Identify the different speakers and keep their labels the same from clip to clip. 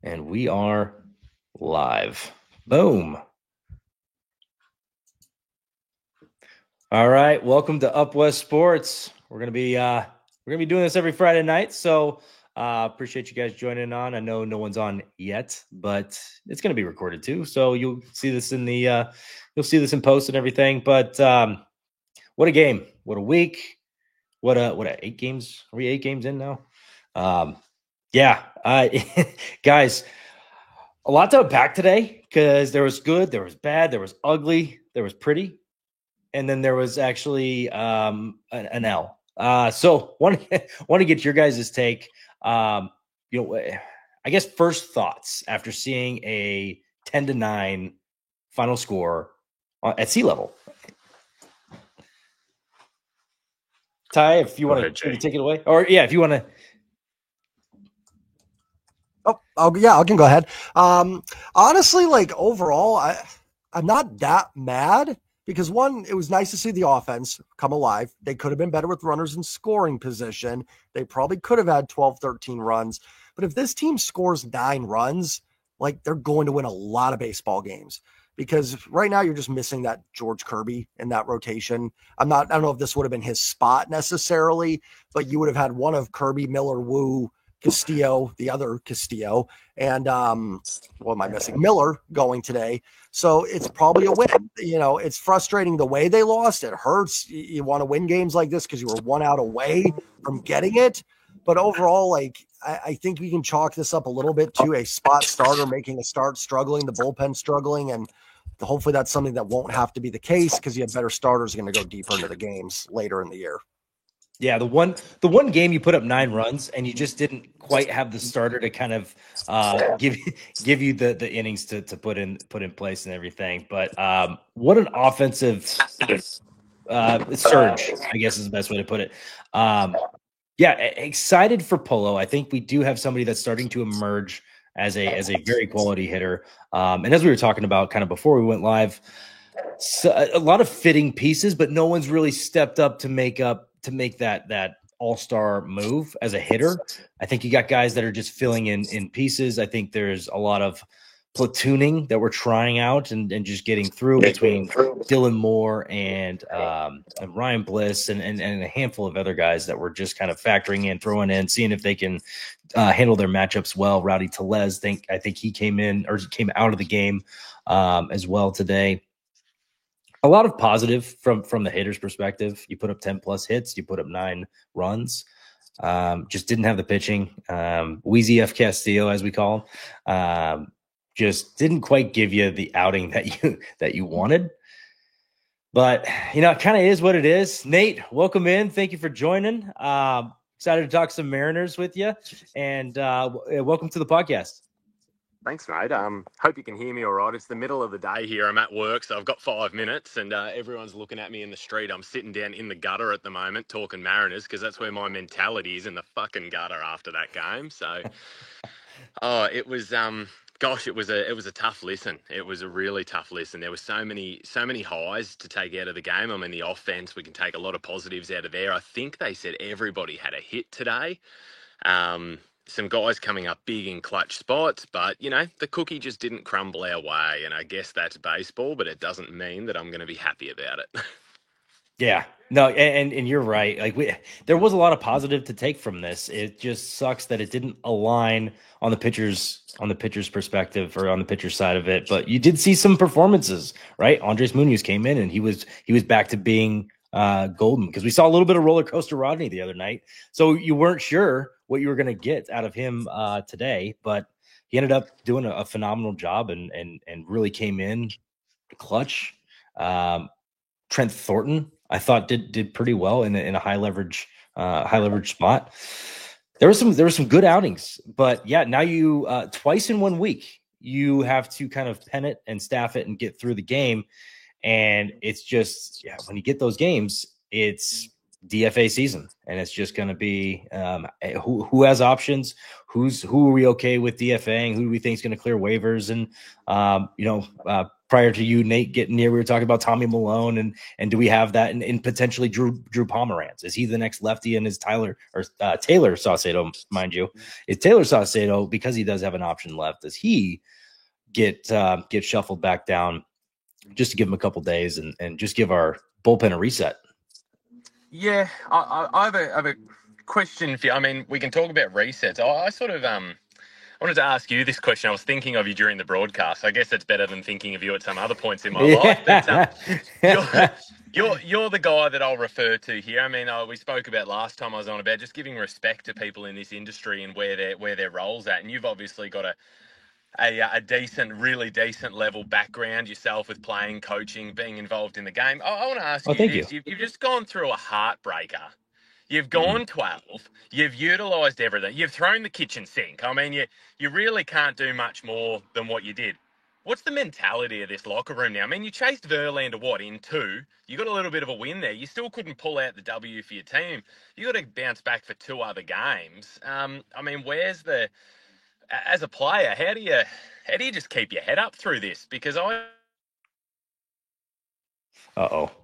Speaker 1: And we are live. Boom. All right, welcome to Up West Sports. We're gonna be doing this every Friday night, so appreciate you guys joining on. I know no one's on yet, but it's gonna be recorded too, so you'll see this in the you'll see this in post and everything. But what a game! What a week! What a 8 games? Are we 8 games in now? Yeah, guys, a lot to unpack today because there was good, there was bad, there was ugly, there was pretty, and then there was actually an L. So want to get your guys' take. I guess first thoughts after seeing a 10-9 final score at sea level. Ty, if you want to take it away, or if you want to.
Speaker 2: I can go ahead. Honestly, overall, I'm not that mad because one, it was nice to see the offense come alive. They could have been better with runners in scoring position. They probably could have had 12, 13 runs. But if this team scores 9 runs, they're going to win a lot of baseball games. Because right now you're just missing that George Kirby in that rotation. I don't know if this would have been his spot necessarily, but you would have had one of Kirby, Miller, Wu, Castillo, the other Castillo, and what am I missing? Miller going today. So it's probably a win. It's frustrating the way they lost. It hurts. You want to win games like this because you were 1 out away from getting it. But overall, I think we can chalk this up a little bit to a spot starter making a start struggling, the bullpen struggling, and hopefully that's something that won't have to be the case because you have better starters going to go deeper into the games later in the year.
Speaker 1: Yeah, the one game you put up 9 runs and you just didn't quite have the starter to kind of give you the innings to put in place and everything. But what an offensive surge, I guess is the best way to put it. Excited for Polo. I think we do have somebody that's starting to emerge as a very quality hitter. And as we were talking about kind of before we went live, so a lot of fitting pieces, but no one's really stepped up to make that all-star move as a hitter. I think you got guys that are just filling in pieces. I think there's a lot of platooning that we're trying out and just getting through between Dylan Moore and Ryan Bliss and a handful of other guys that we're just kind of factoring in, throwing in, seeing if they can handle their matchups well. Rowdy Tellez, I think he came out of the game as well today. A lot of positive from the hitter's perspective. You put up 10 plus hits, you put up 9 runs. Just didn't have the pitching. Wheezy F. Castillo, as we call him, just didn't quite give you the outing that you wanted. But it kind of is what it is. Nate, welcome in. Thank you for joining. Excited to talk some Mariners with you, and welcome to the podcast.
Speaker 3: Thanks, mate. Hope you can hear me all right. It's the middle of the day here. I'm at work, so I've got 5 minutes, and everyone's looking at me in the street. I'm sitting down in the gutter at the moment talking Mariners because that's where my mentality is, in the fucking gutter after that game. So, it was it was a tough listen. It was a really tough listen. There were so many highs to take out of the game. I mean, the offense, we can take a lot of positives out of there. I think they said everybody had a hit today. Some guys coming up big in clutch spots, but, the cookie just didn't crumble our way. And I guess that's baseball, but it doesn't mean that I'm going to be happy about it.
Speaker 1: Yeah, no, and you're right. There was a lot of positive to take from this. It just sucks that it didn't align on the pitcher's perspective or on the pitcher's side of it. But you did see some performances, right? Andres Munoz came in and he was back to being golden, because we saw a little bit of roller coaster Rodney the other night. So you weren't sure what you were going to get out of him today, but he ended up doing a phenomenal job and really came in clutch. Trent Thornton, I thought did pretty well in a high leverage spot. There were some good outings, but yeah, now you twice in 1 week you have to kind of pen it and staff it and get through the game. And it's just, when you get those games, it's DFA season, and it's just going to be who has options, who are we okay with DFAing, who do we think is going to clear waivers, and prior to you, Nate, getting here, we were talking about Tommy Malone, and do we have that in potentially Drew Pomeranz? Is he the next lefty? And is Taylor Saucedo, mind you, is Taylor Saucedo, because he does have an option left, does he get shuffled back down just to give him a couple days and just give our bullpen a reset?
Speaker 3: Yeah, I have a question for you. I mean, we can talk about resets. I sort of I wanted to ask you this question. I was thinking of you during the broadcast. I guess it's better than thinking of you at some other points in my life. But you're the guy that I'll refer to here. I mean, we spoke about last time I was on about just giving respect to people in this industry and where their roles at. And you've obviously got a decent, really decent level background yourself with playing, coaching, being involved in the game. I want to ask you this. You've just gone through a heartbreaker. You've gone 12. You've utilised everything. You've thrown the kitchen sink. I mean, you really can't do much more than what you did. What's the mentality of this locker room now? I mean, you chased Verlander, in 2? You got a little bit of a win there. You still couldn't pull out the W for your team. You got to bounce back for 2 other games. I mean, as a player, how do you just keep your head up through this? Because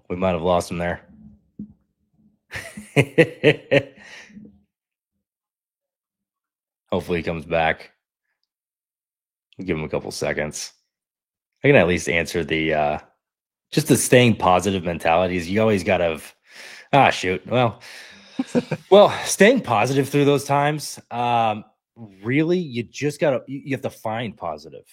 Speaker 1: we might have lost him there. Hopefully he comes back. We'll give him a couple seconds. I can at least answer the just the staying positive mentalities. You always gotta staying positive through those times. Really, you have to find positive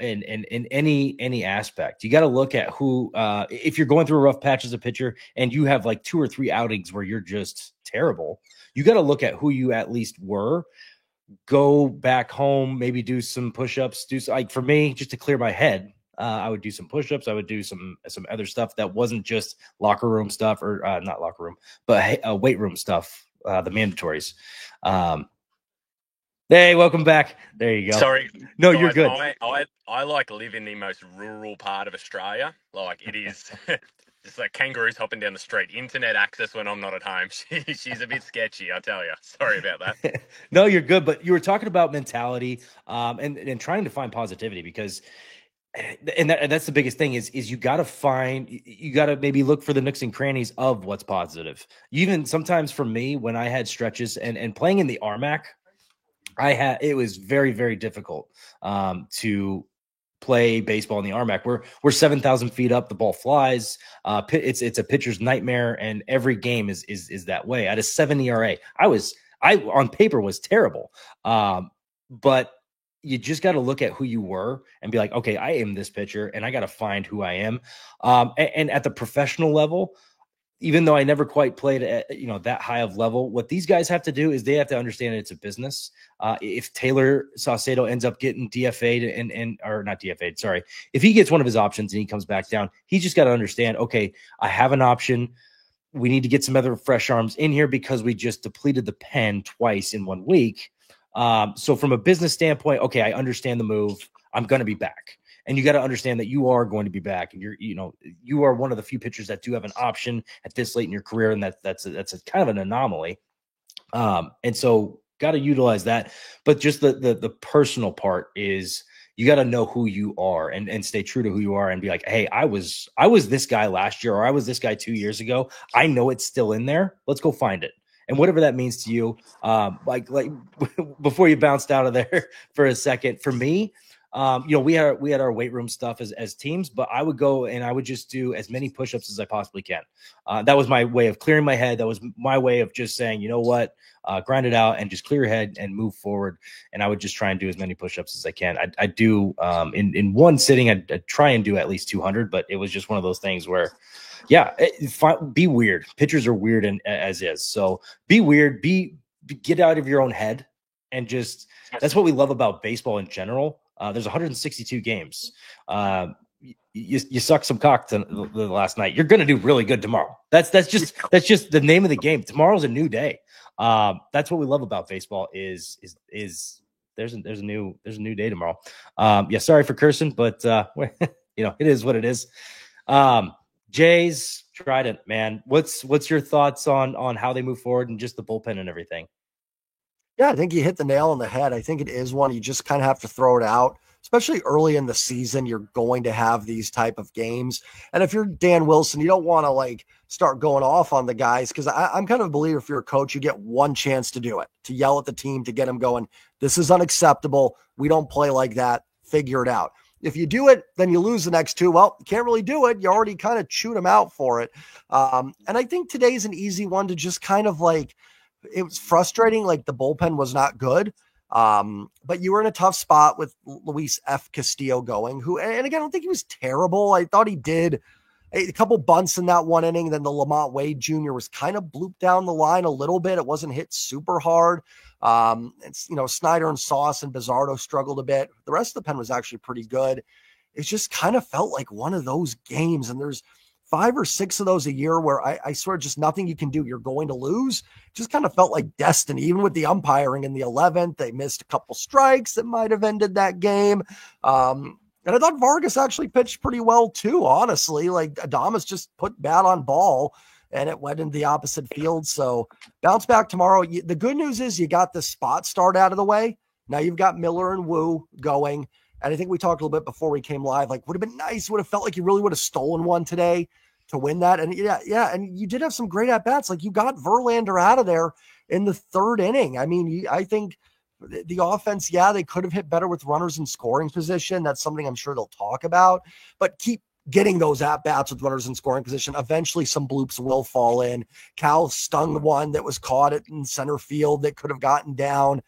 Speaker 1: in any aspect. You got to look at who, if you're going through a rough patch as a pitcher and you have like 2 or 3 outings where you're just terrible, you got to look at who you at least were. Go back home, maybe do some push-ups. Like for me, just to clear my head, I would do some push-ups. I would do some other stuff that wasn't just locker room stuff, or not locker room, but weight room stuff, the mandatories. Hey, welcome back. There you go.
Speaker 3: Sorry.
Speaker 1: No,
Speaker 3: guys,
Speaker 1: you're good.
Speaker 3: I like live in the most rural part of Australia. Like it is it's like kangaroos hopping down the street. Internet access when I'm not at home. She's a bit sketchy, I tell you. Sorry about that.
Speaker 1: No, you're good. But you were talking about mentality and trying to find positivity, because that's the biggest thing is you got to maybe look for the nooks and crannies of what's positive. Even sometimes for me, when I had stretches and playing in the RMAC, it was very, very difficult to play baseball in the RMAC. We're 7,000 feet up, the ball flies. It's a pitcher's nightmare, and every game is that way. I had a 7 ERA. I on paper was terrible, but you just got to look at who you were and be like, okay, I am this pitcher, and I got to find who I am. And at the professional level, even though I never quite played at that high of level, what these guys have to do is they have to understand it's a business. If Taylor Saucedo ends up getting DFA'd or not DFA'd, sorry, if he gets one of his options and he comes back down, he just got to understand, okay, I have an option. We need to get some other fresh arms in here because we just depleted the pen twice in 1 week. So from a business standpoint, okay, I understand the move. I'm going to be back. And you got to understand that you are going to be back, and you are one of the few pitchers that do have an option at this late in your career, and that's a kind of an anomaly. And so got to utilize that. But just the personal part is you got to know who you are and stay true to who you are and be like, hey, I was this guy last year, or I was this guy 2 years ago. I know it's still in there. Let's go find it. And whatever that means to you, like before you bounced out of there for a second, for me, we had our weight room stuff as teams, but I would go and I would just do as many push-ups as I possibly can. That was my way of clearing my head. That was my way of just saying, you know what, grind it out and just clear your head and move forward. And I would just try and do as many push-ups as I can. I do in one sitting, I'd try and do at least 200, but it was just one of those things where, yeah, be weird. Pitchers are weird as is. So be weird, get out of your own head, and just, that's what we love about baseball in general. There's 162 games. You suck some cock the last night. You're going to do really good tomorrow. That's just the name of the game. Tomorrow's a new day. That's what we love about baseball is there's a new day tomorrow. Yeah, sorry for cursing, but it is what it is. Jays, Trident, man, what's your thoughts on how they move forward and just the bullpen and everything?
Speaker 2: Yeah, I think you hit the nail on the head. I think it is one you just kind of have to throw it out. especially early in the season, you're going to have these type of games. And if you're Dan Wilson, you don't want to like start going off on the guys, because I'm kind of a believer if you're a coach, you get one chance to do it, to yell at the team, to get them going. This is unacceptable. We don't play like that. Figure it out. If you do it, then you lose the next two. Well, you can't really do it. You already kind of chewed them out for it. And I think today's an easy one to just kind of like, it was frustrating. Like the bullpen was not good. But you were in a tough spot with Luis F. Castillo going, who, and again, I don't think he was terrible. I thought he did a couple bunts in that one inning. Then the Lamont Wade Jr. was kind of blooped down the line a little bit. It wasn't hit super hard. It's, Snyder and Sauce and Bizardo struggled a bit. The rest of the pen was actually pretty good. It just kind of felt like one of those games. And there's 5 or 6 of those a year where I swear just nothing you can do. You're going to lose. Just kind of felt like destiny. Even with the umpiring in the 11th, they missed a couple strikes that might have ended that game. And I thought Vargas actually pitched pretty well too, honestly. Like Adames just put bat on ball and it went into the opposite field. So bounce back tomorrow. The good news is you got the spot start out of the way. Now you've got Miller and Wu going. And I think we talked a little bit before we came live, like would have been nice. Would have felt like you really would have stolen one today to win that. And yeah. And you did have some great at bats. Like you got Verlander out of there in the 3rd inning. I mean, I think the offense, they could have hit better with runners in scoring position. That's something I'm sure they'll talk about, but keep getting those at bats with runners in scoring position. Eventually some bloops will fall in. Cal stung one that was caught in center field that could have gotten down.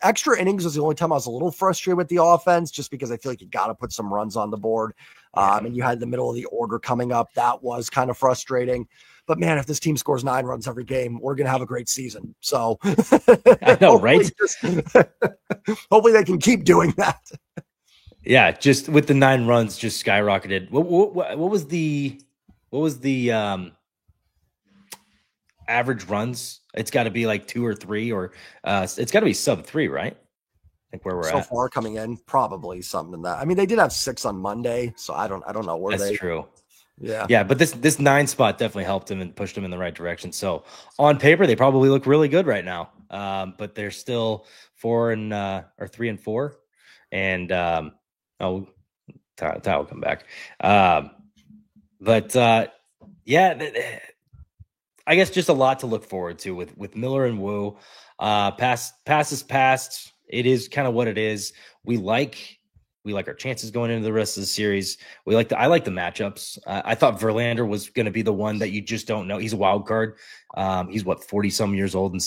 Speaker 2: Extra innings was the only time I was a little frustrated with the offense, just because I feel like you got to put some runs on the board. And you had the middle of the order coming up. That was kind of frustrating. But man, if this team scores 9 runs every game, we're going to have a great season. So
Speaker 1: I know, right?
Speaker 2: Hopefully they can keep doing that.
Speaker 1: Yeah, just with the 9 runs, just skyrocketed. What was the average runs? It's got to be like 2 or 3, or it's got to be sub 3, right? I think where we're
Speaker 2: so
Speaker 1: at
Speaker 2: far coming in, probably something in that. I mean, they did have 6 on Monday, so I don't know where
Speaker 1: That's true.
Speaker 2: Yeah,
Speaker 1: but this 9 spot definitely helped him and pushed him in the right direction. So on paper, they probably look really good right now. But they're still 4 and or 3 and 4, and Ty will come back. I guess just a lot to look forward to with Miller and Wu. Past is past. It is kind of what it is. We like our chances going into the rest of the series. I like the matchups. I thought Verlander was going to be the one that you just don't know. He's a wild card. He's 40 some years old and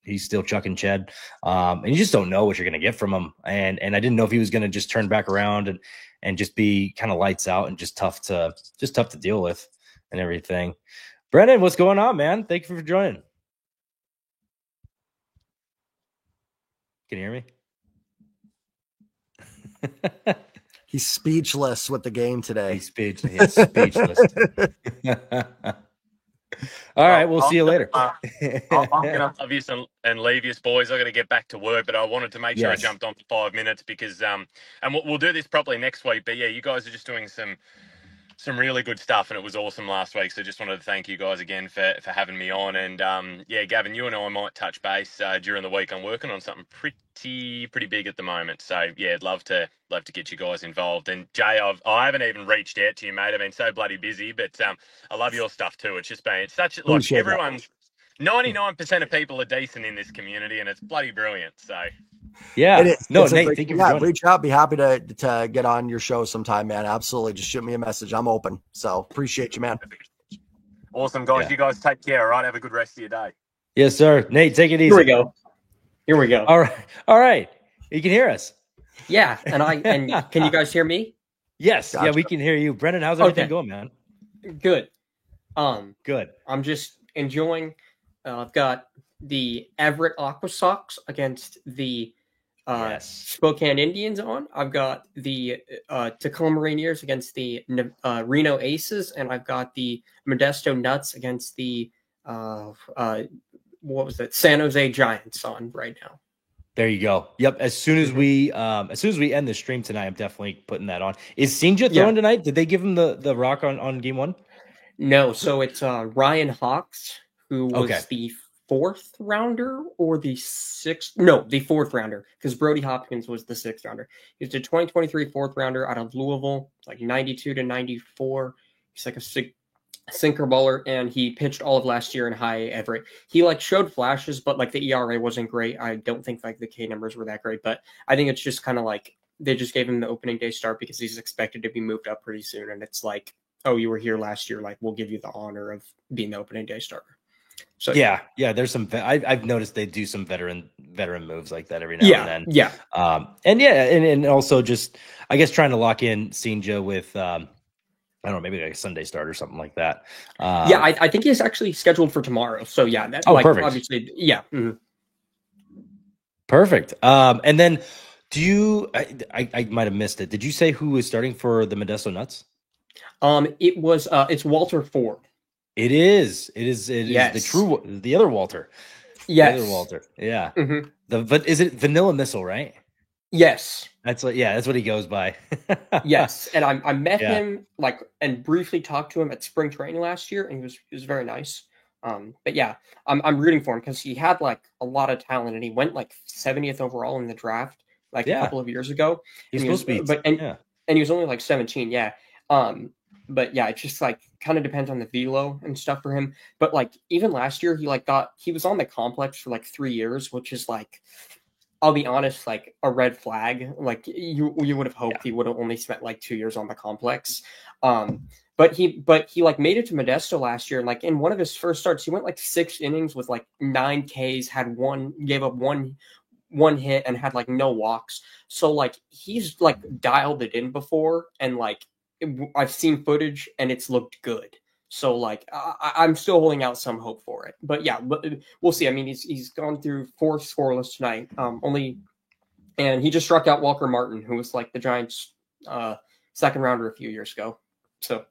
Speaker 1: he's still chucking Ched. And you just don't know what you're going to get from him. And I didn't know if he was going to just turn back around and just be kind of lights out and just tough to deal with and everything. Brendan, what's going on, man? Thank you for joining. Can you hear me?
Speaker 2: He's speechless with the game today.
Speaker 1: He's speechless. All right, we'll see you later.
Speaker 3: I'm going to love you and leave you, boys. I got to get back to work, but I wanted to make sure I jumped on for 5 minutes because, and we'll do this properly next week. But yeah, you guys are just doing some really good stuff, and it was awesome last week. So just wanted to thank you guys again for having me on. And Gavin, you and I might touch base during the week. I'm working on something pretty big at the moment. So yeah, I'd love to get you guys involved. And Jay, I haven't even reached out to you, mate. I've been so bloody busy, but I love your stuff too. It's such like everyone's 99% of people are decent in this community, and it's bloody brilliant. So.
Speaker 1: Yeah. Nate, thank you for joining.
Speaker 2: Reach out. Be happy to get on your show sometime, man. Absolutely. Just shoot me a message. I'm open. So appreciate you, man.
Speaker 3: Awesome, guys. Yeah. You guys take care. All right. Have a good rest of your day.
Speaker 1: Yes, sir. Nate, take it easy.
Speaker 4: Here we go.
Speaker 1: All right. You can hear us.
Speaker 4: Yeah. And can you guys hear me?
Speaker 1: Yes. Gotcha. Yeah, we can hear you. Brendan, how's everything going, man?
Speaker 4: Good.
Speaker 1: Good.
Speaker 4: I'm just enjoying. I've got the Everett Aqua Sox against the Spokane Indians on. I've got the Tacoma Rainiers against the Reno Aces, and I've got the Modesto Nuts against the San Jose Giants on right now.
Speaker 1: There you go. Yep. As soon as we end the stream tonight, I'm definitely putting that on. Is Sinja throwing tonight? Did they give him the rock on game 1?
Speaker 4: No. So it's Ryan Hawks, who was the fourth rounder or the sixth? No, the fourth rounder, because Brody Hopkins was the sixth rounder. He's the 2023 fourth rounder out of Louisville, like 92 to 94. He's like a sinker baller, and he pitched all of last year in high Everett. He like showed flashes, but like the ERA wasn't great. I don't think like the K numbers were that great, but I think it's just kind of like they just gave him the opening day start because he's expected to be moved up pretty soon, and it's like, oh, you were here last year, like we'll give you the honor of being the opening day starter. So
Speaker 1: yeah, there's some. I've noticed they do some veteran moves like that every now and then. And also just I guess trying to lock in Sinja with I don't know, maybe like a Sunday start or something like that.
Speaker 4: I think he's actually scheduled for tomorrow. So yeah, that's
Speaker 1: perfect.
Speaker 4: Obviously, yeah. Mm-hmm.
Speaker 1: Perfect. And then do you? I might have missed it. Did you say who was starting for the Modesto Nuts?
Speaker 4: It's Walter Ford.
Speaker 1: It is the other Walter.
Speaker 4: Yes.
Speaker 1: The other Walter. Yeah.
Speaker 4: Mm-hmm.
Speaker 1: But is it Vanilla Missile, right?
Speaker 4: Yes.
Speaker 1: That's what he goes by.
Speaker 4: Yes. And I met him and briefly talked to him at spring training last year, and he was very nice. But yeah, I'm rooting for him because he had like a lot of talent, and he went like 70th overall in the draft a couple of years ago.
Speaker 1: He's supposed to be,
Speaker 4: and he was only like 17. Yeah. But yeah, it just like kind of depends on the velo and stuff for him. But like even last year, he was on the complex for like 3 years, which is like, I'll be honest, like a red flag. Like you would have hoped he would have only spent like 2 years on the complex. But he like made it to Modesto last year, and like in one of his first starts, he went like 6 innings with like 9 Ks, gave up one hit, and had like no walks. So like he's like dialed it in before, and like I've seen footage and it's looked good. So like I'm still holding out some hope for it. But yeah, we'll see. I mean, he's gone through 4 scoreless tonight. And he just struck out Walker Martin, who was like the Giants' second rounder a few years ago. So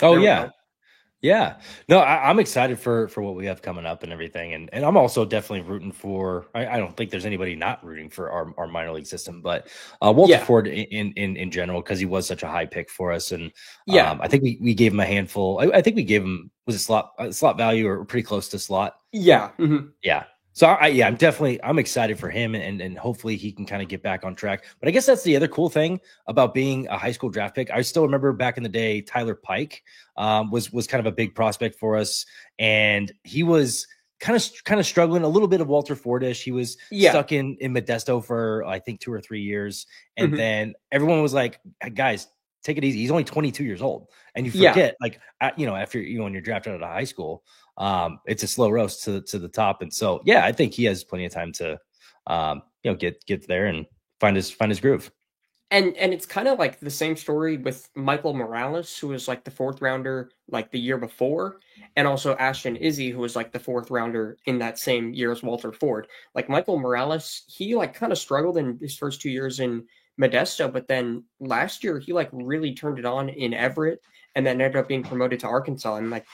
Speaker 1: yeah. No, I'm excited for what we have coming up and everything, and I'm also definitely rooting for. I don't think there's anybody not rooting for our minor league system, but Walter Ford in general, because he was such a high pick for us, and I think we gave him a handful. I think we gave him slot value or pretty close to slot.
Speaker 4: Yeah, mm-hmm.
Speaker 1: Yeah. So I'm excited for him, and hopefully he can kind of get back on track. But I guess that's the other cool thing about being a high school draft pick. I still remember back in the day, Tyler Pike was kind of a big prospect for us, and he was kind of struggling a little bit of Walter Fordish. He was stuck in Modesto for I think 2 or 3 years, and then everyone was like, hey, "Guys, take it easy. He's only 22 years old," and you forget after when you're drafted out of high school. It's a slow roast to the top, and so I think he has plenty of time to get there and find his groove.
Speaker 4: And it's kind of like the same story with Michael Morales, who was like the 4th rounder like the year before, and also Ashton Izzy, who was like the 4th rounder in that same year as Walter Ford. Like Michael Morales, he like kind of struggled in his first 2 years in Modesto, but then last year he like really turned it on in Everett, and then ended up being promoted to Arkansas. And like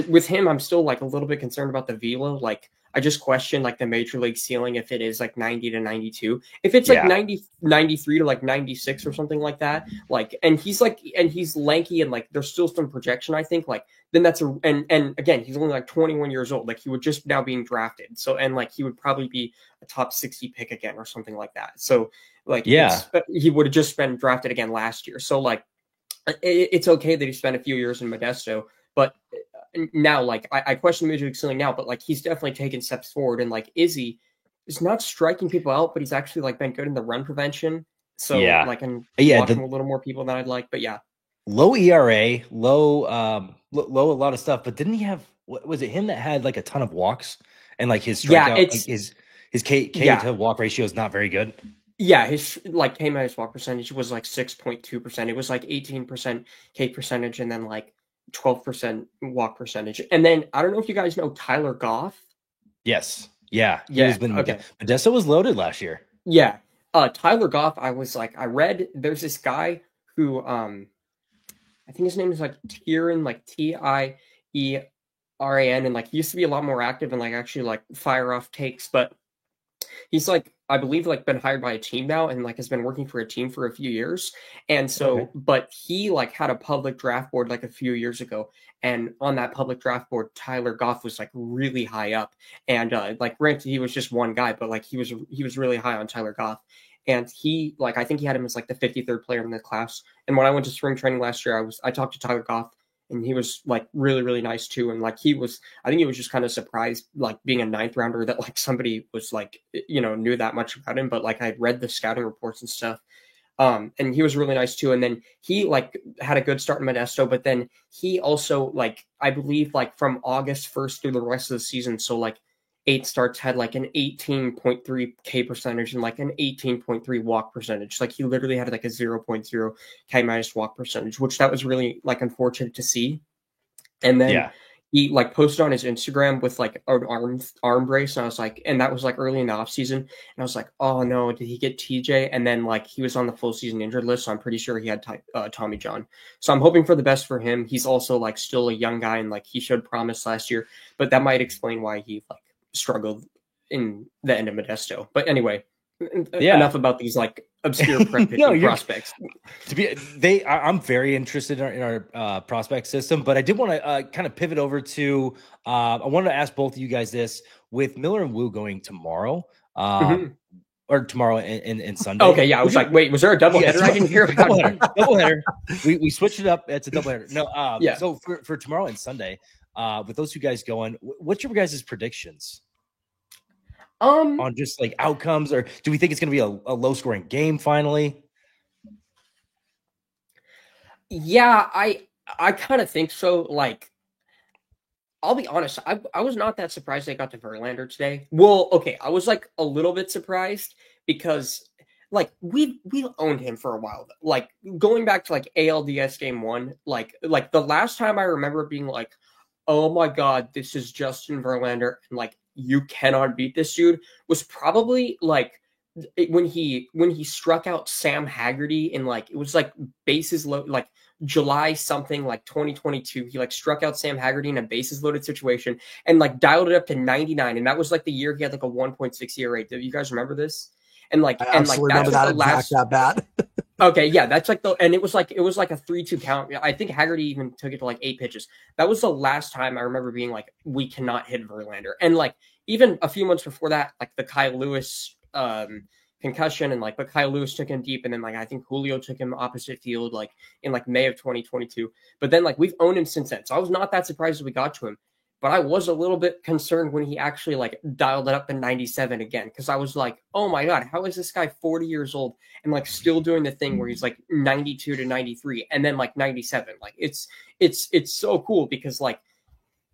Speaker 4: with him, I'm still like a little bit concerned about the velo. Like I just question like the major league ceiling if it is like 90 to 92. If it's like 93 to like 96 or something like that, like and he's lanky and like there's still some projection, I think, like then that's and again, he's only like 21 years old. Like he would just now being drafted. So and like he would probably be a top 60 pick again or something like that. So like he would have just been drafted again last year. So like it's okay that he spent a few years in Modesto, but now, like, I question the major league ceiling now, but like he's definitely taken steps forward. And like Izzy is not striking people out, but he's actually like been good in the run prevention. So like I'm watching a little more people than I'd like. But
Speaker 1: low ERA, low a lot of stuff. But didn't he have? Was it him that had like a ton of walks and like his strikeout, his K to walk ratio is not very good.
Speaker 4: Yeah, his like K minus walk percentage was like 6.2%. It was like 18% K percentage, and then like 12% walk percentage. And then I don't know if you guys know Tyler Goff.
Speaker 1: Yes. Yeah. Modesto was loaded last year.
Speaker 4: Yeah. Tyler Goff, I read there's this guy who I think his name is like Tieran, like Tieran, and like he used to be a lot more active and like actually like fire off takes, but he's like I believe like been hired by a team now and like has been working for a team for a few years. And so, but he like had a public draft board like a few years ago. And on that public draft board, Tyler Goff was like really high up. And like granted, he was just one guy, but like he was really high on Tyler Goff. And he like I think he had him as like the 53rd player in the class. And when I went to spring training last year, I talked to Tyler Goff, and he was like really, really nice too. And like I think he was just kind of surprised, like being a 9th rounder, that like somebody was like, knew that much about him. But like I'd read the scouting reports and stuff. And he was really nice too. And then he like had a good start in Modesto, but then he also like, I believe like from August 1st through the rest of the season. So like 8 starts had like an 18.3 K percentage and like an 18.3 walk percentage. Like he literally had like a 0.0 K minus walk percentage, which that was really like unfortunate to see. And then he like posted on his Instagram with like an arm brace. And I was like, and that was like early in the off season. And I was like, oh no, did he get TJ? And then like he was on the full season injured list. So I'm pretty sure he had Tommy John. So I'm hoping for the best for him. He's also like still a young guy and like he showed promise last year, but that might explain why he like struggled in the end of Modesto. But anyway, enough about these like obscure prospects.
Speaker 1: I'm very interested in our prospect system, but I did want to kind of pivot over to I wanted to ask both of you guys this, with Miller and Wu going tomorrow or tomorrow and Sunday.
Speaker 4: Okay, yeah, I was like, wait, was there a doubleheader? I didn't hear about
Speaker 1: doubleheader. We switched it up. It's a doubleheader. No, so for tomorrow and Sunday, with those two guys going, what's your guys' predictions on just like outcomes, or do we think it's going to be a low scoring game finally?
Speaker 4: Yeah, I kind of think so. Like, I'll be honest, I was not that surprised they got to Verlander today. Well, okay, I was like a little bit surprised because like we owned him for a while. Like going back to like ALDS game 1, like the last time I remember being like, oh my God, this is Justin Verlander, and like you cannot beat this dude, was probably like when he struck out Sam Haggerty in like, it was like bases loaded, like July something, like 2022. He like struck out Sam Haggerty in a bases loaded situation and like dialed it up to 99, and that was like the year he had like a 1.6 ERA. Do you guys remember this? And like,
Speaker 2: I remember that last that bad.
Speaker 4: Okay, yeah, that's like and it was like a 3-2 count. I think Haggerty even took it to like 8 pitches. That was the last time I remember being like, we cannot hit Verlander. And like even a few months before that, like the Kyle Lewis concussion, and like, but Kyle Lewis took him deep, and then like I think Julio took him opposite field like in like May of 2022. But then like we've owned him since then, so I was not that surprised that we got to him. But I was a little bit concerned when he actually like dialed it up to 97 again, because I was like, oh my God, how is this guy 40 years old and like still doing the thing where he's like 92 to 93 and then like 97? Like it's so cool, because like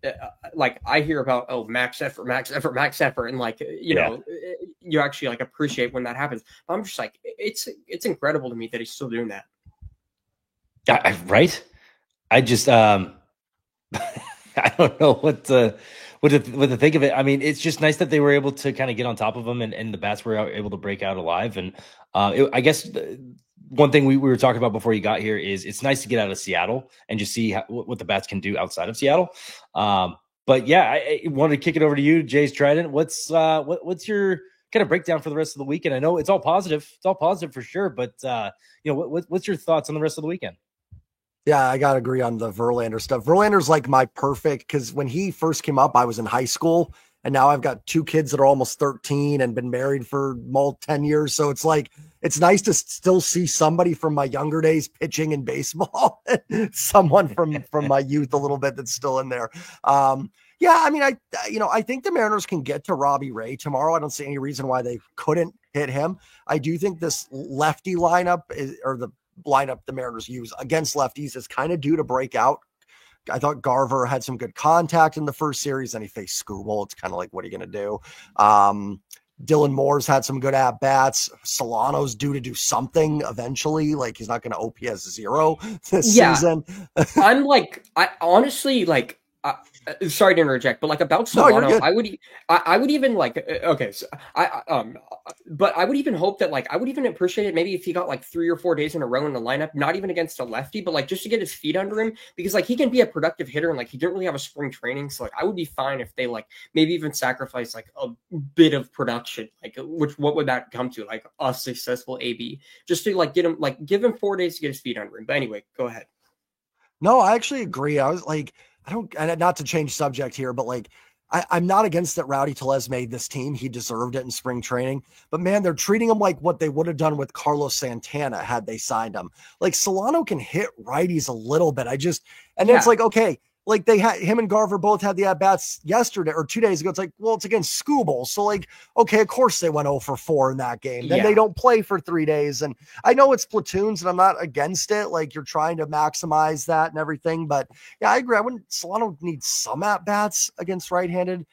Speaker 4: I hear about max effort, and like know you actually like appreciate when that happens. But I'm just like, it's incredible to me that he's still doing that.
Speaker 1: Yeah, right. I just I don't know what to think of it. I mean, it's just nice that they were able to kind of get on top of them, and the bats were able to break out alive. And I guess one thing we were talking about before you got here is it's nice to get out of Seattle and just see what the bats can do outside of Seattle. But yeah, I wanted to kick it over to you, Jays Trident. What's your kind of breakdown for the rest of the weekend? I know it's all positive. It's all positive for sure. But what's your thoughts on the rest of the weekend?
Speaker 2: Yeah, I got to agree on the Verlander stuff. Verlander's like my perfect, because when he first came up, I was in high school, and now I've got 2 kids that are almost 13 and been married for 10 years. So it's like, it's nice to still see somebody from my younger days pitching in baseball, someone from my youth a little bit that's still in there. Yeah, I mean, I think the Mariners can get to Robbie Ray tomorrow. I don't see any reason why they couldn't hit him. I do think this lefty lineup the lineup the Mariners use against lefties is kind of due to break out. I thought Garver had some good contact in the first series, and he faced Skubal. It's kind of like, what are you going to do? Dylan Moore's had some good at bats. Solano's due to do something eventually. Like, he's not going to OPS 0 this season.
Speaker 4: I'm like, I honestly like, sorry to interject, but like about
Speaker 2: No, you're
Speaker 4: Solano,
Speaker 2: good.
Speaker 4: I would even like okay, so but I would even hope that like I would even appreciate it maybe if he got like 3 or 4 days in a row in the lineup, not even against a lefty, but like just to get his feet under him because like he can be a productive hitter and like he didn't really have a spring training, so like I would be fine if they like maybe even sacrifice like a bit of production, like what would that come to, like a successful AB, just to like get him like give him 4 days to get his feet under him. But anyway, go ahead.
Speaker 2: No, I actually agree. I was like, I don't, and not to change subject here, but like, I'm not against that Rowdy Tellez made this team. He deserved it in spring training. But man, they're treating him like what they would have done with Carlos Santana had they signed him. Like Solano can hit righties a little bit. And it's like, okay, like they had him and Garver both had the at-bats yesterday or 2 days ago. It's like, well, it's against Skubal. So like, okay, of course they went 0 for 4 in that game. Then they don't play for 3 days. And I know it's platoons and I'm not against it. Like you're trying to maximize that and everything. But yeah, I agree. Solano needs some at-bats against right-handed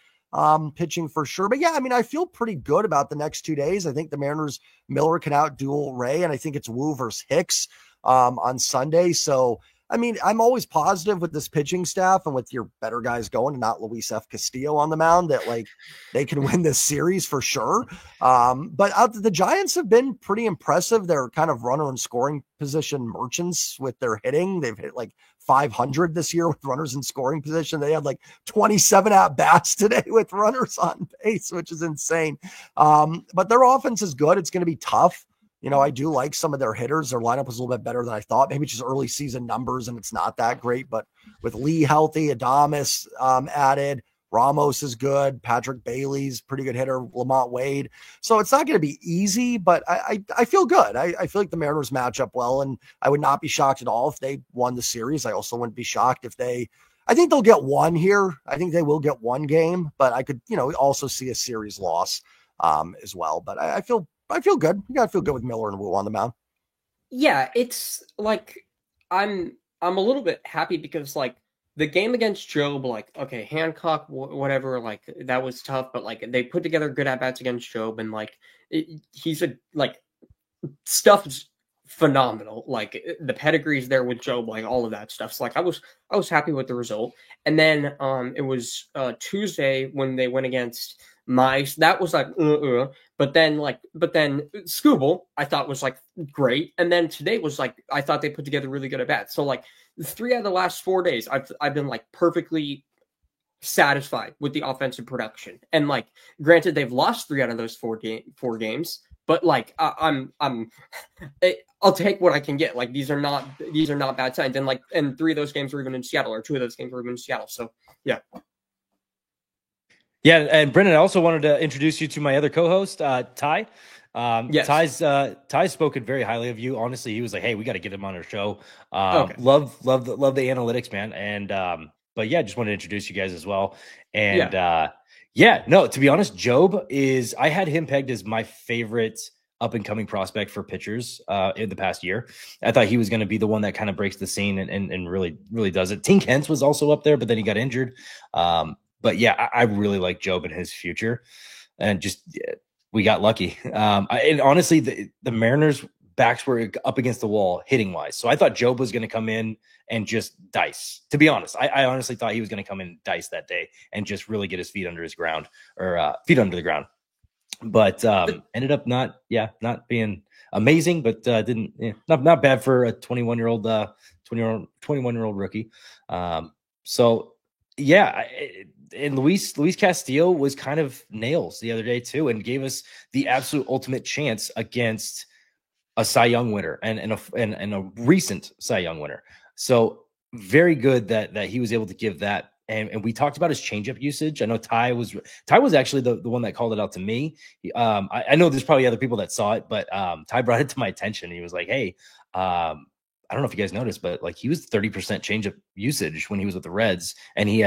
Speaker 2: pitching for sure. But yeah, I mean, I feel pretty good about the next 2 days. I think the Mariners Miller can outduel Ray, and I think it's Wu versus Hicks on Sunday. So I mean, I'm always positive with this pitching staff and with your better guys going and not Luis F. Castillo on the mound that like they can win this series for sure. But the Giants have been pretty impressive. They're kind of runner and scoring position merchants with their hitting. They've hit like 500 this year with runners in scoring position. They had like 27 at bats today with runners on base, which is insane. But their offense is good. It's going to be tough. You know, I do like some of their hitters. Their lineup was a little bit better than I thought. Maybe just early season numbers and it's not that great. But with Lee healthy, Adames added, Ramos is good. Patrick Bailey's pretty good hitter. Lamont Wade. So it's not going to be easy, but I feel good. I feel like the Mariners match up well, and I would not be shocked at all if they won the series. I also wouldn't be shocked if I think they'll get one here. I think they will get one game, but I could, also see a series loss as well. But I feel good. You gotta feel good with Miller and Wu on the mound.
Speaker 4: Yeah, it's like I'm a little bit happy because like the game against Job, like okay, Hancock, whatever, like that was tough, but like they put together good at bats against Job, and like he's stuff's phenomenal. Like the pedigree's there with Job, like all of that stuff. So like I was happy with the result, and then it was Tuesday when they went against Mice. That was like but then Skubal I thought was like great, and then today was like I thought they put together really good at bats. So like 3 out of the last 4 days I've been like perfectly satisfied with the offensive production, and like granted they've lost 3 out of those 4 games, but like I'll take what I can get. Like these are not bad signs, and 3 of those games were even in Seattle, or 2 of those games were even in Seattle. So yeah.
Speaker 1: Yeah, and Brendan, I also wanted to introduce you to my other co-host, Ty. Yes. Ty's spoken very highly of you. Honestly, he was like, "Hey, we got to get him on our show." Okay. Love the analytics, man. And but yeah, just wanted to introduce you guys as well. And to be honest, Job I had him pegged as my favorite up and coming prospect for pitchers in the past year. I thought he was going to be the one that kind of breaks the scene and really, really does it. Tink Hence was also up there, but then he got injured. But yeah, I really like Job and his future, and just we got lucky. And honestly, the Mariners' backs were up against the wall hitting wise, so I thought Job was going to come in and just dice. To be honest, I honestly thought he was going to come in and dice that day and just really get his feet under the ground. But ended up not being amazing, but not bad for a 21-year-old rookie. So yeah. And Luis Castillo was kind of nails the other day too, and gave us the absolute ultimate chance against a Cy Young winner and a recent Cy Young winner. So very good that he was able to give that. And we talked about his changeup usage. I know Ty was actually the one that called it out to me. I know there's probably other people that saw it, but Ty brought it to my attention. He was like, "Hey, I don't know if you guys noticed, but like he was 30% changeup usage when he was with the Reds, and he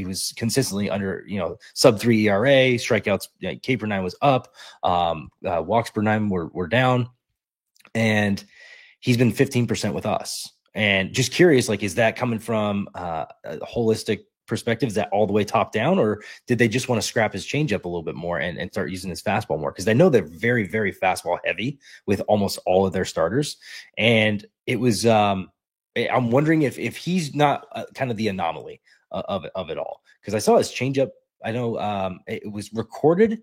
Speaker 1: was consistently under sub 3 ERA, strikeouts. K per 9 was up, walks per 9 were down, and he's been 15% with us. And just curious, like, is that coming from a holistic perspective? Is that all the way top down, or did they just want to scrap his changeup a little bit more and start using his fastball more? Because I know they're very, very fastball heavy with almost all of their starters. And it was, I'm wondering if he's not kind of the anomaly. of it all, because I saw his changeup. I know it was recorded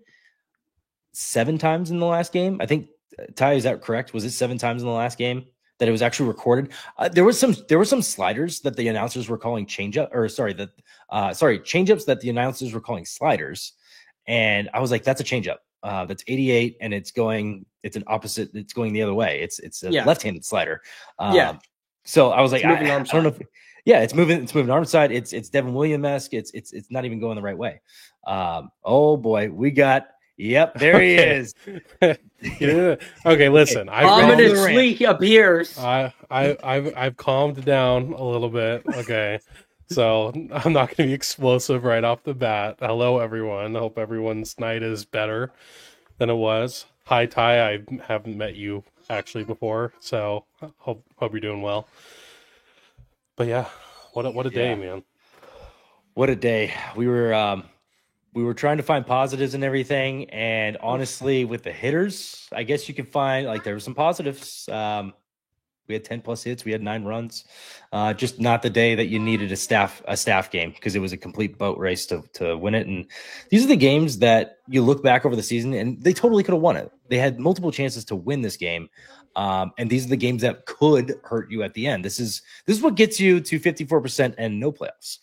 Speaker 1: 7 times in the last game. I think, Ty, is that correct? Was it 7 times in the last game that it was actually recorded? There were some sliders that the announcers were calling changeup, or changeups that the announcers were calling sliders, and I was like, that's a changeup. That's 88, and it's going the other way. It's a left-handed slider. So I was like, I don't know if, it's moving arm side. It's Devin Williams-esque. It's not even going the right way. Oh boy, there he is.
Speaker 5: Okay, listen.
Speaker 4: Ominously he appears.
Speaker 5: I've calmed down a little bit. Okay. So I'm not going to be explosive right off the bat. Hello, everyone. I hope everyone's night is better than it was. Hi, Ty. I haven't met you actually before, so hope you're doing well. But yeah, what a day, man.
Speaker 1: What a day. We were trying to find positives and everything, and honestly, with the hitters, I guess you can find, like, there were some positives. We had 10 plus hits. We had 9 runs. Just not the day that you needed a staff game, because it was a complete boat race to win it. And these are the games that you look back over the season, and they totally could have won it. They had multiple chances to win this game. And these are the games that could hurt you at the end. This is what gets you to 54% and no playoffs.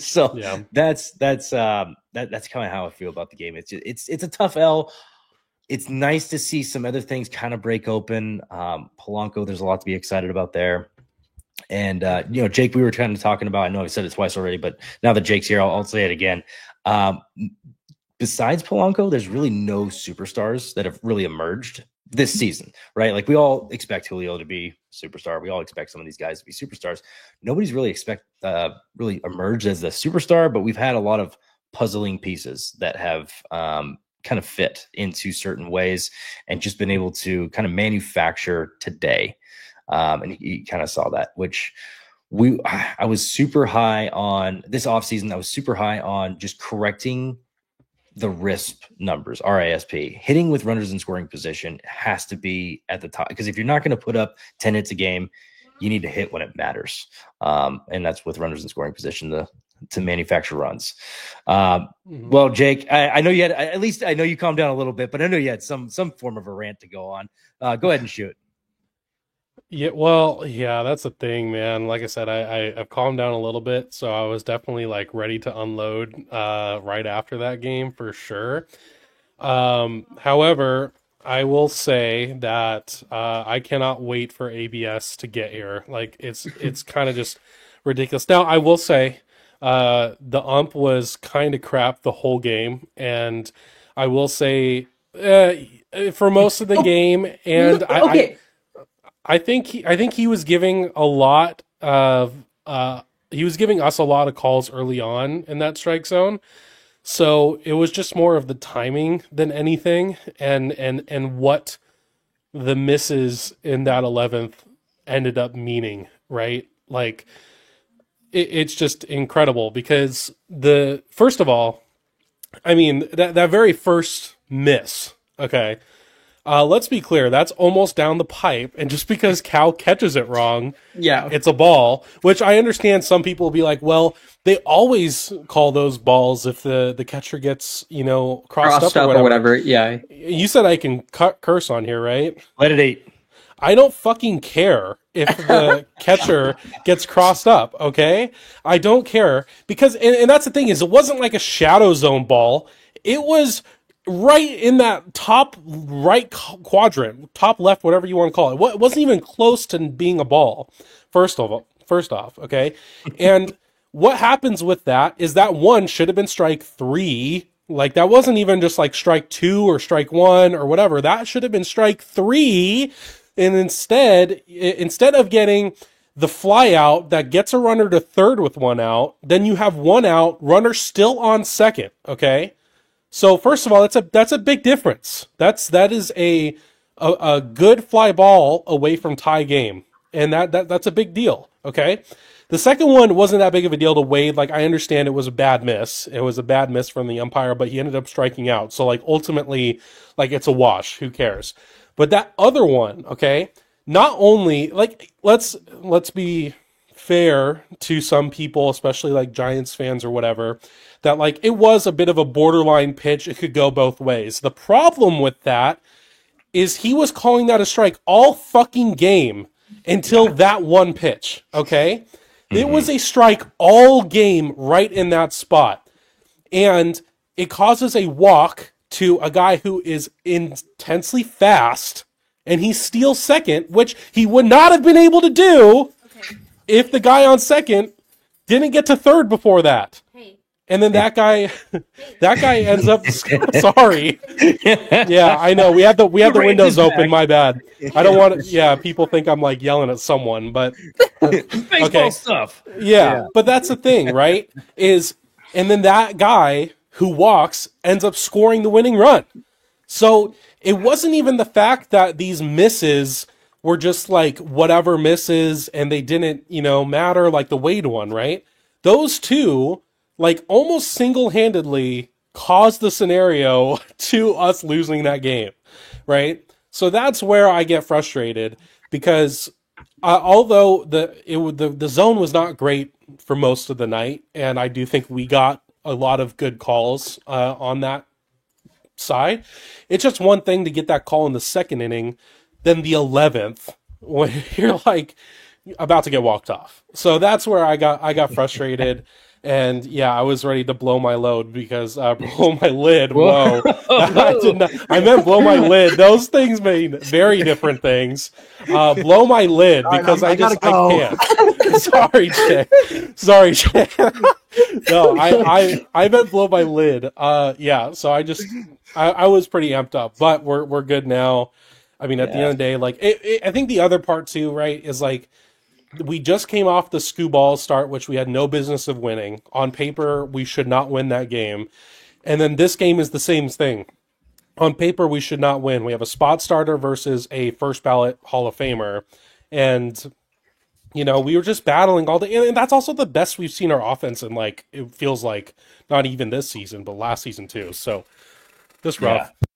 Speaker 1: So yeah. That's kind of how I feel about the game. It's a tough L. It's nice to see some other things kind of break open. Polanco, there's a lot to be excited about there. And, Jake, we were kind of talking about, I know I've said it twice already, but now that Jake's here, I'll say it again. Besides Polanco, there's really no superstars that have really emerged this season, right? Like, we all expect Julio to be a superstar. We all expect some of these guys to be superstars. Nobody's really really emerged as the superstar, but we've had a lot of puzzling pieces that have kind of fit into certain ways and just been able to kind of manufacture today. And you kind of saw that, which I was super high on this offseason. I was super high on just correcting the RISP numbers, RISP. Hitting with runners in scoring position has to be at the top, because if you're not going to put up 10 hits a game, you need to hit when it matters. And that's with runners in scoring position to manufacture runs. Well, Jake, I know you had, at least I know you calmed down a little bit, but I know you had some form of a rant to go on. Go ahead and shoot.
Speaker 5: Yeah, well, yeah, that's the thing, man. Like I said, I've calmed down a little bit, so I was definitely like ready to unload right after that game for sure. However, I will say that I cannot wait for ABS to get here. Like, it's kind of just ridiculous. Now, I will say the ump was kind of crap the whole game, and I will say for most of the game, and
Speaker 4: okay.
Speaker 5: I think he was giving a lot of he was giving us a lot of calls early on in that strike zone. So it was just more of the timing than anything, and what the misses in that 11th ended up meaning, right? Like, it's just incredible, because first of all, I mean, that very first miss, okay, let's be clear, that's almost down the pipe, and just because Cal catches it wrong, it's a ball, which I understand some people will be like, well, they always call those balls if the catcher gets, crossed up or whatever. Yeah. You said I can curse on here, right?
Speaker 1: Let it eat.
Speaker 5: I don't fucking care if the catcher gets crossed up, okay? I don't care, because, and that's the thing, is it wasn't like a shadow zone ball. It was right in that top right quadrant, top left, whatever you want to call it. It wasn't even close to being a ball, first off, okay? And what happens with that is that one should have been strike 3. Like, that wasn't even just like strike 2 or strike 1 or whatever. That should have been strike 3. And instead of getting the fly out that gets a runner to third with 1 out, then you have 1 out, runner still on second, okay? So first of all, that's a big difference. That is a good fly ball away from tie game, and that's a big deal. Okay, the second one wasn't that big of a deal to Wade. Like, I understand it was a bad miss. It was a bad miss from the umpire, but he ended up striking out. So, like, ultimately, like, it's a wash. Who cares? But that other one, okay, not only, like, let's be fair to some people, especially like Giants fans or whatever, that like it was a bit of a borderline pitch. It could go both ways. The problem with that is he was calling that a strike all fucking game until that one pitch, okay? It was a strike all game right in that spot. And it causes a walk to a guy who is intensely fast, and he steals second, which he would not have been able to do if the guy on second didn't get to third before that. And then that guy ends up. Sorry. Yeah, I know. We had the windows open. My bad. I don't want to. Yeah, people think I'm like yelling at someone, but
Speaker 1: Baseball stuff.
Speaker 5: yeah, but that's the thing, right? And then that guy who walks ends up scoring the winning run. So it wasn't even the fact that these misses were just like whatever misses and they didn't, matter, like the Wade one, right? Those two, like almost single-handedly caused the scenario to us losing that game, right? So that's where I get frustrated because although the zone was not great for most of the night, and I do think we got a lot of good calls on that side, it's just one thing to get that call in the second inning, then the 11th when you're like about to get walked off. So that's where I got frustrated. And yeah, I was ready to blow my load because blow my lid. Whoa, I meant blow my lid. Those things mean very different things. Blow my lid because I can't. Sorry, Jay. No, I meant blow my lid. Yeah. So I was pretty amped up, but we're good now. I mean, at the end of the day, like I think the other part too, right, is like. We just came off the skoo ball start, which we had no business of winning. On paper, we should not win that game. And then this game is the same thing. On paper, we should not win. We have a spot starter versus a first ballot Hall of Famer. And, we were just battling all day. And that's also the best we've seen our offense in, like, it feels like not even this season, but last season too. So, just rough.
Speaker 1: Yeah.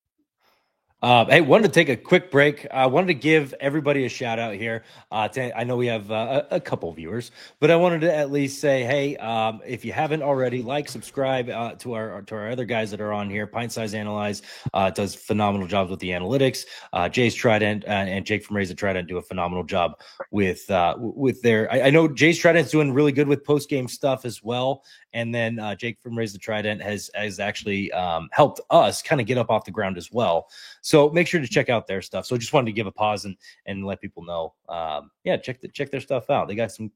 Speaker 1: Hey, wanted to take a quick break. I wanted to give everybody a shout out here. I know we have a couple viewers, but I wanted to at least say, hey, if you haven't already, subscribe to our other guys that are on here. Pint Size Analyze does phenomenal jobs with the analytics. Jay's Trident and Jake from Raise the Trident do a phenomenal job with their. I know Jay's Trident's doing really good with post game stuff as well. And then Jake from Raise the Trident has actually helped us kind of get up off the ground as well. So make sure to check out their stuff. So just wanted to give a pause and let people know. Check their stuff out. They got some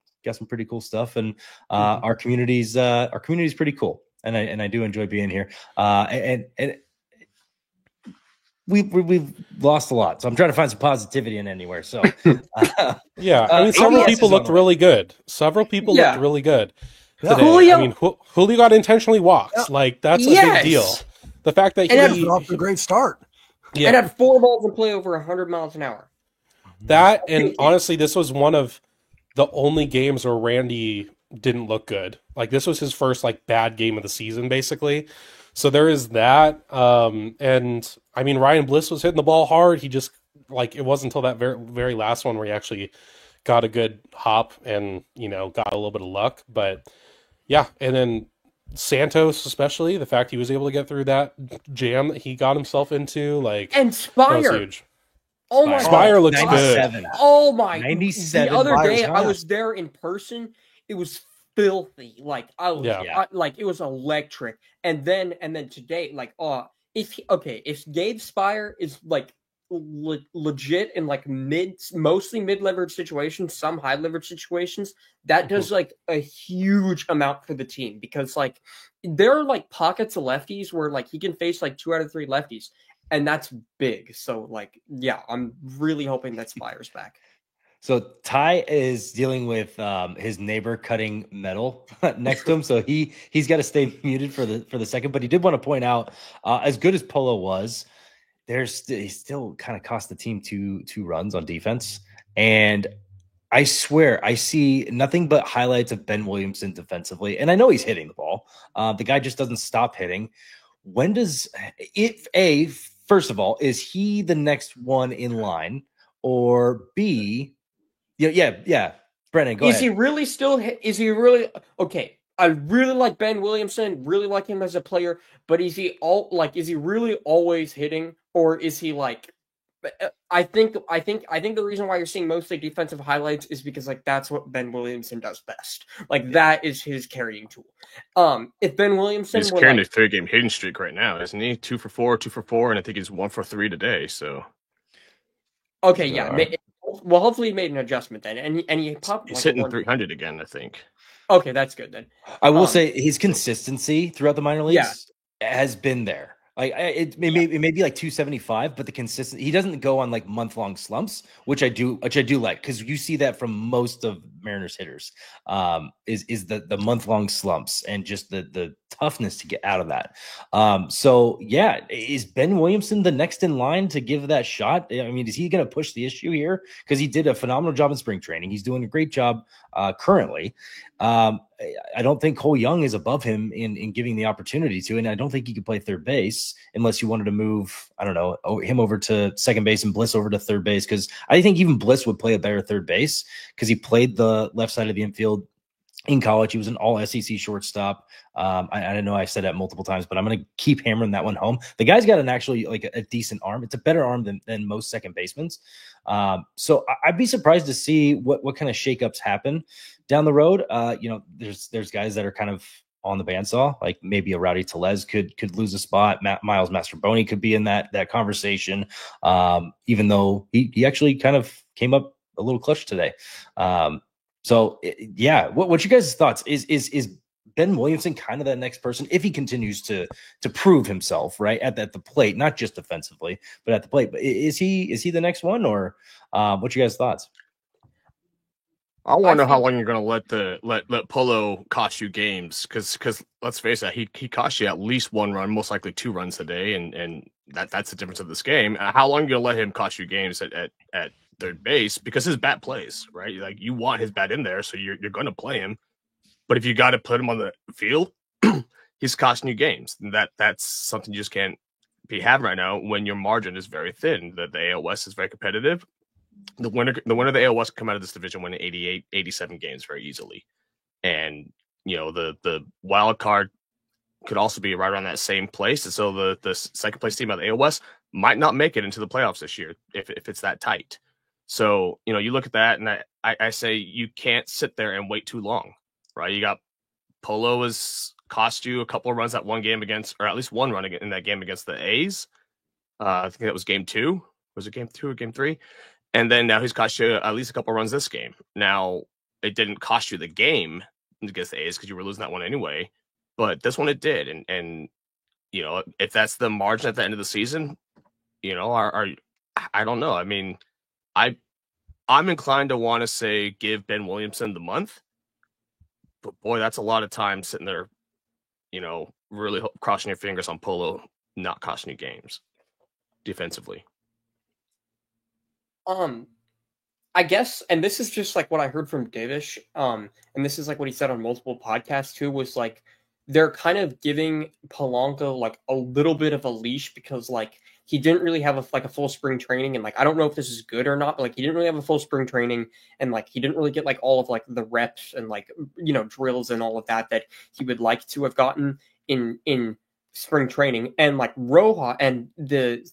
Speaker 1: pretty cool stuff, and our community's pretty cool. And I do enjoy being here. And we've lost a lot, so I'm trying to find some positivity in anywhere. So
Speaker 5: yeah, I mean, several people looked really good. Several people looked really good. Today. Julio, I mean, Julio got intentionally walked. Like that's a big deal. The fact that
Speaker 2: he got off to a great start.
Speaker 4: Yeah. And had 4 balls in play over 100 miles an hour.
Speaker 5: That, and honestly, this was one of the only games where Randy didn't look good. Like this was his first bad game of the season, basically. So there is that. And I mean, Ryan Bliss was hitting the ball hard. He just it wasn't until that very, very last one where he actually got a good hop and got a little bit of luck. But yeah, and then Santos, especially the fact he was able to get through that jam that he got himself into,
Speaker 4: and Spire,
Speaker 5: that was huge.
Speaker 4: Oh my!
Speaker 5: Spire looks good.
Speaker 4: Oh my!
Speaker 1: 97.
Speaker 4: The other day, I was there in person. It was filthy. I was it was electric. And then today, if Gabe Spire is legit in mostly mid leverage situations, some high leverage situations, that does a huge amount for the team, because there are pockets of lefties where he can face 2 out of 3 lefties, and that's big. So I'm really hoping that Spire's back.
Speaker 1: So Ty is dealing with his neighbor cutting metal next to him, so he's got to stay muted for the second. But he did want to point out, as good as Polo was, he still kind of cost the team two runs on defense. And I swear I see nothing but highlights of Ben Williamson defensively. And I know he's hitting the ball. The guy just doesn't stop hitting. First of all, is he the next one in line? Or B, yeah. Brennan, go
Speaker 4: Is
Speaker 1: ahead.
Speaker 4: he really still? Is he really okay? I really like Ben Williamson. Really like him as a player, but is he really always hitting, or is he like? I think the reason why you're seeing mostly defensive highlights is because like that's what Ben Williamson does best. Like that is his carrying tool. If Ben Williamson
Speaker 6: He's
Speaker 4: were
Speaker 6: carrying
Speaker 4: like,
Speaker 6: a 3-game hitting streak right now, isn't he? 2 for 4, 2 for 4, and I think he's 1 for 3 today. So
Speaker 4: okay, yeah, well, hopefully he made an adjustment then, and he popped.
Speaker 6: he's
Speaker 4: like
Speaker 6: hitting 300 again, I think.
Speaker 4: Okay, that's good then.
Speaker 1: I will say his consistency throughout the minor leagues has been there. Like it may be like 275, but the consistency, he doesn't go on like month-long slumps, which I do like, because you see that from most of Mariners hitters, is the month-long slumps and just the toughness to get out of that. So yeah, is Ben Williamson the next in line to give that shot? I mean, is he going to push the issue here? Because he did a phenomenal job in spring training. He's doing a great job currently. I don't think Cole Young is above him in giving the opportunity to, and I don't think he could play third base unless you wanted to move, I don't know, him over to second base and Bliss over to third base, because I think even Bliss would play a better third base because he played the left side of the infield in college. He was an all SEC shortstop. I know I said that multiple times, but I'm going to keep hammering that one home. The guy's got a decent arm. It's a better arm than most second basemen. So I'd be surprised to see what kind of shakeups happen down the road. There's guys that are kind of on the bandsaw, like maybe a Rowdy Tellez could lose a spot. Miles Mastroboni could be in that conversation, even though he actually kind of came up a little clutch today. What's your guys' thoughts? Is Ben Williamson kind of that next person if he continues to prove himself right at the plate, not just defensively, but at the plate? But is he the next one, or what's your guys' thoughts?
Speaker 6: I want to know how long you're going to let Polo cost you games, because let's face it, he cost you at least 1 run, most likely 2 runs today, and that's the difference of this game. How long are you going to let him cost you games at third base? Because his bat plays, right? Like, you want his bat in there, so you're going to play him. But if you got to put him on the field, he's costing you games. That's something you just can't be having right now when your margin is very thin. The AL West is very competitive. The winner of the AL West come out of this division winning 88, 87 games very easily. And, the wild card could also be right around that same place. And so the second place team out of the AL West might not make it into the playoffs this year if it's that tight. So, you look at that, and I say you can't sit there and wait too long, right? You got Polo has cost you a couple of runs that one game against, or at least 1 run in that game against the A's. I think that was game 2. Was it game 2 or game 3? And then now he's cost you at least a couple runs this game. Now, it didn't cost you the game against the A's because you were losing that one anyway. But this one it did. And if that's the margin at the end of the season, I don't know. I mean, I'm inclined to want to say give Ben Williamson the month. But boy, that's a lot of time sitting there, really crossing your fingers on Polo not costing you games defensively.
Speaker 4: I guess, and this is just like what I heard from Davish, and this is like what he said on multiple podcasts too, was like they're kind of giving Polanco like a little bit of a leash because like he didn't really have a full spring training, and like I don't know if this is good or not, but like he didn't really have a full spring training, and like he didn't really get like all of like the reps and like drills and all of that he would like to have gotten in spring training. And like Rojas, and the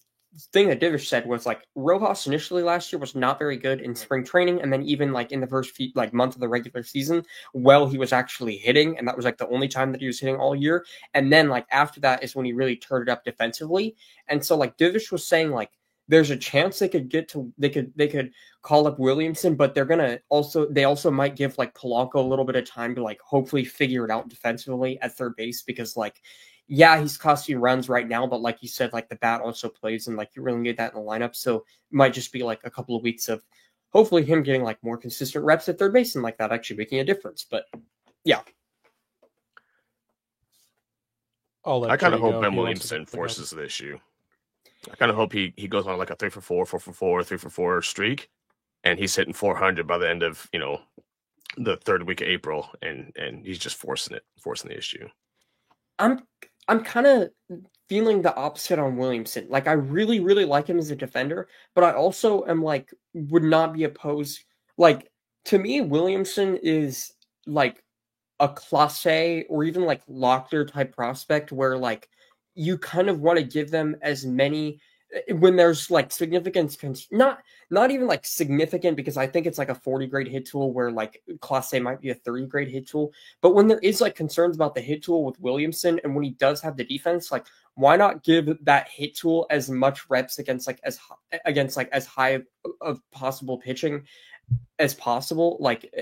Speaker 4: thing that Divish said was like Rojas initially last year was not very good in spring training, and then even like in the first few month of the regular season, he was actually hitting, and that was like the only time that he was hitting all year. And then like after that is when he really turned it up defensively. And so like Divish was saying like there's a chance they could call up Williamson, but they also might give like Polanco a little bit of time to like hopefully figure it out defensively at third base, because like yeah, he's costing runs right now, but like you said, like the bat also plays, and like you really need that in the lineup. So it might just be like a couple of weeks of hopefully him getting like more consistent reps at third base and like that actually making a difference. But yeah.
Speaker 6: I kind of hope Ben Williamson forces the issue. I kind of hope he goes on like a 3 for 4, 4 for 4, 3 for 4 streak, and he's hitting 400 by the end of the third week of April, and he's just forcing the issue.
Speaker 4: I'm kind of feeling the opposite on Williamson. Like, I really, really like him as a defender, but I also am like, would not be opposed. Like, to me, Williamson is like a classe or even like Lochner type prospect where like you kind of want to give them as many when there's like significant not even like significant because I think it's like a 40 grade hit tool where like class A might be a 30 grade hit tool, but when there is like concerns about the hit tool with Williamson and when he does have the defense, like why not give that hit tool as much reps against like as high of possible pitching as possible, like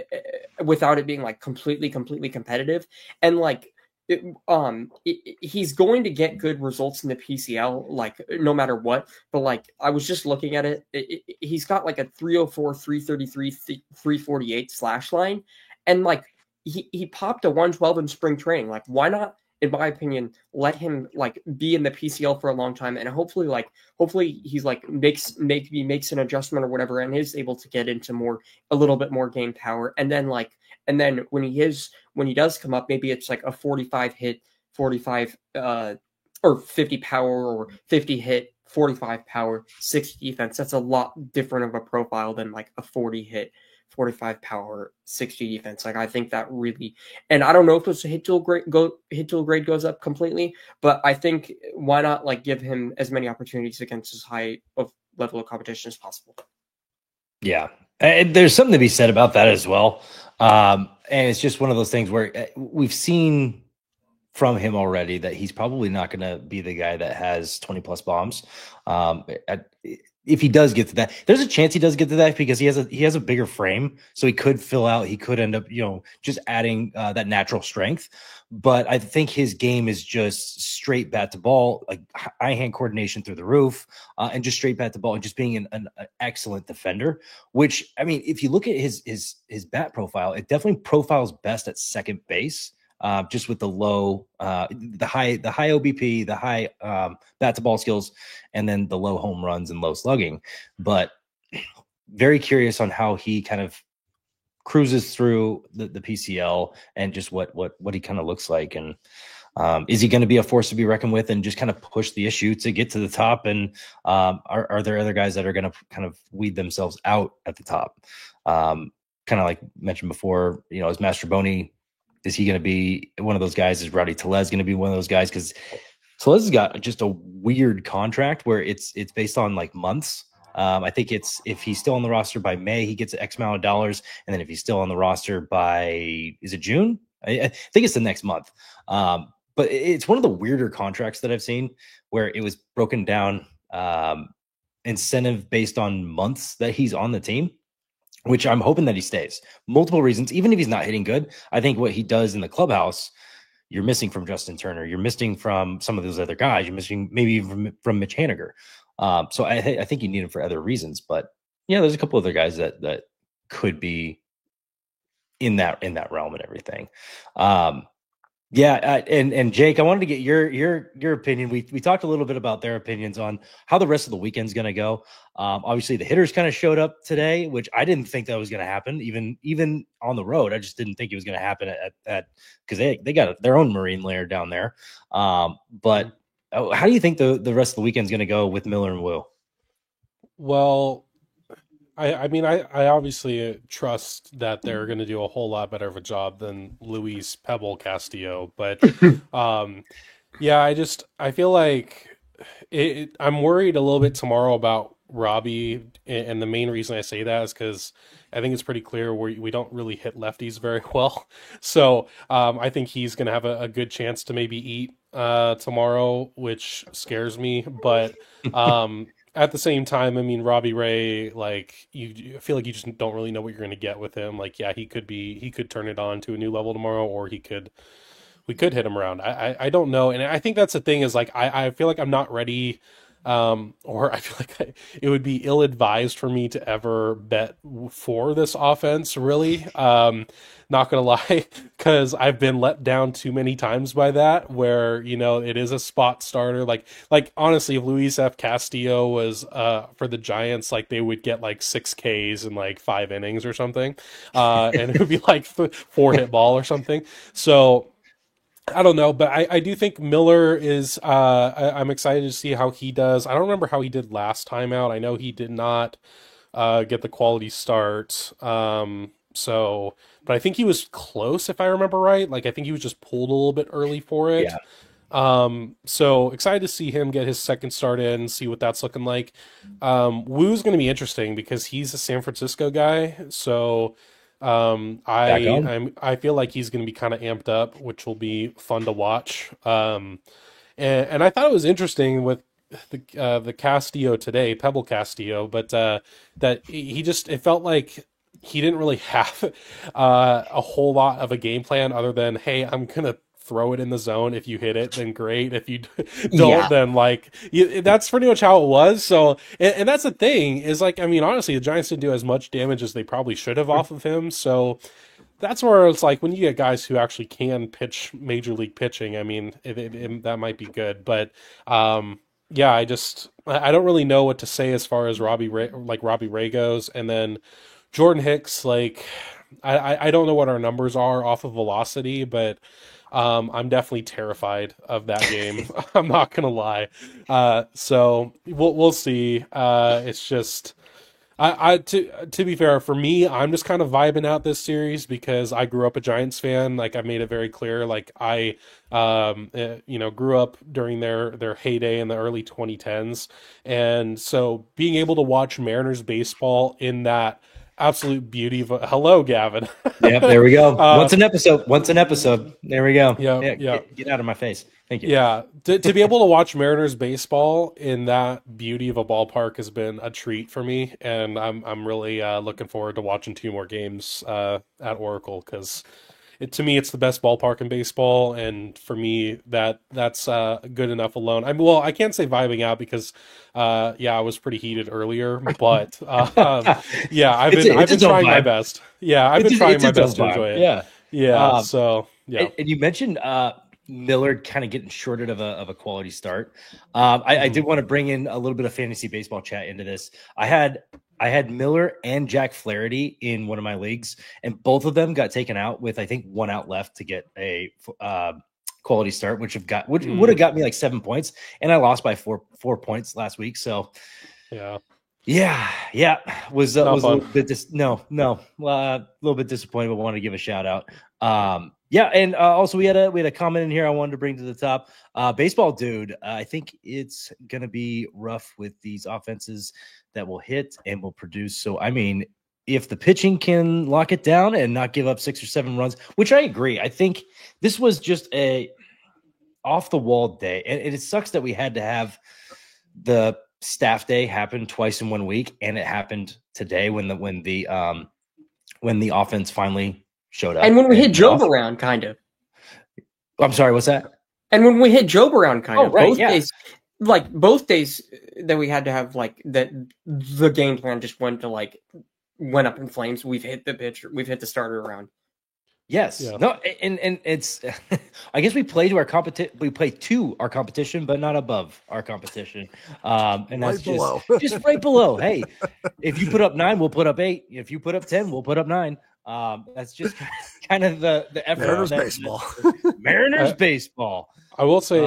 Speaker 4: without it being like completely competitive. And like he's going to get good results in the PCL, like no matter what. But like I was just looking at it, he's got like a 304, 333, 348 slash line, and like he popped a 112 in spring training. Like why not? In my opinion, let him like be in the PCL for a long time, and hopefully he's like makes an adjustment or whatever, and is able to get into a little bit more game power, and then when he does come up, maybe it's like a 45 hit, 45 or 50 power or 50 hit, 45 power, 60 defense. That's a lot different of a profile than like a 40 hit, 45 power, 60 defense. Like I think that really, and I don't know if it's a hit tool grade goes up completely, but I think why not like give him as many opportunities against as high of level of competition as possible.
Speaker 1: Yeah, and there's something to be said about that as well. And it's just one of those things where we've seen from him already that he's probably not going to be the guy that has 20 plus bombs. If he does get to that, there's a chance he does get to that because he has a bigger frame, so he could fill out. He could end up, just adding that natural strength. But I think his game is just straight bat to ball, like eye hand coordination through the roof, and just straight bat to ball, and just being an excellent defender. Which I mean, if you look at his bat profile, it definitely profiles best at second base. Just with the low, the high OBP, the high bat to ball skills, and then the low home runs and low slugging. But very curious on how he kind of cruises through the PCL and just what he kind of looks like. And is he going to be a force to be reckoned with and just kind of push the issue to get to the top? And are there other guys that are going to kind of weed themselves out at the top? Kind of like mentioned before, is Mastroboni, is he going to be one of those guys? Is Rowdy Tellez going to be one of those guys? Because Tellez has got just a weird contract where it's based on like months. I think it's if he's still on the roster by May, he gets X amount of dollars, and then if he's still on the roster by is it June? I think it's the next month. But it's one of the weirder contracts that I've seen where it was broken down incentive based on months that he's on the team, which I'm hoping that he stays. Multiple reasons. Even if he's not hitting good, I think what he does in the clubhouse, you're missing from Justin Turner. You're missing from some of those other guys. You're missing maybe even from Mitch Haniger. So I think you need him for other reasons. But yeah, there's a couple other guys that could be in that realm and everything. And Jake, I wanted to get your opinion. We talked a little bit about their opinions on how the rest of the weekend's going to go. Obviously, the hitters kind of showed up today, which I didn't think that was going to happen. Even on the road, I just didn't think it was going to happen at because they got their own Marine layer down there. But how do you think the rest of the weekend's going to go with Miller and Wu?
Speaker 5: Well, I mean, I obviously trust that they're going to do a whole lot better of a job than Luis Pebble Castillo, but yeah, I feel like I'm worried a little bit tomorrow about Robbie, and the main reason I say that is because I think it's pretty clear we don't really hit lefties very well, so I think he's going to have a good chance to maybe eat tomorrow, which scares me, but at the same time, I mean, Robbie Ray, like I feel like you just don't really know what you're going to get with him. Like, yeah, he could turn it on to a new level tomorrow, or we could hit him around. I don't know. And I think that's the thing is like, I feel like I'm not ready. Or I feel like it would be ill-advised for me to ever bet for this offense, really. Not gonna lie, because I've been let down too many times by that, where, it is a spot starter. Like honestly, if Luis F. Castillo was for the Giants, like they would get like 6 Ks in like 5 innings or something. And it would be like 4 hit ball or something. So I don't know, but I do think Miller is, I'm excited to see how he does. I don't remember how he did last time out. I know he did not get the quality start So, but I think he was close if I remember right. Like I think he was just pulled a little bit early for it.
Speaker 1: Yeah.
Speaker 5: So excited to see him get his second start in, see what that's looking like. Woo's going to be interesting because he's a San Francisco guy. So, I feel like he's going to be kind of amped up, which will be fun to watch. And I thought it was interesting with the Castillo today, Pebble Castillo, but that he just it felt like he didn't really have a whole lot of a game plan other than, hey, I'm gonna throw it in the zone. If you hit it, then great. If you don't, then like that's pretty much how it was. So, and that's the thing is like, I mean, honestly, the Giants didn't do as much damage as they probably should have off of him. So that's where it's like when you get guys who actually can pitch major league pitching, I mean, that might be good. But yeah, I don't really know what to say as far as Robbie Ray goes, and then Jordan Hicks, like I don't know what our numbers are off of velocity, but I'm definitely terrified of that game. I'm not gonna lie. So we'll see. It's just. To be fair, for me, I'm just kind of vibing out this series because I grew up a Giants fan. Like I made it very clear. Like I, grew up during their heyday in the early 2010s, and so being able to watch Mariners baseball in that absolute beauty of hello, Gavin.
Speaker 1: Yep, there we go. Once an episode. There we go.
Speaker 5: Yeah.
Speaker 1: Get out of my face. Thank you.
Speaker 5: Yeah, to be able to watch Mariners baseball in that beauty of a ballpark has been a treat for me, and I'm really looking forward to watching 2 more games at Oracle because to me it's the best ballpark in baseball, and for me that's good enough alone. I can't say vibing out because I was pretty heated earlier, but yeah, I've been trying my best. Yeah, I've been trying my best to enjoy it. Yeah. So yeah,
Speaker 1: and you mentioned Miller kind of getting shorted of a quality start. I did want to bring in a little bit of fantasy baseball chat into this. I had Miller and Jack Flaherty in one of my leagues, and both of them got taken out with I think 1 out left to get a quality start, which would have got me like 7 points, and I lost by four points last week. So yeah, was a little bit a little bit disappointed, but wanted to give a shout out. And also we had a comment in here I wanted to bring to the top. Baseball dude, I think it's gonna be rough with these offenses that will hit and will produce. So I mean, if the pitching can lock it down and not give up 6 or 7 runs, which I agree, I think this was just a off the wall day, and it sucks that we had to have the staff day happen twice in 1 week, and it happened today when the offense finally showed up.
Speaker 4: And when we hit Job around, kind of.
Speaker 1: I'm sorry, what's that?
Speaker 4: And when we hit Job around, kind of.
Speaker 1: Right,
Speaker 4: both days that we had to have like that, the game plan just went up in flames. We've hit the pitcher, we've hit the starter around.
Speaker 1: Yes. Yeah. No, and it's I guess we play to our competition, but not above our competition. And that's just right below. Hey, if you put up 9, we'll put up 8. If you put up 10, we'll put up 9. That's just kind of the effort.
Speaker 2: Mariners baseball.
Speaker 1: Mariners baseball.
Speaker 5: I will say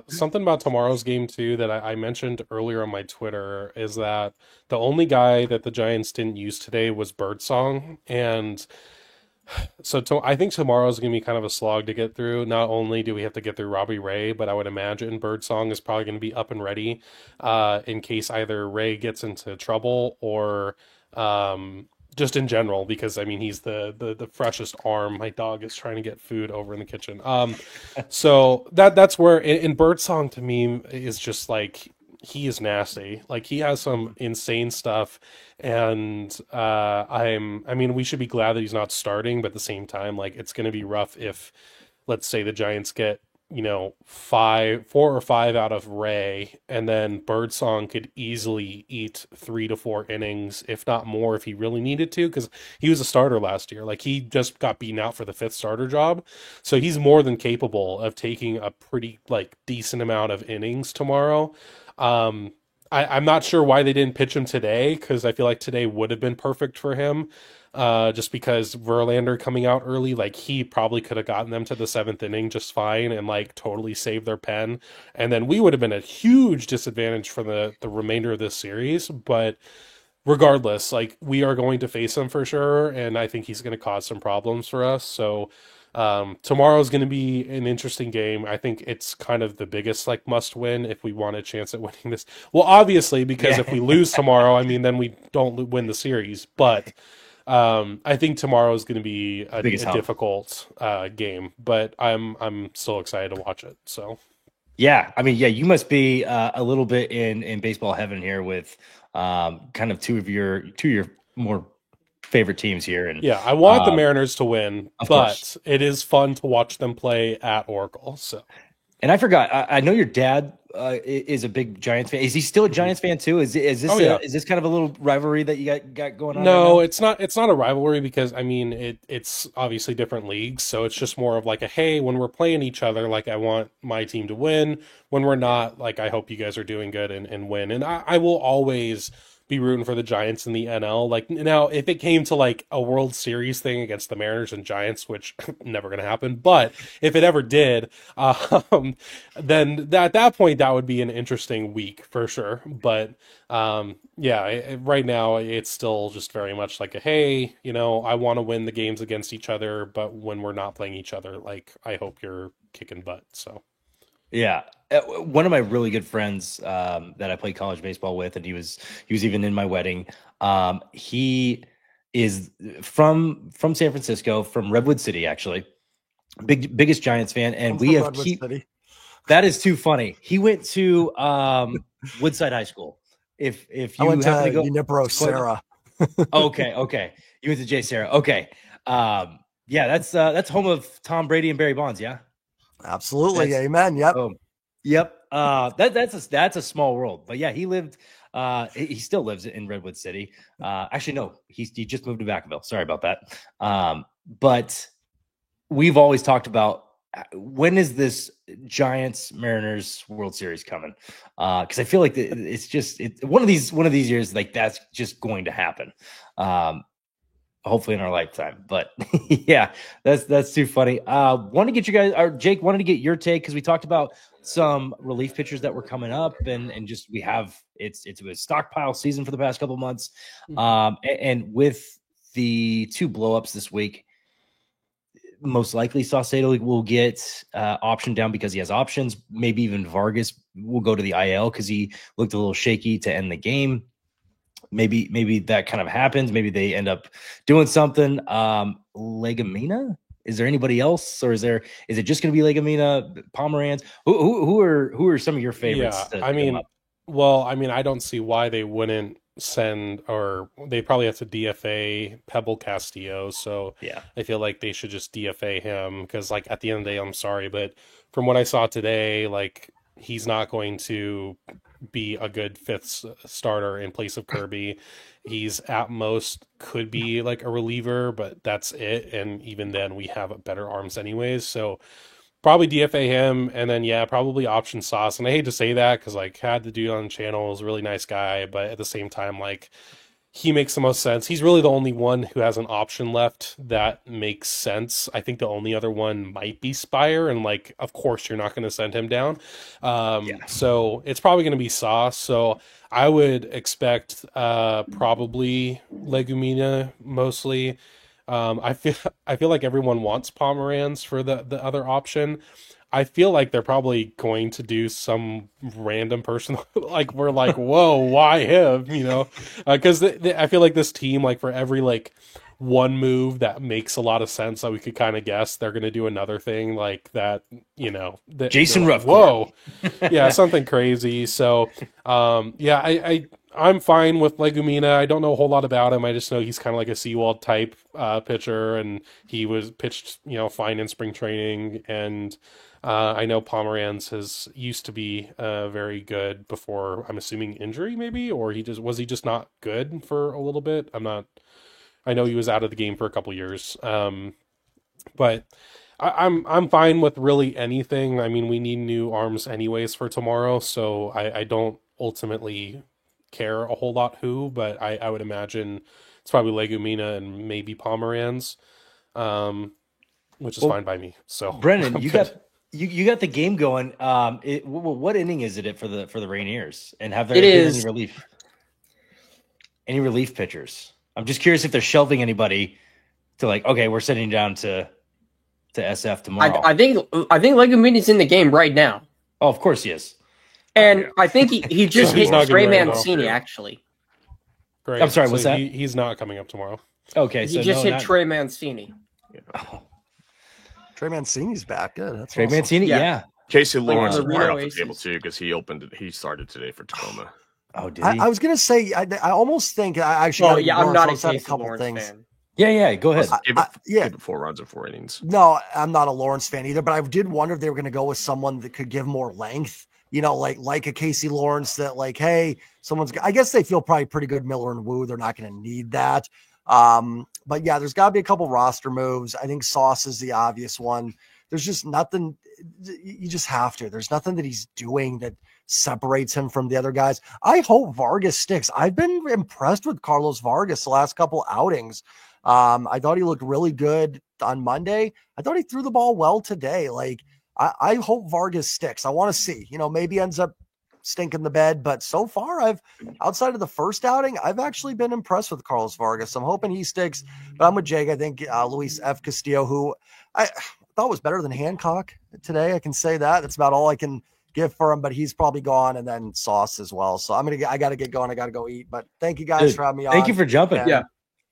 Speaker 5: something about tomorrow's game too that I mentioned earlier on my Twitter is that the only guy that the Giants didn't use today was Birdsong, and so I think tomorrow's going to be kind of a slog to get through. Not only do we have to get through Robbie Ray, but I would imagine Birdsong is probably going to be up and ready in case either Ray gets into trouble or just in general, because I mean he's the freshest arm. My dog is trying to get food over in the kitchen. So that's where in Birdsong to me is just like he is nasty. Like he has some insane stuff, and I mean we should be glad that he's not starting, but at the same time, like it's going to be rough if, let's say, the Giants get 4 or 5 out of Ray, and then Birdsong could easily eat 3 to 4 innings, if not more, if he really needed to, because he was a starter last year. Like he just got beaten out for the 5th starter job, so he's more than capable of taking a pretty decent amount of innings tomorrow. I'm not sure why they didn't pitch him today, because I feel like today would have been perfect for him. Just because Verlander coming out early, like he probably could have gotten them to the 7th inning just fine and totally saved their pen. And then we would have been a huge disadvantage for the remainder of this series. But regardless, like we are going to face him for sure, and I think he's going to cause some problems for us. So tomorrow is going to be an interesting game. I think it's kind of the biggest like must win if we want a chance at winning this. Well, obviously, because if we lose tomorrow, I mean, then we don't win the series. But I think tomorrow is going to be a difficult game. But I'm still excited to watch it. So.
Speaker 1: Yeah, I mean, yeah, you must be a little bit in baseball heaven here with kind of two of your more favorite teams here. And
Speaker 5: yeah, I want the Mariners to win, but
Speaker 1: course.
Speaker 5: It is fun to watch them play at Oracle. So,
Speaker 1: and I forgot, I know your dad is a big Giants fan. Is he still a Giants fan too? Is this is this kind of a little rivalry that you got going on?
Speaker 5: No,
Speaker 1: right
Speaker 5: it's not. It's not a rivalry because I mean it's obviously different leagues, so it's just more of like a hey, when we're playing each other, like I want my team to win. When we're not, like I hope you guys are doing good and win. And I will always be rooting for the Giants in the NL. Like now, if it came to like a World Series thing against the Mariners and Giants, which never going to happen, but if it ever did, then at that point that would be an interesting week for sure. But yeah, right now it's still just very much like a hey, you know, I want to win the games against each other, but when we're not playing each other, like I hope you're kicking butt. So.
Speaker 1: Yeah. One of my really good friends that I played college baseball with, and he was even in my wedding. He is from San Francisco, from Redwood City, actually. Biggest Giants fan, and we have that is too funny. He went to Woodside High School. If you
Speaker 2: went
Speaker 1: happen
Speaker 2: to
Speaker 1: go,
Speaker 2: Junipero Serra.
Speaker 1: okay. You went to J. Serra. Okay. Yeah, that's home of Tom Brady and Barry Bonds. Yeah.
Speaker 2: Absolutely. Amen. Yep.
Speaker 1: Yep. That's a small world, but yeah, he lived. He still lives in Redwood City. Actually, no, he just moved to Vacaville. Sorry about that. But we've always talked about when is this Giants Mariners World Series coming? Because I feel like it's just one of these years like that's just going to happen. Hopefully in our lifetime, but yeah, that's too funny. Want to get you guys, or Jake wanted to get your take because we talked about some relief pitchers that were coming up, and just we have it's a stockpile season for the past couple months, and with the two blowups this week, most likely Saucedo will get option down because he has options. Maybe even Vargas will go to the IL because he looked a little shaky to end the game. Maybe that kind of happens. Maybe they end up doing something. Legumina? Is there anybody else, or is it just going to be Legumina, Pomeranz? Who are some of your favorites?
Speaker 5: Yeah, I mean, I don't see why they wouldn't send, or they probably have to DFA Pebble Castillo. So
Speaker 1: yeah,
Speaker 5: I feel like they should just DFA him because, like, at the end of the day, I'm sorry, but from what I saw today, like, he's not going to be a good fifth starter in place of Kirby. He's at most could be like a reliever, but that's it. And even then we have better arms anyways. So probably DFA him. And then, yeah, probably option Sauce. And I hate to say that because like had the dude on the channel, is a really nice guy. But at the same time, like he makes the most sense. He's really the only one who has an option left that makes sense. I think the only other one might be Spire, and like, of course, you're not going to send him down. So it's probably going to be Sauce. So I would expect probably Legumina mostly. I feel like everyone wants Pomeranz for the other option. I feel like they're probably going to do some random person like we're like, whoa, why him? You know, because I feel like this team, like for every like one move that makes a lot of sense that we could kind of guess, they're going to do another thing like that. You know,
Speaker 1: Jason Ruff.
Speaker 5: Whoa, yeah, something crazy. So, yeah, I'm fine with Legumina. I don't know a whole lot about him. I just know he's kind of like a Seawald type pitcher, and he was pitched, fine in spring training. And I know Pomeranz used to be very good before, I'm assuming injury maybe, or was he just not good for a little bit? I know he was out of the game for a couple years. But I'm fine with really anything. I mean, we need new arms anyways for tomorrow, so I don't ultimately care a whole lot who, but I would imagine it's probably Legumina and maybe Pomeranz, which is fine by me. So
Speaker 1: Brennan, you got the game going. What inning is it for the Rainiers, and have there been any relief? any relief pitchers? I'm just curious if they're shelving anybody to like, okay, we're sitting down to SF tomorrow.
Speaker 4: I think Legumina's in the game right now.
Speaker 1: Oh, of course he is.
Speaker 4: And I think he just
Speaker 5: He's
Speaker 4: hit
Speaker 5: not
Speaker 4: Trey
Speaker 5: gonna be ready
Speaker 4: Mancini,
Speaker 6: tomorrow.
Speaker 4: actually.
Speaker 5: Great.
Speaker 1: I'm sorry, what's that?
Speaker 5: He's not coming up tomorrow.
Speaker 1: Okay,
Speaker 4: He
Speaker 1: so
Speaker 4: just hit
Speaker 1: not
Speaker 4: Trey Mancini.
Speaker 2: Trey Mancini's back. Good. That's
Speaker 1: Trey
Speaker 2: awesome.
Speaker 1: Mancini.
Speaker 4: Yeah.
Speaker 1: Yeah.
Speaker 6: Casey Lawrence
Speaker 4: the
Speaker 6: is
Speaker 4: Reno
Speaker 6: right off the
Speaker 4: Aces.
Speaker 6: table too because he started today for Tacoma.
Speaker 1: Oh, did he?
Speaker 2: I was gonna say I almost think I actually.
Speaker 4: Oh
Speaker 2: gotta
Speaker 4: yeah,
Speaker 2: give
Speaker 4: I'm not a
Speaker 2: Lawrence a
Speaker 4: Casey
Speaker 2: couple
Speaker 4: Lawrence
Speaker 2: things.
Speaker 4: fan.
Speaker 1: Yeah. Go ahead.
Speaker 6: Give
Speaker 2: yeah.
Speaker 6: it 4 runs and 4 innings.
Speaker 2: No, I'm not a Lawrence fan either, but I did wonder if they were going to go with someone that could give more length, like a Casey Lawrence that like, hey, I guess they feel probably pretty good Miller and Wu. They're not going to need that. But yeah, there's got to be a couple roster moves. I think Sauce is the obvious one. There's just nothing. You just have to. There's nothing that he's doing that separates him from the other guys. I hope Vargas sticks. I've been impressed with Carlos Vargas the last couple outings. I thought he looked really good on Monday. I thought he threw the ball well today. Like, I hope Vargas sticks. I want to see, maybe ends up stinking the bed, but so far outside of the first outing, I've actually been impressed with Carlos Vargas. I'm hoping he sticks, but I'm with Jake. I think Luis F. Castillo, who I thought was better than Hancock today. I can say that. That's about all I can give for him, but he's probably gone, and then Sauce as well. So I got to get going. I got to go eat, but thank you guys for having me on.
Speaker 1: Thank you for jumping.
Speaker 2: And,
Speaker 4: Yeah.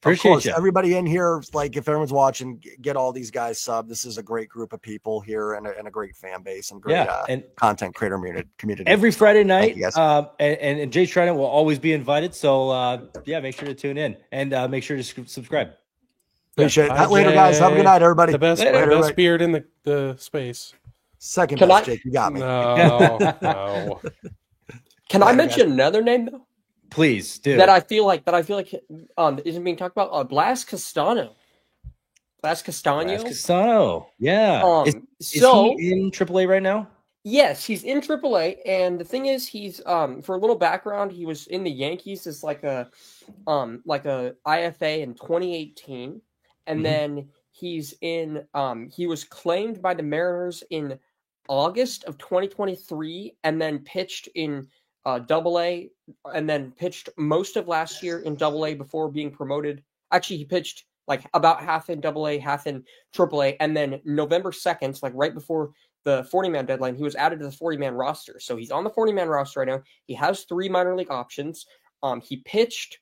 Speaker 1: Appreciate you.
Speaker 2: Everybody in here, like if everyone's watching, get all these guys sub. This is a great group of people here and a great fan base and great
Speaker 1: and
Speaker 2: content creator community.
Speaker 1: every Friday night,
Speaker 2: you guys.
Speaker 1: and Jay Trident will always be invited. So make sure to tune in and make sure to subscribe.
Speaker 2: Appreciate
Speaker 5: Bye,
Speaker 2: it. Later, guys. Have a good night, everybody.
Speaker 5: The best,
Speaker 1: Later.
Speaker 5: the best beard in the space.
Speaker 2: Second
Speaker 4: Can
Speaker 2: best,
Speaker 4: I-
Speaker 2: Jake. You got me.
Speaker 5: No.
Speaker 4: Can I
Speaker 2: Yeah,
Speaker 4: mention another name though?
Speaker 1: Please do.
Speaker 4: That I feel like isn't being talked about? Blas Castano. Blas Castano.
Speaker 1: Castano. Yeah. Is
Speaker 4: So
Speaker 1: he in AAA right now?
Speaker 4: yes, he's in AAA, and the thing is, he's for a little background, he was in the Yankees as like a IFA in 2018, and
Speaker 1: Mhm.
Speaker 4: then he's in he was claimed by the Mariners in August of 2023, and then pitched in AA, and then pitched most of last year in AA before being promoted. Actually, he pitched like about half in AA, half in AAA, and then November 2nd, like right before the 40-man deadline, he was added to the 40-man roster. So he's on the 40-man roster right now. He has 3 minor league options. He pitched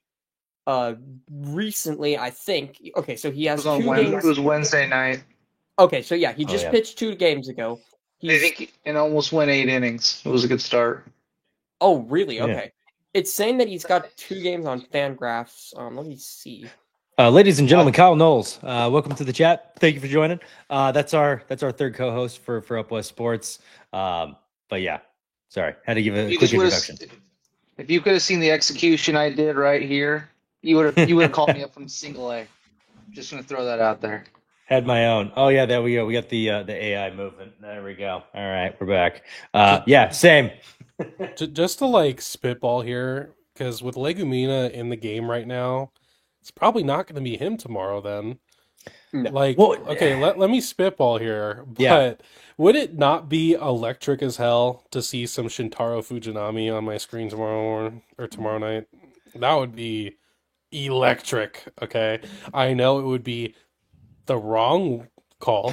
Speaker 4: recently, I think. Okay, so he has 2 games.
Speaker 7: It was Wednesday night.
Speaker 4: Okay, so yeah, he just
Speaker 1: yeah.
Speaker 4: pitched 2 games ago.
Speaker 7: I think and almost went 8 innings. It was a good start.
Speaker 4: Oh, really?
Speaker 1: Yeah.
Speaker 4: Okay. It's saying that he's got 2 games on Fangraphs. Let me see.
Speaker 1: Ladies and gentlemen, Kyle Knowles, welcome to the chat. Thank you for joining. That's our third co-host for Up West Sports. But yeah, sorry, had to give a quick introduction.
Speaker 7: If you could have seen the execution I did right here, you would have called me up from single A. Just gonna throw that out there.
Speaker 1: Had my own. Oh yeah, there we go. We got the AI movement. There we go. All right, we're back. Yeah, same.
Speaker 5: Just to like spitball here, because with Legumina in the game right now, it's probably not going to be him tomorrow then.
Speaker 4: No.
Speaker 5: Like,
Speaker 1: Well,
Speaker 5: okay, let me spitball here. But
Speaker 1: Yeah.
Speaker 5: would it not be electric as hell to see some Shintaro Fujinami on my screen tomorrow morning or tomorrow night? That would be electric, okay? I know it would be the wrong call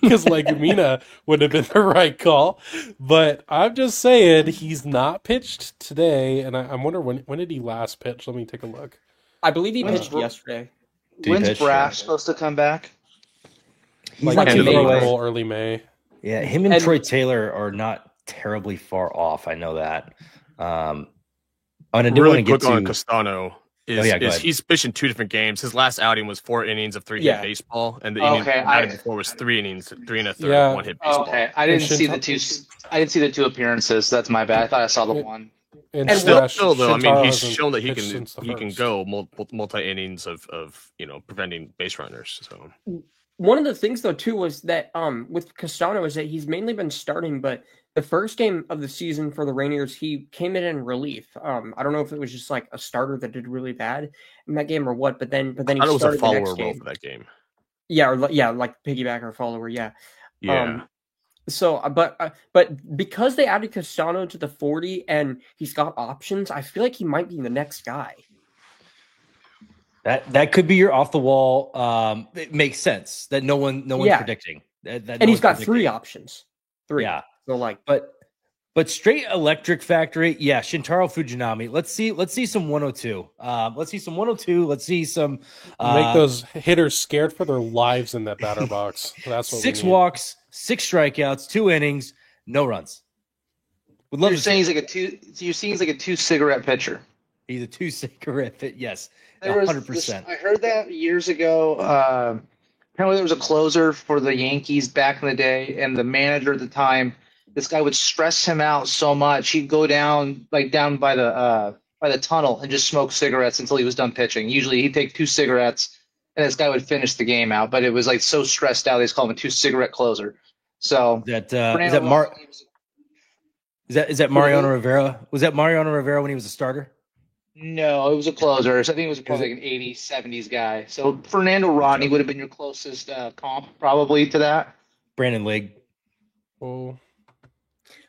Speaker 5: because Legumina would have been the right call, but I'm just saying he's not pitched today, and I'm wondering when did he last pitch? Let me take a look.
Speaker 4: I believe he pitched
Speaker 7: Bro-
Speaker 4: yesterday.
Speaker 7: When's
Speaker 1: pitch,
Speaker 7: Braff
Speaker 1: yeah.
Speaker 7: supposed to come back?
Speaker 1: He's
Speaker 5: Like
Speaker 1: not
Speaker 5: end
Speaker 1: too
Speaker 5: of
Speaker 1: far away.
Speaker 5: April, early May.
Speaker 1: Yeah, him and
Speaker 4: And-
Speaker 1: Troy Taylor are not terribly far off. I know that. And I do
Speaker 6: Really
Speaker 1: want to
Speaker 6: quick
Speaker 1: get
Speaker 6: on
Speaker 1: to.
Speaker 6: Castano is,
Speaker 1: Oh, yeah, go
Speaker 6: is
Speaker 1: ahead.
Speaker 6: he's pitched in 2 different games. His last outing was 4 innings of 3-hit
Speaker 4: Yeah.
Speaker 6: baseball, and the
Speaker 7: Okay,
Speaker 6: inning outing before was 3 innings, 3 1/3,
Speaker 5: Yeah.
Speaker 6: 1-hit baseball.
Speaker 7: Okay, I didn't
Speaker 5: And
Speaker 7: see the two. I didn't see the 2 appearances. That's my bad. I thought I saw the one.
Speaker 5: And
Speaker 4: And
Speaker 6: Still, though, I mean,
Speaker 5: Shintaro
Speaker 6: he's
Speaker 5: hasn't
Speaker 6: shown that he
Speaker 5: pitched
Speaker 6: can
Speaker 5: since the
Speaker 6: he can
Speaker 5: first.
Speaker 6: go multi innings of preventing base runners. So
Speaker 4: One of the things though too was that with Castano is that he's mainly been starting, but the first game of the season for the Rainiers, he came in relief. I don't know if it was just like a starter that did really bad in that game or what, but then
Speaker 6: I
Speaker 4: he
Speaker 6: thought it was a
Speaker 4: started the
Speaker 6: follower
Speaker 4: next
Speaker 6: role
Speaker 4: game.
Speaker 6: for that game.
Speaker 4: Yeah, like piggyback or follower. Yeah.
Speaker 6: Yeah,
Speaker 4: So, but because they added Castano to the 40 and he's got options, I feel like he might be the next guy.
Speaker 1: That could be your off the wall. It makes sense that no one's predicting. That
Speaker 4: and he's got three options.
Speaker 1: Yeah.
Speaker 4: So like,
Speaker 1: but straight electric factory, yeah. Shintaro Fujinami. Let's see some 102. Let's see some 102. Let's see some
Speaker 5: make those hitters scared for their lives in that batter box. That's what
Speaker 1: 6 walks, 6 strikeouts, 2 innings, no runs.
Speaker 7: Would love. You're saying he's like a 2 cigarette pitcher.
Speaker 1: He's a 2 cigarette fit. Yes,
Speaker 7: 100%. I heard that years ago. Apparently, there was a closer for the Yankees back in the day, and the manager at the time, this guy would stress him out so much he'd go down by the tunnel and just smoke cigarettes until he was done pitching. Usually, he'd take 2 cigarettes, and this guy would finish the game out. But it was like so stressed out, they just called him a 2 cigarette closer. So
Speaker 1: is that Mariano Rivera? Was that Mariano Rivera when he was a starter?
Speaker 7: No, it was a closer. So I think it was probably like an 80s, 70s guy. So Fernando Rodney would have been your closest comp probably to that.
Speaker 1: Brandon League.
Speaker 5: Oh.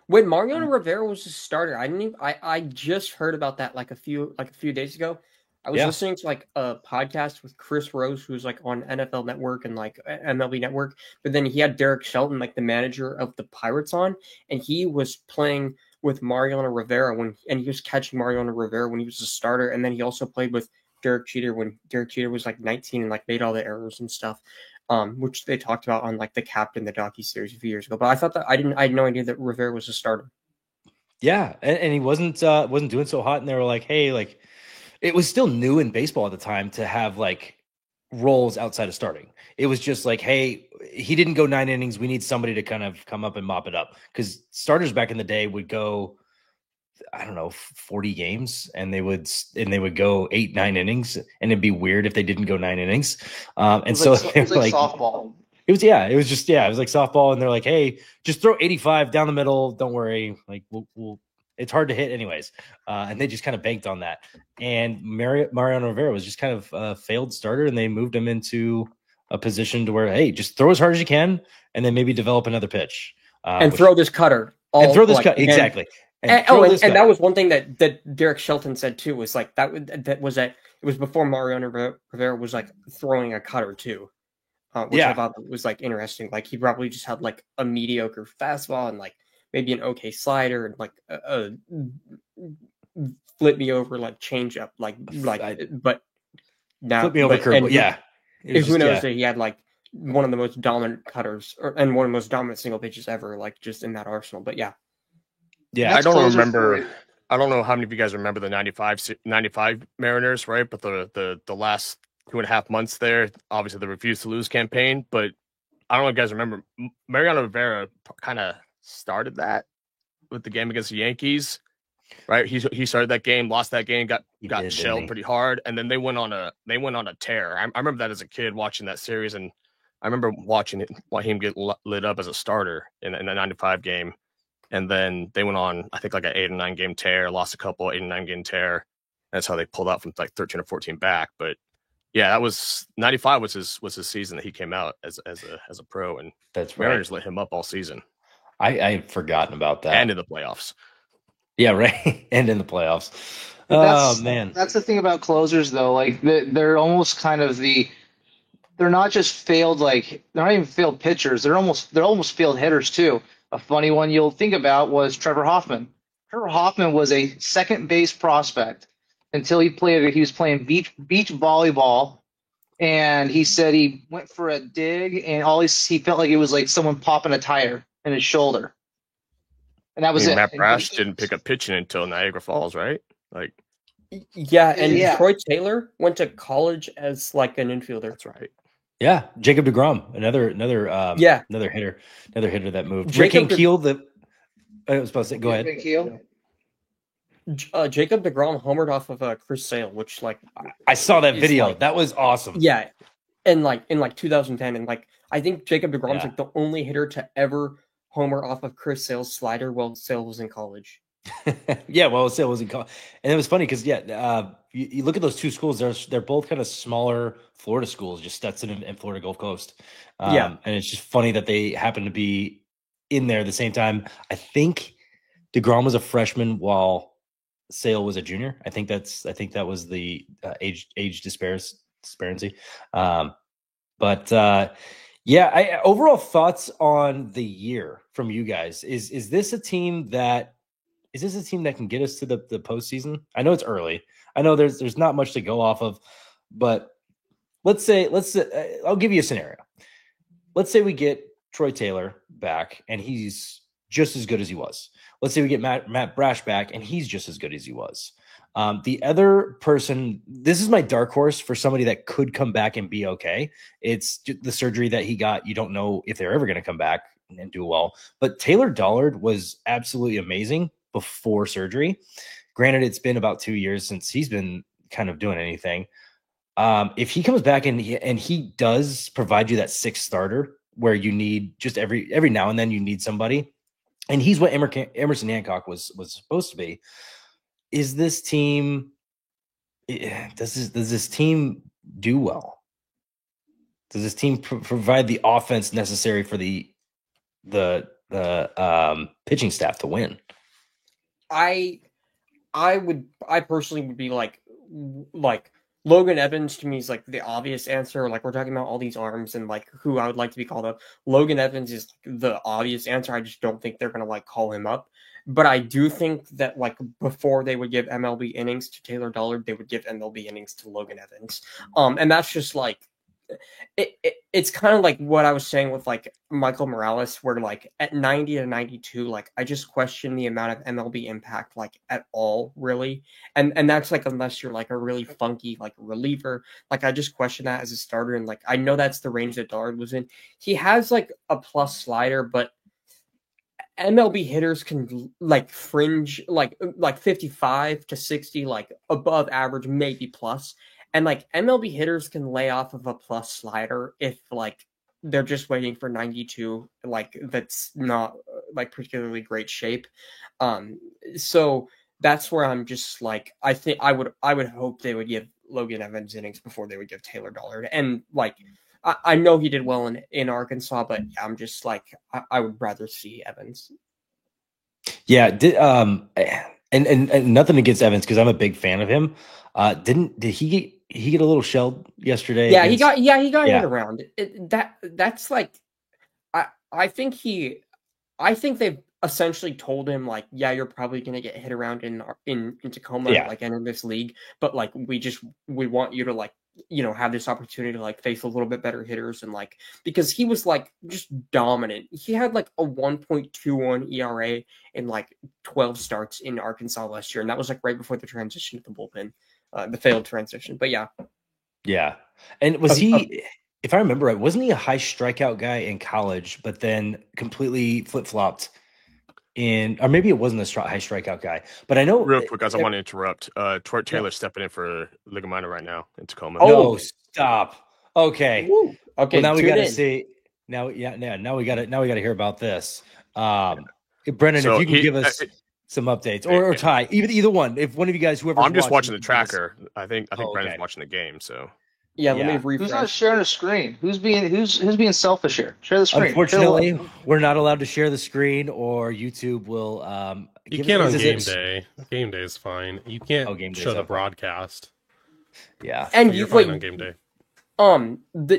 Speaker 4: When Mariano Rivera was a starter, I just heard about that like a few days ago. I was listening to like a podcast with Chris Rose, who's like on NFL Network and like MLB Network, but then he had Derek Shelton, like the manager of the Pirates, on, and he was playing with Mariano Rivera and he was catching Mariano Rivera when he was a starter, and then he also played with Derek Jeter when Derek Jeter was like 19 and like made all the errors and stuff, which they talked about on like the Captain, the docuseries a few years ago. But I thought that I had no idea that Rivera was a starter.
Speaker 1: Yeah, and he wasn't doing so hot, and they were like, hey, like it was still new in baseball at the time to have like roles outside of starting. It was just like, hey, he didn't go 9 innings. We need somebody to kind of come up and mop it up, because starters back in the day would go, I don't know, 40 games, and they would go 8-9 innings, and it'd be weird if they didn't go 9 innings. And so
Speaker 7: it was like softball.
Speaker 1: It was like softball, and they're like, hey, just throw 85 down the middle. Don't worry, like we'll it's hard to hit anyways. And they just kind of banked on that. And Mariano Rivera was just kind of a failed starter, and they moved him into a position to where, hey, just throw as hard as you can, and then maybe develop another pitch.
Speaker 4: And throw this cutter.
Speaker 1: Exactly.
Speaker 4: And that was one thing that Derek Shelton said too, was like that it was before Mariano Rivera was like throwing a cutter too. Which I thought was like interesting. Like he probably just had like a mediocre fastball and like maybe an okay slider and like a flip me over like changeup, but now
Speaker 1: flip me over curveball. Yeah.
Speaker 4: Who knows that he had like one of the most dominant cutters and one of the most dominant single pitches ever, like just in that arsenal. But yeah.
Speaker 6: I don't remember. I don't know how many of you guys remember the 95 Mariners, right? But the last 2.5 months there, obviously the Refuse to Lose campaign. But I don't know if you guys remember, Mariano Rivera kind of started that with the game against the Yankees, right? He started that game, lost that game, got shelled pretty hard, and then they went on a tear. I remember that as a kid watching that series, and I remember watching him get lit up as a starter in the 95 game. And then they went on, I think, like an 8 or 9 game tear, lost a couple, 8 and 9 game tear. That's how they pulled out from like 13 or 14 back. But yeah, that was 95 was his season that he came out as a pro, and
Speaker 1: that's right.
Speaker 6: Mariners lit him up all season.
Speaker 1: I had forgotten about that.
Speaker 6: And in the playoffs.
Speaker 7: Yeah, right.
Speaker 1: And in the playoffs. Man.
Speaker 7: That's the thing about closers, though. Like they're almost kind of they're not just failed, like they're not even failed pitchers. They're almost failed hitters too. A funny one you'll think about was Trevor Hoffman. Trevor Hoffman was a second base prospect until he was playing beach volleyball, and he said he went for a dig, and he felt like it was like someone popping a tire in his shoulder. And that was it.
Speaker 6: Matt Brash didn't pick up pitching until Niagara Falls, right? Like,
Speaker 4: yeah, and Troy Taylor went to college as like an infielder.
Speaker 6: That's right.
Speaker 1: Yeah, Jacob DeGrom, another hitter that moved. Jacob Keel, I was supposed to say, go ahead.
Speaker 7: Keel.
Speaker 4: Jacob DeGrom homered off of Chris Sale, which like
Speaker 1: I saw that video. That was awesome.
Speaker 4: Yeah, and like in 2010, and like I think Jacob DeGrom's like the only hitter to ever homer off of Chris Sale's slider while Sale was in college.
Speaker 1: Sale was in college, and it was funny because you look at those two schools. They're both kind of smaller Florida schools, just Stetson and Florida Gulf Coast. And it's just funny that they happen to be in there at the same time. I think DeGrom was a freshman while Sale was a junior. I think that was the age transparency. But overall thoughts on the year from you guys. Is this a team that can get us to the postseason? I know it's early. I know there's not much to go off of, but let's say I'll give you a scenario. Let's say we get Troy Taylor back and he's just as good as he was. Let's say we get Matt Brash back and he's just as good as he was. The other person, this is my dark horse for somebody that could come back and be okay. It's the surgery that he got. You don't know if they're ever going to come back and do well. But Taylor Dollard was absolutely amazing before surgery. Granted, it's been about 2 years since he's been kind of doing anything. If he comes back and he does provide you that sixth starter where you need just every now and then you need somebody, and he's what Emerson Hancock was supposed to be. Is this team? Does this team do well? Does this team provide the offense necessary for the pitching staff to win?
Speaker 4: I personally would be like Logan Evans to me is like the obvious answer. Like we're talking about all these arms and like who I would like to be called up. Logan Evans is the obvious answer. I just don't think they're gonna like call him up. But I do think that like before they would give MLB innings to Taylor Dollard, they would give MLB innings to Logan Evans. And that's just like it's kind of like what I was saying with like Michael Morales, where like at 90 to 92, like I just question the amount of MLB impact like at all, really. And that's like unless you're like a really funky like reliever, like I just question that as a starter. And like I know that's the range that Dollard was in. He has like a plus slider, but MLB hitters can like fringe like 55 to 60, like above average, maybe plus. And like MLB hitters can lay off of a plus slider if like they're just waiting for 92, like that's not like particularly great shape. So that's where I'm just like, I think I would hope they would give Logan Evans innings before they would give Taylor Dollard. And like, I know he did well in Arkansas, but I'm just like, I would rather see Evans.
Speaker 1: Yeah. And nothing against Evans, because I'm a big fan of him. Did he get a little shelled yesterday?
Speaker 4: Yeah, he got hit around. That's like, I think they've essentially told him like, yeah, you're probably gonna get hit around in Tacoma, like, and in this league, but like we want you to like, you know, have this opportunity to like face a little bit better hitters, and like because he was like just dominant. He had like a 1.21 ERA in like 12 starts in Arkansas last year, and that was like right before the transition to the bullpen, the failed transition. But yeah.
Speaker 1: And was he? If I remember right, wasn't he a high strikeout guy in college, but then completely flip-flopped or maybe it wasn't a high strikeout guy, but I know.
Speaker 6: Real quick, guys, I want to interrupt. Troy Taylor stepping in for Liga Minor right now in Tacoma.
Speaker 1: Oh, stop. Okay.
Speaker 4: Woo. Okay.
Speaker 1: Well, now we got to see. Now we got to hear about this. Brendan, if you can give us some updates, or Ty, either one. If one of you guys, whoever.
Speaker 6: I'm just watching the tracker. I think Brendan's watching the game. So.
Speaker 4: Yeah, let me refresh.
Speaker 7: Who's not sharing the screen? Who's being selfish here? Share the screen.
Speaker 1: Unfortunately, we're not allowed to share the screen, or YouTube will.
Speaker 5: You can't on game day. Game day is fine. You can't show the broadcast.
Speaker 1: Yeah,
Speaker 4: and
Speaker 5: you're fine on game day.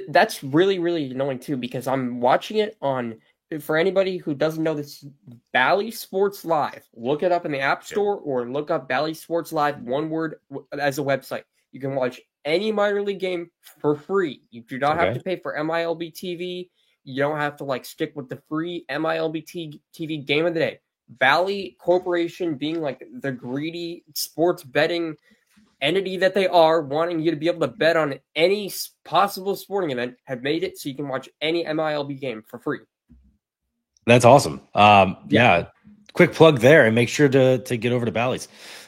Speaker 4: That's really, really annoying too, because I'm watching it on. For anybody who doesn't know this, Bally Sports Live. Look it up in the App Store or look up Bally Sports Live, one word, as a website. You can watch any minor league game for free. You do not have to pay for MILB TV. You don't have to like stick with the free MILB TV game of the day. Bally Corporation, being like the greedy sports betting entity that they are, wanting you to be able to bet on any possible sporting event, have made it so you can watch any MILB game for free.
Speaker 1: That's awesome. Yeah. Quick plug there, and make sure to get over to Bally's.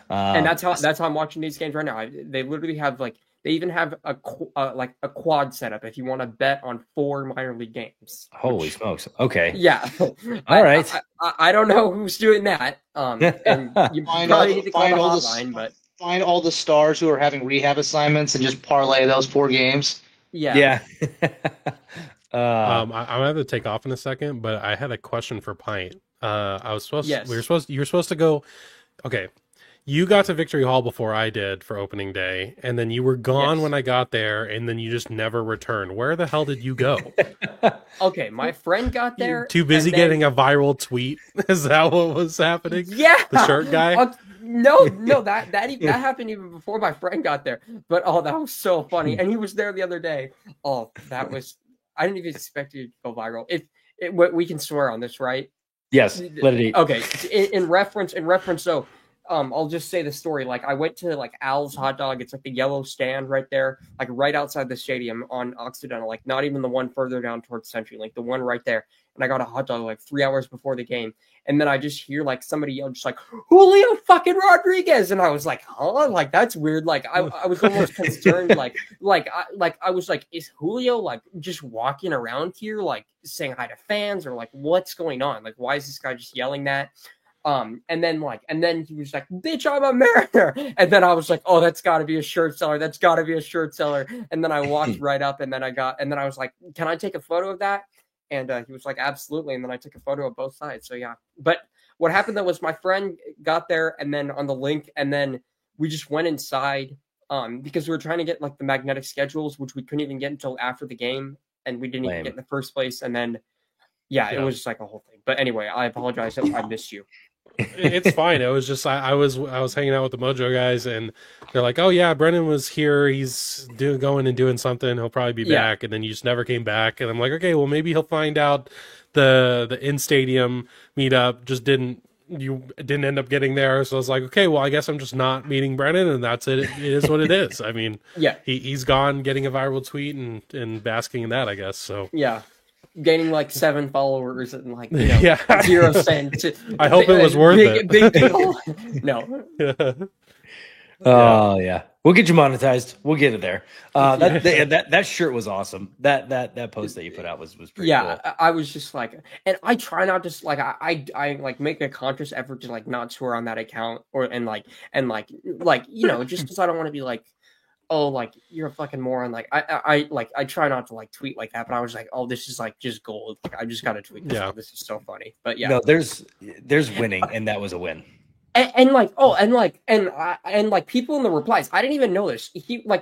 Speaker 4: And that's how I'm watching these games right now. They literally have like. They even have a quad setup if you want to bet on 4 minor league games.
Speaker 1: Holy smokes! Okay,
Speaker 4: yeah.
Speaker 1: All right.
Speaker 4: I don't know who's doing that. And you probably need to call the hotline, but
Speaker 7: find all the stars who are having rehab assignments and just parlay those 4 games.
Speaker 4: Yeah.
Speaker 5: I'm gonna have to take off in a second, but I had a question for Pint. You were supposed to go. Okay. you got to Victory Hall before I did for opening day, and then you were gone
Speaker 4: Yes.
Speaker 5: when I got there, and then you just never returned. Where the hell did you go?
Speaker 4: Okay, my friend got there.
Speaker 5: Too busy
Speaker 4: and then-
Speaker 5: getting a viral tweet? Is that what was happening?
Speaker 4: Yeah,
Speaker 5: The shirt guy?
Speaker 4: No, that happened even before my friend got there. But that was so funny, and he was there the other day. Oh, that was I didn't even expect it to go viral. We can swear on this, right?
Speaker 1: Yes, let it eat.
Speaker 4: Okay, in reference, so I'll just say the story. Like I went to like Al's Hot Dog. It's like the yellow stand right there, like right outside the stadium on Occidental. Like not even the one further down towards Century, like the one right there. And I got a hot dog like 3 hours before the game. And then I just hear like somebody yell just like Julio fucking Rodriguez. And I was like, huh? Like that's weird. Like I was almost concerned. I was like, is Julio like just walking around here, like saying hi to fans, or like what's going on? Like, why is this guy just yelling that? And then he was like, bitch, I'm a Mariner. And then I was like, oh, that's gotta be a shirt seller. That's gotta be a shirt seller. And then I walked right up, and then I was like, can I take a photo of that? And he was like, absolutely. And then I took a photo of both sides. So yeah. But what happened though was my friend got there, and then on the link, and then we just went inside because we were trying to get like the magnetic schedules, which we couldn't even get until after the game, and we didn't even get in the first place. And then it was just like a whole thing. But anyway, I apologize if I missed you.
Speaker 5: It's fine. It was just I was hanging out with the Mojo guys, and they're like, "Oh yeah, Brennan was here. He's going and doing something. He'll probably be back." And then you just never came back. And I'm like, "Okay, well maybe he'll find out the in stadium meetup just didn't end up getting there." So I was like, "Okay, well I guess I'm just not meeting Brennan, and that's it. It is what it is." I mean, he's gone getting a viral tweet and basking in that, I guess. So
Speaker 4: yeah. Gaining like 7 followers and like 0 cents.
Speaker 5: I hope it was worth it.
Speaker 4: Big deal. No.
Speaker 1: Oh yeah, we'll get you monetized. We'll get it there. That shirt was awesome. That post that you put out was pretty cool.
Speaker 4: I was just like, and I try not to like I like make a conscious effort to like not swear on that account and just because I don't want to be like, oh, like you're a fucking moron. Like I try not to like tweet like that, but I was like, oh, this is like just gold. Like, I just got to tweet this. Yeah. This is so funny. But yeah,
Speaker 1: no, there's winning, and that was a win.
Speaker 4: And people in the replies, I didn't even know this.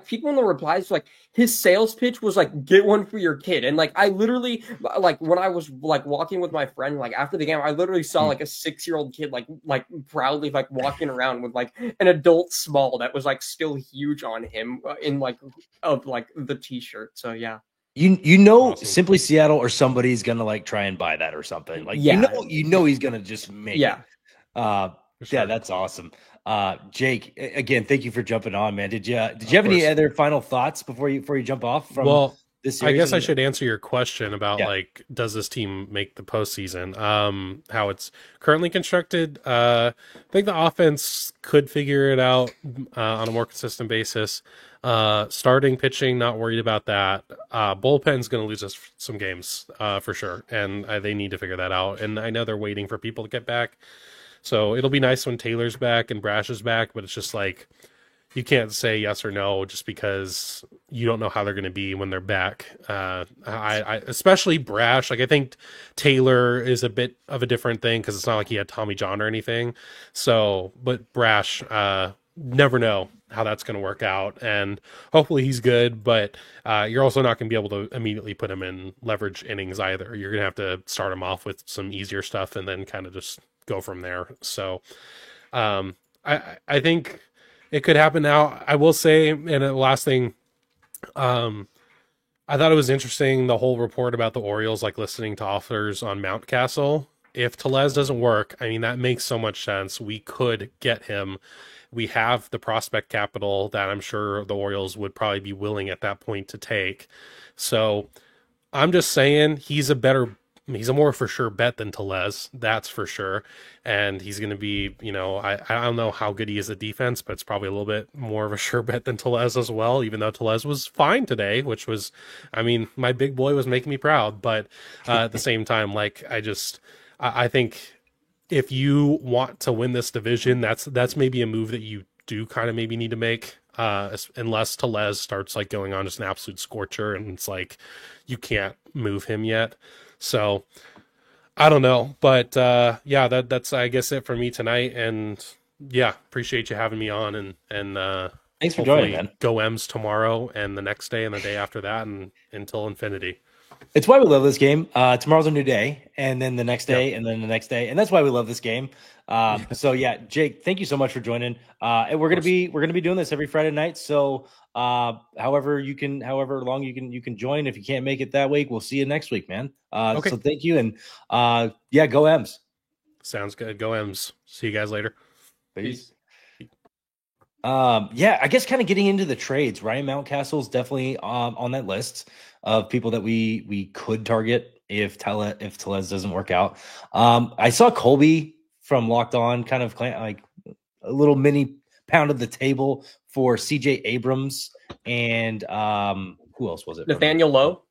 Speaker 4: People in the replies, like his sales pitch was like, get one for your kid. And like, I literally, like when I was like walking with my friend, like after the game, I literally saw like a 6-year-old kid, like proudly like walking around with like an adult small that was like still huge on him in like of like the t-shirt. So yeah.
Speaker 1: You know,
Speaker 5: awesome.
Speaker 1: Simply Seattle or somebody's gonna like try and buy that or something. Like you know he's gonna just make it. Sure. Yeah, that's awesome. Jake, again, thank you for jumping on, man. Did you have any other final thoughts before you jump off from this series?
Speaker 5: I guess I should answer your question about like, does this team make the postseason? How it's currently constructed. I think the offense could figure it out on a more consistent basis. Starting pitching, not worried about that. Bullpen's going to lose us some games for sure, and they need to figure that out. And I know they're waiting for people to get back. So it'll be nice when Taylor's back and Brash is back, but it's just like you can't say yes or no just because you don't know how they're going to be when they're back. I especially Brash. Like I think Taylor is a bit of a different thing because it's not like he had Tommy John or anything. So, but Brash, never know how that's going to work out, and hopefully he's good. But you're also not going to be able to immediately put him in leverage innings either. You're going to have to start him off with some easier stuff and then kind of just go from there. So I think it could happen now. I will say, and the last thing, I thought it was interesting, the whole report about the Orioles like listening to offers on Mountcastle. If Tellez doesn't work, I mean, that makes so much sense. We could get him. We have the prospect capital that I'm sure the Orioles would probably be willing at that point to take. So I'm just saying he's a more for sure bet than Tellez. That's for sure. And he's going to be, I don't know how good he is at defense, but it's probably a little bit more of a sure bet than Tellez as well, even though Tellez was fine today, which was, I mean, my big boy was making me proud. But at the same time, like, I think if you want to win this division, that's maybe a move that you do kind of maybe need to make, unless Tellez starts like going on just an absolute scorcher and it's like you can't move him yet. So I don't know, but that's I guess it for me tonight. And Yeah, appreciate you having me on, and
Speaker 1: Thanks for joining,
Speaker 5: hopefully
Speaker 1: man.
Speaker 5: go M's tomorrow and the next day and the day after that and until infinity.
Speaker 1: It's why we love this game. Tomorrow's a new day, and then the next day,
Speaker 5: Yep.
Speaker 1: and then the next day, and that's why we love this game. So yeah, Jake, thank you so much for joining. And we're gonna be doing this every Friday night. So however long you can join. If you can't make it that week, we'll see you next week, man.
Speaker 5: Okay.
Speaker 1: So thank you, and yeah, go M's.
Speaker 5: Sounds good. Go M's. See you guys later.
Speaker 1: Peace. Yeah, I guess kind of getting into the trades, Ryan Mountcastle is definitely on that list of people that we could target if Tellez doesn't work out. I saw Colby from Locked On kind of like a little mini pound of the table for CJ Abrams and who else was it?
Speaker 4: Nathaniel Lowe.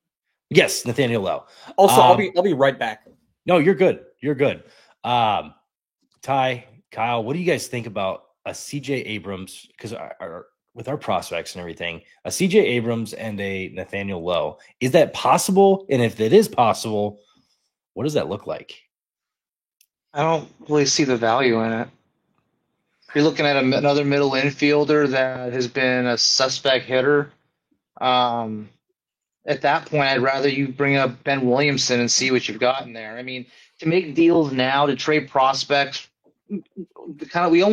Speaker 1: Yes, Nathaniel Lowe.
Speaker 4: Also, I'll be right back.
Speaker 1: No, you're good. You're good. Ty, Kyle, what do you guys think about a CJ Abrams? Because with our prospects and everything, a CJ Abrams and a Nathaniel Lowe, is that possible? And if it is possible, what does that look like?
Speaker 7: I don't really see the value in it. You're looking at another middle infielder that has been a suspect hitter. At that point, I'd rather you bring up Ben Williamson and see what you've got in there. I mean, to make deals now, to trade prospects, we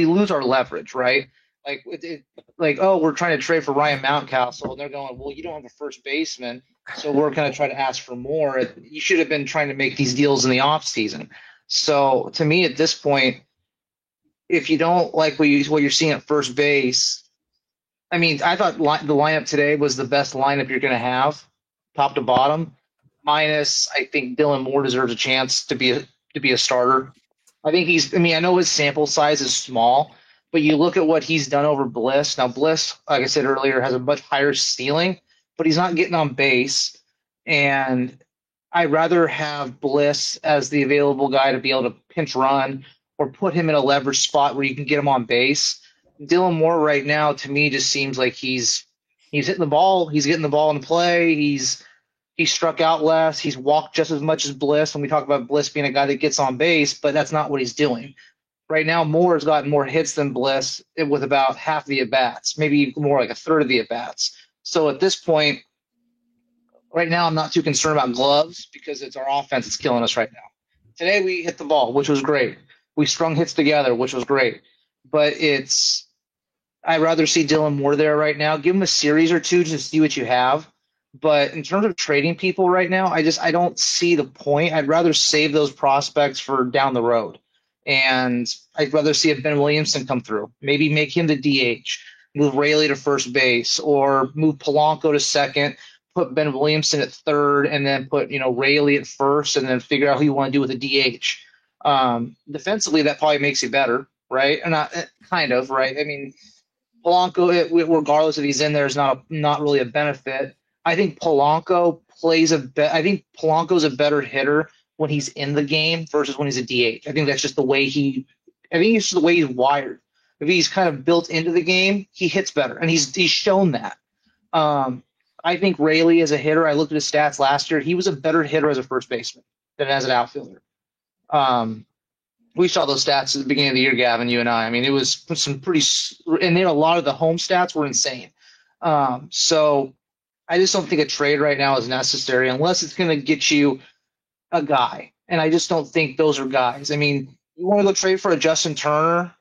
Speaker 7: lose our leverage, right? We're trying to trade for Ryan Mountcastle, and they're going, well, you don't have a first baseman, so we're going to try to ask for more. You should have been trying to make these deals in the off season. So to me, at this point, if you don't like what you're seeing at first base, I mean, I thought the lineup today was the best lineup you're going to have, top to bottom. Minus, I think Dylan Moore deserves a chance to be a starter. I think I know his sample size is small, but you look at what he's done over Bliss. Now, Bliss, like I said earlier, has a much higher ceiling, but he's not getting on base. And I'd rather have Bliss as the available guy to be able to pinch run or put him in a leverage spot where you can get him on base. Dylan Moore right now, to me, just seems like he's hitting the ball. He's getting the ball in play. He's struck out less. He's walked just as much as Bliss when we talk about Bliss being a guy that gets on base, but that's not what he's doing. Right now, Moore has gotten more hits than Bliss with about half the at-bats, maybe more like a third of the at-bats. So at this point, right now, I'm not too concerned about gloves because it's our offense that's killing us right now. Today, we hit the ball, which was great. We strung hits together, which was great. But I'd rather see Dylan Moore there right now. Give him a series or two just to see what you have. But in terms of trading people right now, I don't see the point. I'd rather save those prospects for down the road. And I'd rather see a Ben Williamson come through. Maybe make him the DH, move Rayleigh to first base, or move Polanco to second, put Ben Williamson at third, and then put Rayleigh at first, and then figure out who you want to do with the DH. Defensively, that probably makes you better, right? Or not kind of, right? I mean, Polanco, regardless if he's in there, is not really a benefit. I think Polanco I think Polanco's a better hitter when he's in the game versus when he's a DH. I think that's just the way he's wired. If he's kind of built into the game, he hits better, and he's shown that. I think Rayleigh as a hitter, I looked at his stats last year, he was a better hitter as a first baseman than as an outfielder. We saw those stats at the beginning of the year, Gavin, you and I. I mean, it was some pretty – and then a lot of the home stats were insane. So I just don't think a trade right now is necessary unless it's going to get you a guy. And I just don't think those are guys. I mean, you want to go trade for a Justin Turner?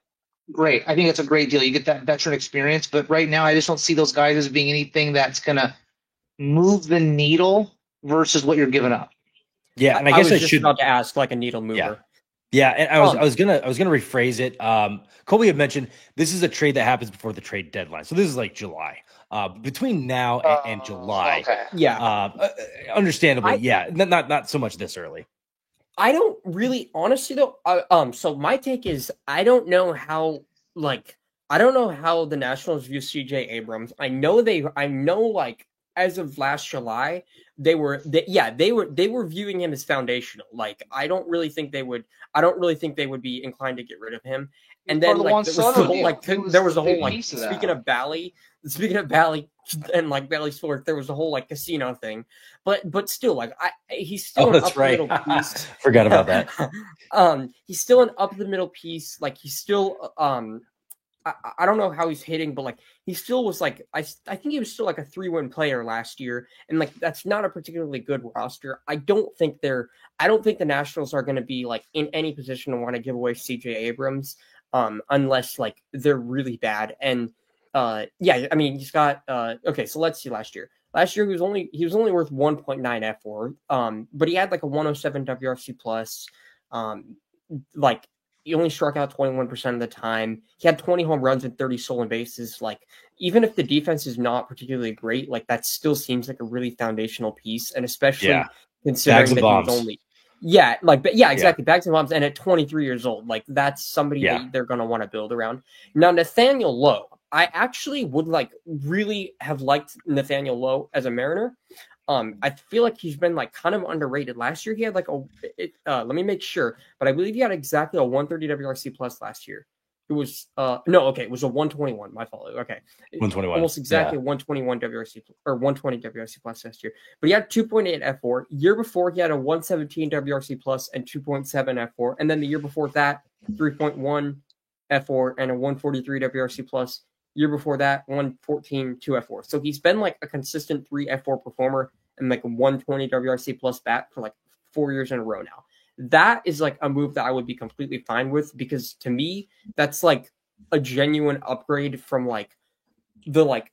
Speaker 7: Great. I think that's a great deal. You get that veteran experience. But right now, I just don't see those guys as being anything that's going to move the needle versus what you're giving up.
Speaker 1: Yeah, and I guess
Speaker 4: was just about to ask like a needle mover.
Speaker 1: Yeah. Yeah, and I was gonna rephrase it. Colby had mentioned this is a trade that happens before the trade deadline, so this is like July. Between now and July,
Speaker 7: Okay.
Speaker 4: Yeah,
Speaker 1: understandably, not so much this early.
Speaker 4: I don't really, honestly though. So my take is I don't know how the Nationals view CJ Abrams. I know like as of last July, they were viewing him as foundational. Like I don't really think they would be inclined to get rid of him. And then there was a whole speaking of Bally, speaking of Valley and like Valley Sports, there was a whole like casino thing, but still like he's still an
Speaker 1: that's
Speaker 4: up the middle
Speaker 1: right.
Speaker 4: piece.
Speaker 1: Forgot about that.
Speaker 4: He's still an up the middle piece. Like he's still I don't know how he's hitting, but like he still was like I think he was still like a 3-win player last year, and like that's not a particularly good roster. I don't think the Nationals are going to be like in any position to want to give away C.J. Abrams, unless like they're really bad. And yeah, I mean he's got okay. So let's see last year. Last year he was only worth 1.9 F4, but he had like a 107 WRC plus, like. He only struck out 21% of the time. He had 20 home runs and 30 stolen bases. Like, even if the defense is not particularly great, like that still seems like a really foundational piece. And especially considering that he was only, exactly. Bags and bombs. And at 23 years old, like that's somebody that they're going to want to build around. Now, Nathaniel Lowe, I actually would like really have liked Nathaniel Lowe as a Mariner. I feel like he's been like kind of underrated. Last year he had like let me make sure, but I believe he had exactly a 130 WRC plus last year. It was it was a 121. My fault. Okay,
Speaker 1: 121,
Speaker 4: almost exactly 121 WRC or 120 WRC plus last year. But he had 2.8 F4. Year before he had a 117 WRC plus and 2.7 F4, and then the year before that 3.1 F4 and a 143 WRC plus. Year before that, 114, 2 F4. So he's been like a consistent 3 F4 performer and like a 120 WRC plus bat for like 4 years in a row now. That is like a move that I would be completely fine with, because to me, that's like a genuine upgrade from like the like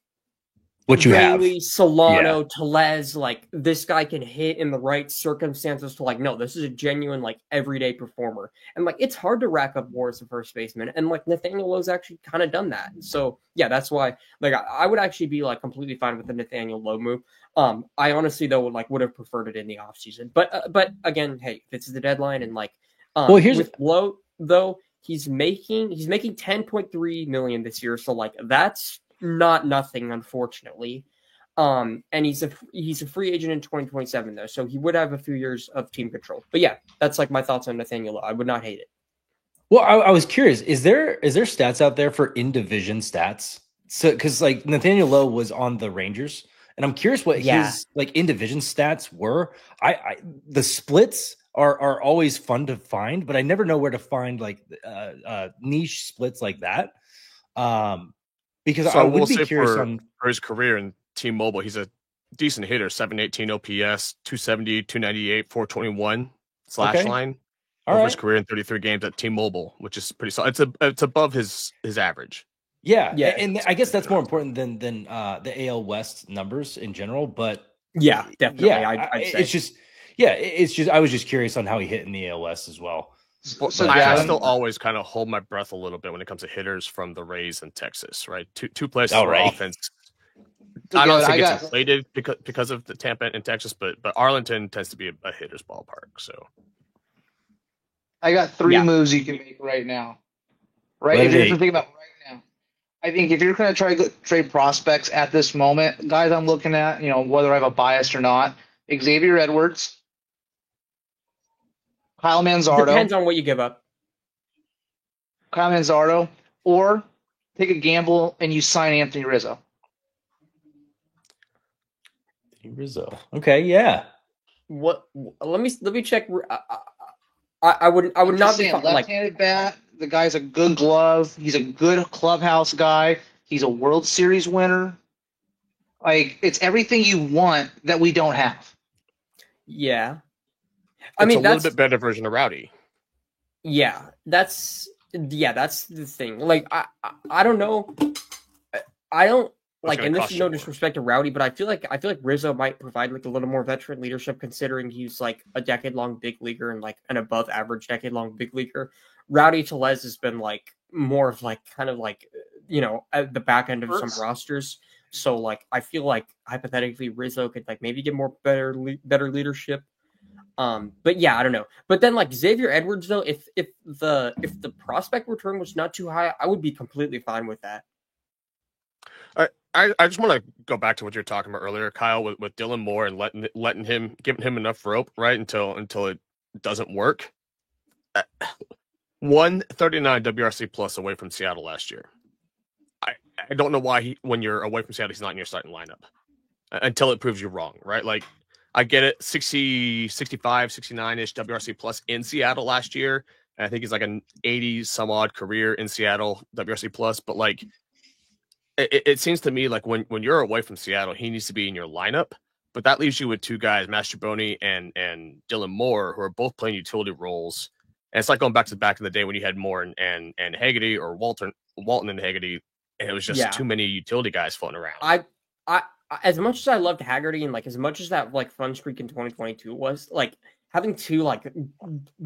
Speaker 1: what you
Speaker 4: Rayleigh,
Speaker 1: have.
Speaker 4: Solano, Tellez, like this guy can hit in the right circumstances to like, no, this is a genuine like everyday performer. And like it's hard to rack up WAR as a first baseman. And like Nathaniel Lowe's actually kind of done that. So yeah, that's why like I would actually be like completely fine with the Nathaniel Lowe move. I honestly though would have preferred it in the offseason. But again, hey, this is the deadline, and like here's with Lowe though, he's making 10.3 million this year. So like that's not nothing, unfortunately. And he's a free agent in 2027 though, so he would have a few years of team control. But yeah, that's like my thoughts on Nathaniel Lowe. I would not hate it.
Speaker 1: Well, I was curious, is there stats out there for in division stats? So because like Nathaniel Lowe was on the Rangers, and I'm curious what his like in division stats were. I the splits are always fun to find, but I never know where to find like niche splits like that. Because
Speaker 6: so
Speaker 1: I would be curious
Speaker 6: for his career in T-Mobile, he's a decent hitter, 718 OPS, 270, 298, 421 slash line over his career in 33 games at T-Mobile, which is pretty solid. It's above his average.
Speaker 1: Yeah, and I guess that's more important than the AL West numbers in general. But
Speaker 4: yeah, definitely.
Speaker 1: Yeah,
Speaker 4: I'd say.
Speaker 1: it's just I was just curious on how he hit in the AL West as well.
Speaker 6: So I still always kind of hold my breath a little bit when it comes to hitters from the Rays in Texas, right? Two places for offense. I don't think it's inflated because of the Tampa and Texas, but Arlington tends to be a hitter's ballpark. So
Speaker 7: I got three moves you can make right now. Right, if you're thinking about right now, I think if you're going to try to trade prospects at this moment, guys, I'm looking at, whether I have a bias or not, Xavier Edwards. Kyle Manzardo.
Speaker 4: Depends on what you give up.
Speaker 7: Kyle Manzardo, or take a gamble and you sign Anthony Rizzo.
Speaker 1: Okay, yeah.
Speaker 4: What? Let me check. I would not be
Speaker 7: left-handed bat. The guy's a good glove. He's a good clubhouse guy. He's a World Series winner. Like, it's everything you want that we don't have.
Speaker 4: Yeah.
Speaker 6: It's a little bit better version of Rowdy.
Speaker 4: Yeah, that's the thing. Like, I don't know. I don't like, and this is no disrespect to Rowdy, but I feel like Rizzo might provide like a little more veteran leadership, considering he's like a decade-long big leaguer and like an above-average decade-long big leaguer. Rowdy Tellez has been like more of like kind of like at the back end of some rosters. So like I feel like hypothetically Rizzo could like maybe get more better leadership. But yeah, I don't know. But then like Xavier Edwards though, if the prospect return was not too high, I would be completely fine with that.
Speaker 6: I just want to go back to what you were talking about earlier, Kyle, with Dylan Moore and giving him enough rope, right, until it doesn't work. 139 WRC plus away from Seattle last year. I don't know why when you're away from Seattle, he's not in your starting lineup until it proves you wrong, right? Like, I get it, 60, 65, 69-ish WRC plus in Seattle last year. And I think he's like an 80 some odd career in Seattle WRC plus. But like, it seems to me like when you're away from Seattle, he needs to be in your lineup. But that leaves you with two guys, Mastrobuoni and Dylan Moore, who are both playing utility roles. And it's like going back in the day when you had Moore and Haggerty, or Walton and Haggerty, and it was just too many utility guys floating around.
Speaker 4: I as much as I loved Haggerty, and like as much as that like fun streak in 2022 was, like having two like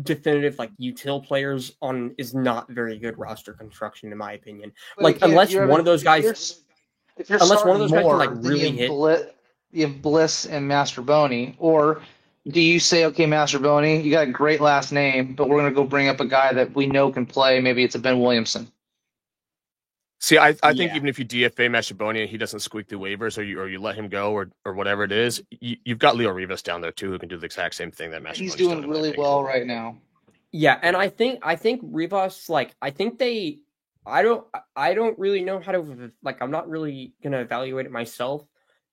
Speaker 4: definitive like util players on is not very good roster construction in my opinion.
Speaker 7: But
Speaker 4: like unless one of those guys,
Speaker 7: if you're
Speaker 4: unless one of those guys
Speaker 7: more,
Speaker 4: can like really hit.
Speaker 7: You have Bliss and Mastrobuoni, or do you say, okay, Mastrobuoni, you got a great last name, but we're going to go bring up a guy that we know can play. Maybe it's a Ben Williamson.
Speaker 6: See, I think even if you DFA Mastrobuoni and he doesn't squeak through waivers, or you let him go, or whatever it is, you've got Leo Rivas down there too, who can do the exact same thing that Mastrobuoni's
Speaker 7: He's doing really well right now.
Speaker 4: Yeah, and I think Rivas, like I don't really know how to, like, I'm not really gonna evaluate it myself.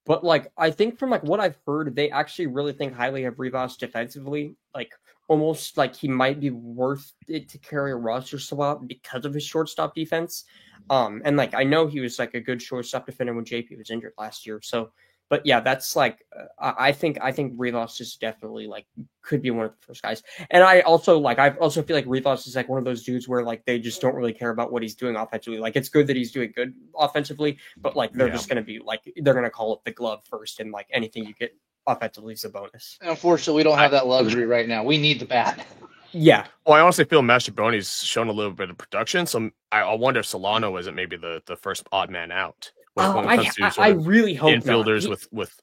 Speaker 4: But, like, I think from, like, what I've heard, they actually really think highly of Rivas defensively. Like, almost like he might be worth it to carry a roster spot because of his shortstop defense. And, like, I know he was, like, a good shortstop defender when JP was injured last year. So, but, yeah, that's, like, I think Rivas is definitely, like, could be one of the first guys. And I also feel like Rivas is, like, one of those dudes where, like, they just don't really care about what he's doing offensively. Like, it's good that he's doing good offensively, but, like, they're just going to be, like, they're going to call it the glove first, and, like, anything you get offensively is a bonus.
Speaker 7: And unfortunately, we don't have that luxury right now. We need the bat.
Speaker 4: Yeah.
Speaker 6: Well, I honestly feel Mastrobuoni's shown a little bit of production, so I wonder if Solano isn't maybe the first odd man out.
Speaker 4: I really hope
Speaker 6: infielders with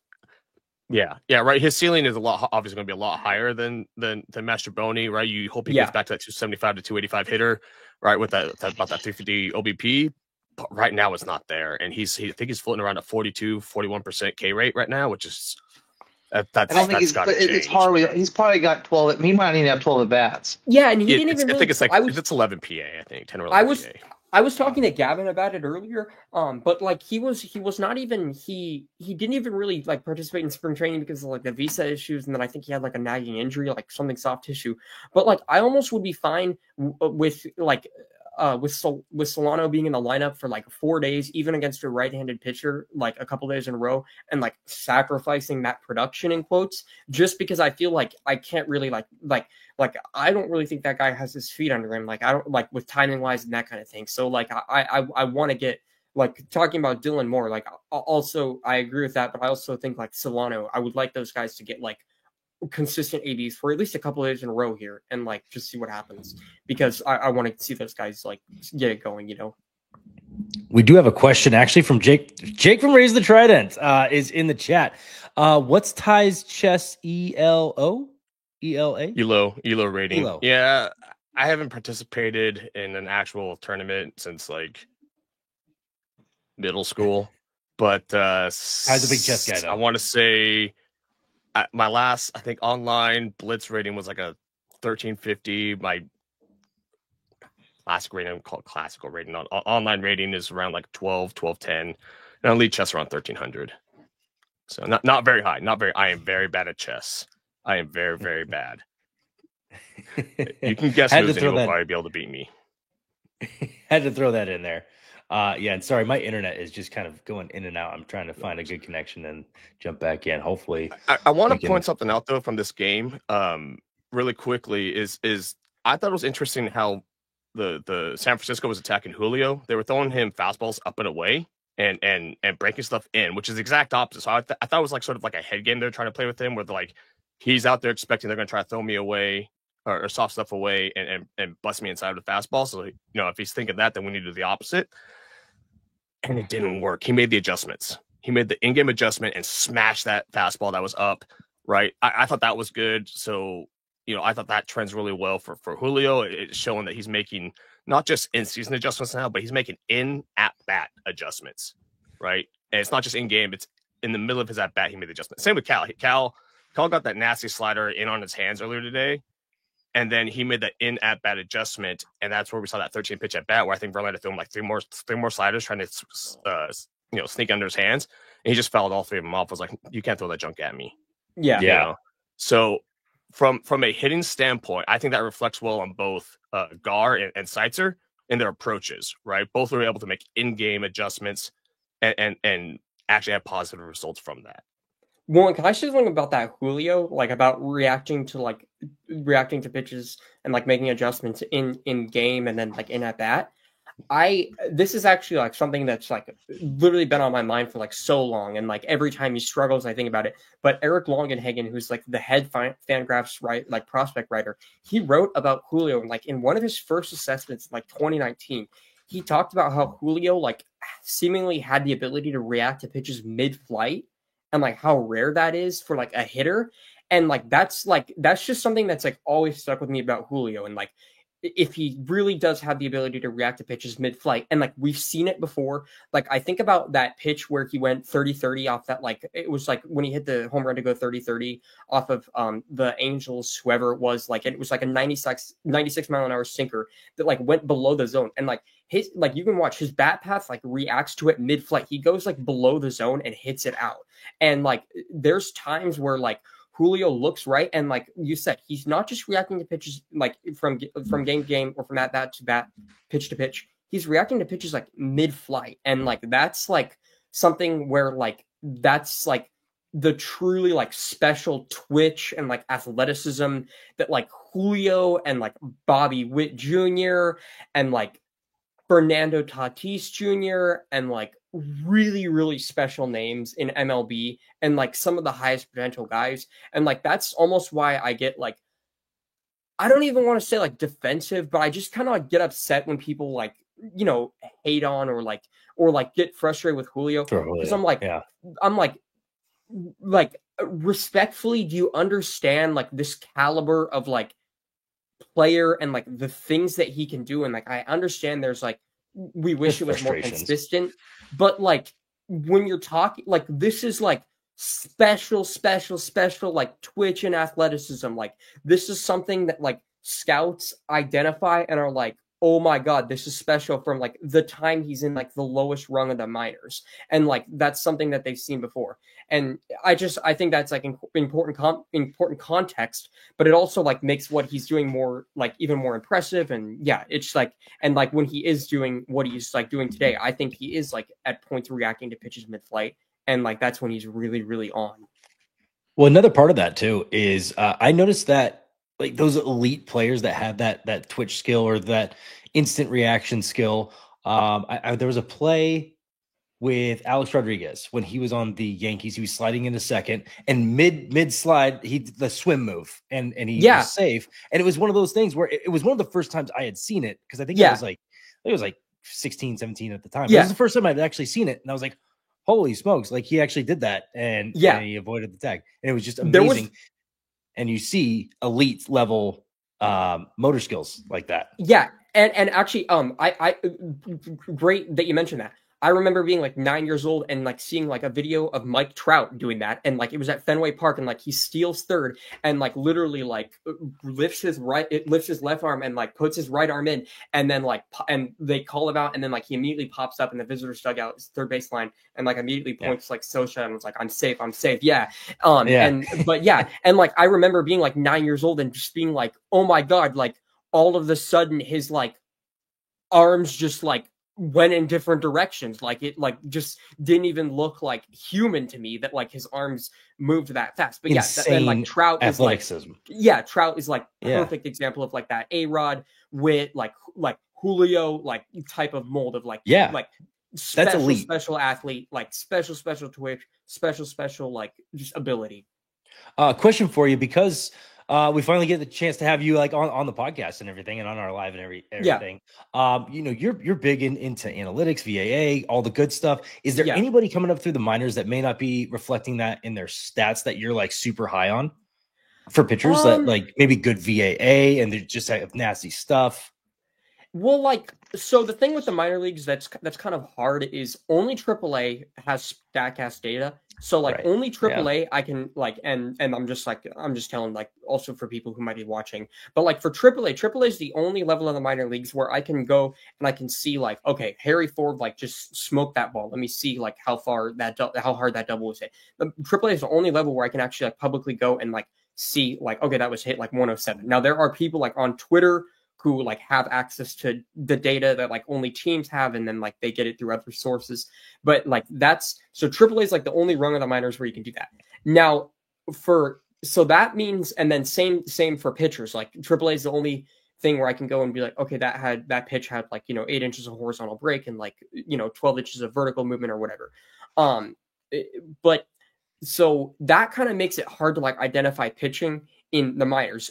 Speaker 6: right. His ceiling is obviously going to be a lot higher than Mastrobuoni, right? You hope he gets back to that 275 to 285 hitter, right? With that about that 350 OBP. But right now it's not there, and I think he's floating around a 41% K rate right now, which is
Speaker 7: I don't think it's hard. He's probably got 12. He might even have 12 at bats.
Speaker 4: Yeah, and he didn't even.
Speaker 6: I think it's like it's 11 PA. I think 10 or 11 PA.
Speaker 4: I was talking to Gavin about it earlier, but like he didn't even really like participate in spring training because of like the visa issues, and then I think he had like a nagging injury, like something soft tissue. But like I almost would be fine with Solano being in the lineup for like 4 days, even against a right-handed pitcher, like a couple days in a row, and like sacrificing that production in quotes, just because I feel like I can't really like I don't really think that guy has his feet under him. Like I don't like with timing wise and that kind of thing. So like I want to get like talking about Dylan Moore. Like also I agree with that, but I also think like Solano, I would like those guys to get like consistent ABs for at least a couple of days in a row here and like just see what happens, because I want to see those guys like get it going, you know.
Speaker 1: We do have a question actually from Jake from Raise the Trident is in the chat. What's Ty's chess ELA
Speaker 6: rating?
Speaker 1: ELO.
Speaker 6: Yeah, I haven't participated in an actual tournament since like middle school, but
Speaker 1: Ty's a big chess guy though.
Speaker 6: I want to say my last, I think, online blitz rating was like a 1350. My classic rating, called classical rating, online rating is around like 1210, and on Elite Chess around 1300. So not very high, I am very bad at chess. I am very, very bad. You can guess who's will probably be able to beat me.
Speaker 1: Had to throw that in there. And sorry, my internet is just kind of going in and out. I'm trying to find a good connection and jump back in. Hopefully,
Speaker 6: I want to point something out though from this game, really quickly. Is I thought it was interesting how the San Francisco was attacking Julio. They were throwing him fastballs up and away and breaking stuff in, which is the exact opposite. So I thought it was like sort of like a head game they're trying to play with him, where they're like he's out there expecting they're going to try to throw me away or soft stuff away and bust me inside of the fastball. So if he's thinking that, then we need to do the opposite. And it didn't work. He made the adjustments. He made the in-game adjustment and smashed that fastball that was up, right? I thought that was good. So, I thought that trends really well for Julio. It's showing that he's making not just in-season adjustments now, but he's making in-at-bat adjustments, right? And it's not just in-game. It's in the middle of his at-bat, he made the adjustment. Same with Cal. Cal got that nasty slider in on his hands earlier today. And then he made that in at bat adjustment, and that's where we saw that 13 pitch at bat, where I think Verlander threw him like three more sliders trying to sneak under his hands, and he just fouled all three of them off. I was like, you can't throw that junk at me.
Speaker 4: Yeah.
Speaker 6: You know? So from a hitting standpoint, I think that reflects well on both Gar and Seitzer in their approaches, right? Both were able to make in-game adjustments and actually have positive results from that.
Speaker 4: Well, can I say something about that Julio, like about reacting to pitches and like making adjustments in game and then like in at bat? This is actually like something that's like literally been on my mind for like so long, and like every time he struggles, I think about it. But Eric Longenhagen, who's like the head Fangraphs like prospect writer, he wrote about Julio, and like in one of his first assessments, in like 2019, he talked about how Julio like seemingly had the ability to react to pitches mid-flight, and like how rare that is for like a hitter. And like that's just something that's like always stuck with me about Julio. And like if he really does have the ability to react to pitches mid-flight, and like we've seen it before, like I think about that pitch where he went 30-30 off that, like it was like when he hit the home run to go 30-30 off of the Angels, whoever it was, like it was like a 96 mile an hour sinker that like went below the zone, and like his, like you can watch his bat path like reacts to it mid-flight. He goes like below the zone and hits it out. And like there's times where like Julio looks right, and like you said, he's not just reacting to pitches like from game to game or from at bat to bat, pitch to pitch. He's reacting to pitches like mid-flight, and like that's like something where like that's like the truly like special twitch and like athleticism that like Julio and like Bobby Witt Jr. and like Fernando Tatis Jr. and like really, really special names in MLB and like some of the highest potential guys. And like that's almost why I get like, I don't even want to say like defensive, but I just kind of like get upset when people like, you know, hate on or like get frustrated with Julio. Because I'm like respectfully, do you understand like this caliber of like player and like the things that he can do? And like I understand there's like we wish it was more consistent, but like when you're talking like this is like special like twitch and athleticism, like this is something that like scouts identify and are like, oh my god, this is special from like the time he's in like the lowest rung of the minors, and like that's something that they've seen before. And I think that's like important context, but it also like makes what he's doing more like even more impressive. And yeah, it's like, and like when he is doing what he's like doing today, I think he is like at points reacting to pitches mid-flight, and like that's when he's really, really on.
Speaker 1: Well, another part of that too is I noticed that like those elite players that have that twitch skill or that instant reaction skill. There was a play with Alex Rodriguez when he was on the Yankees. He was sliding into second, and mid slide, the swim move, and he was safe. And it was one of those things where it was one of the first times I had seen it, because I think it was like 16, 17 at the time. It was the first time I'd actually seen it, and I was like, holy smokes, like he actually did that, and he avoided the tag, and it was just amazing. And you see elite level motor skills like that.
Speaker 4: Yeah. And actually, I great that you mentioned that. I remember being like 9 years old and like seeing like a video of Mike Trout doing that, and like it was at Fenway Park, and like he steals third and like literally like lifts his left arm and like puts his right arm in, and then like and they call him out, and then like he immediately pops up in the visitor's dugout, third baseline, and like immediately points like Sosha and was like, I'm safe. And like I remember being like 9 years old and just being like, oh my god, like all of a sudden his like arms just like went in different directions. Like it like just didn't even look like human to me that like his arms moved that fast. But
Speaker 1: insane
Speaker 4: like Trout
Speaker 1: athleticism.
Speaker 4: Trout is like perfect example of like that A-Rod with like Julio like type of mold of like
Speaker 1: that's elite,
Speaker 4: special athlete, like special twitch, special like just ability.
Speaker 1: Question for you, because we finally get the chance to have you like on the podcast and everything, and on our live and everything. You know, you're big into analytics, VAA, all the good stuff. Is there anybody coming up through the minors that may not be reflecting that in their stats that you're like super high on for pitchers that like maybe good VAA and they just have nasty stuff?
Speaker 4: Well, like, so the thing with the minor leagues that's kind of hard is only AAA has Statcast data. So like
Speaker 1: Right.
Speaker 4: only
Speaker 1: Yeah.
Speaker 4: AAA I can like, and I'm just telling like also for people who might be watching, but like for AAA is the only level of the minor leagues where I can go and I can see like, okay, Harry Ford like just smoked that ball. Let me see like how hard that double was hit. The AAA is the only level where I can actually like publicly go and like see like, okay, that was hit like 107. Now there are people like on Twitter who like have access to the data that like only teams have, and then like they get it through other sources. But like that's so AAA is like the only rung of the minors where you can do that. Now so that means, and then same for pitchers. Like AAA is the only thing where I can go and be like, okay, that pitch had like 8 inches of horizontal break and like 12 inches of vertical movement or whatever. But so that kind of makes it hard to like identify pitching in the minors.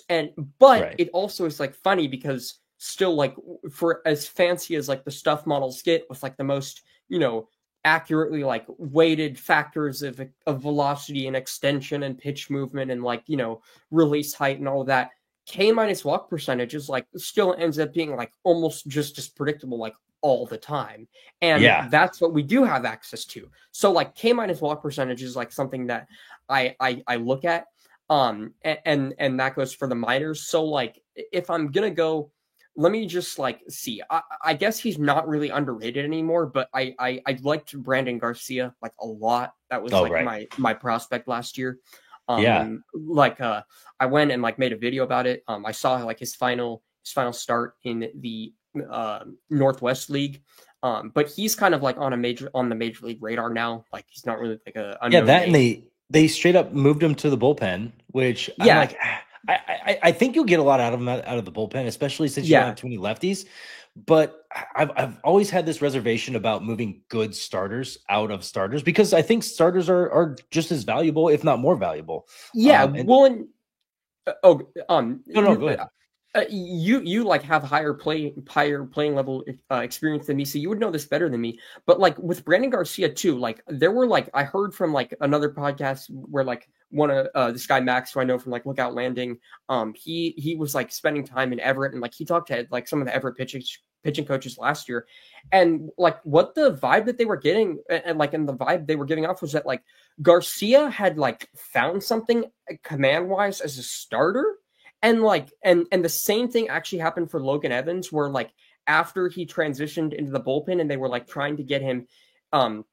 Speaker 4: But
Speaker 1: Right.
Speaker 4: it also is like funny because still like for as fancy as like the stuff models get with like the most, accurately like weighted factors of velocity and extension and pitch movement and like, release height and all of that, K- walk percentage is like still ends up being like almost just as predictable like all the time. And that's what we do have access to. So like K- walk percentage is like something that I look at. And that goes for the minors. So like if I'm gonna go, let me just like see. I guess he's not really underrated anymore, but I liked Brandon Garcia like a lot. That was my prospect last year. Like I went and like made a video about it. I saw like his final start in the Northwest League. But he's kind of like on the major league radar now. Like he's not really like a
Speaker 1: that name. And they straight up moved him to the bullpen, which I'm like, I think you'll get a lot out of him out of the bullpen, especially since you don't have too many lefties. But I've always had this reservation about moving good starters out of starters because I think starters are just as valuable, if not more valuable.
Speaker 4: Yeah. No, go ahead. You like have higher playing level experience than me, so you would know this better than me. But like with Brandon Garcia too, like there were like I heard from like another podcast where like one of this guy Max, who I know from like Lookout Landing, he was like spending time in Everett and like he talked to like some of the Everett pitching coaches last year, and like what the vibe that they were getting and the vibe they were giving off was that like Garcia had like found something command wise as a starter. And like, and the same thing actually happened for Logan Evans, where like after he transitioned into the bullpen and they were like trying to get him to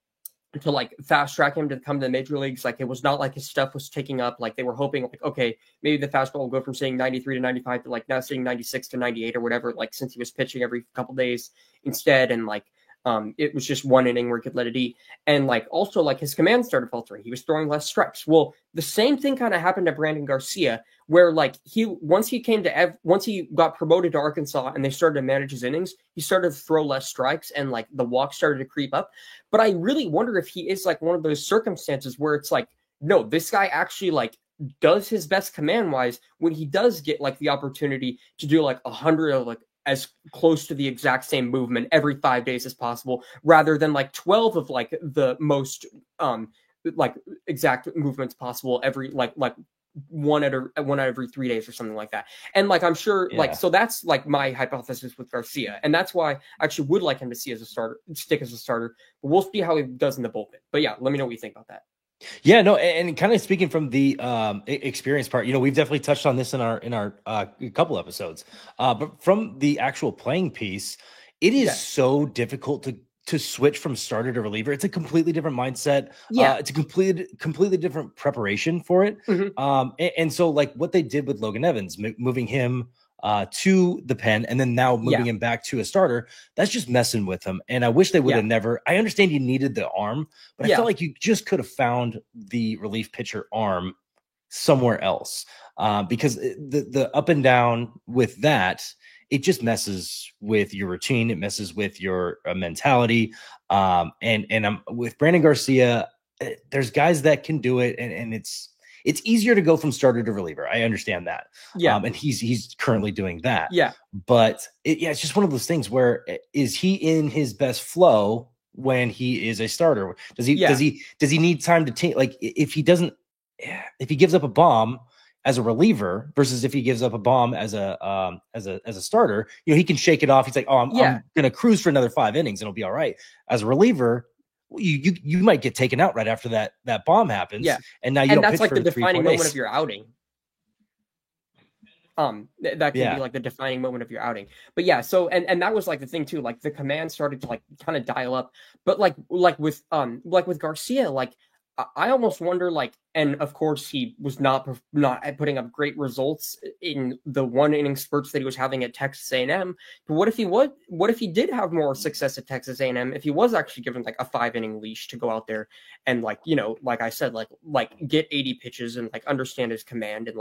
Speaker 4: like fast track him to come to the major leagues, like it was not like his stuff was taking up. Like they were hoping like, okay, maybe the fastball will go from saying 93 to 95 to like now saying 96 to 98 or whatever, like since he was pitching every couple days instead. And like, it was just one inning where he could let it eat. And like, also like his command started faltering. He was throwing less strikes. Well, the same thing kind of happened to Brandon Garcia, where like once he got promoted to Arkansas and they started to manage his innings, he started to throw less strikes and like the walk started to creep up. But I really wonder if he is like one of those circumstances where it's like, no, this guy actually like does his best command wise when he does get like the opportunity to do like 100 of like as close to the exact same movement every 5 days as possible, rather than like 12 of like the most like exact movements possible every like one out of every 3 days or something like that. And like I'm sure like so that's like my hypothesis with Garcia, and that's why I actually would like him to stick as a starter. But we'll see how he does in the bullpen. But yeah, let me know what you think about that.
Speaker 1: Yeah, no, and kind of speaking from the experience part, we've definitely touched on this in our couple episodes. But from the actual playing piece, it is so difficult to switch from starter to reliever. It's a completely different mindset. It's a completely different preparation for it. Mm-hmm. And so like what they did with Logan Evans, moving him to the pen and then now moving him back to a starter, that's just messing with him. And I wish they would have never. I understand you needed the arm, but I felt like you just could have found the relief pitcher arm somewhere else, because the up and down with that, it just messes with your routine. It messes with your mentality. And I'm with Brandon Garcia. There's guys that can do it, and it's easier to go from starter to reliever. I understand that. And he's currently doing that. But it's just one of those things where is he in his best flow when he is a starter? Does he need time to take, like if he gives up a bomb as a reliever versus if he gives up a bomb as a starter, he can shake it off. He's like, oh, I'm going to cruise for another 5 innings and it'll be all right. As a reliever, you might get taken out right after that bomb happens.
Speaker 4: Yeah.
Speaker 1: And now you don't pitch
Speaker 4: like
Speaker 1: for
Speaker 4: the defining
Speaker 1: 3-4
Speaker 4: moment
Speaker 1: days.
Speaker 4: of your outing. That can be like the defining moment of your outing. But yeah, so and that was like the thing too. Like the command started to like kind of dial up. But like with Garcia, like I almost wonder, like, and of course he was not putting up great results in the 1 inning spurts that he was having at Texas A&M. But what if he did have more success at Texas A&M if he was actually given like a 5 inning leash to go out there and like I said, like get 80 pitches and like understand his command and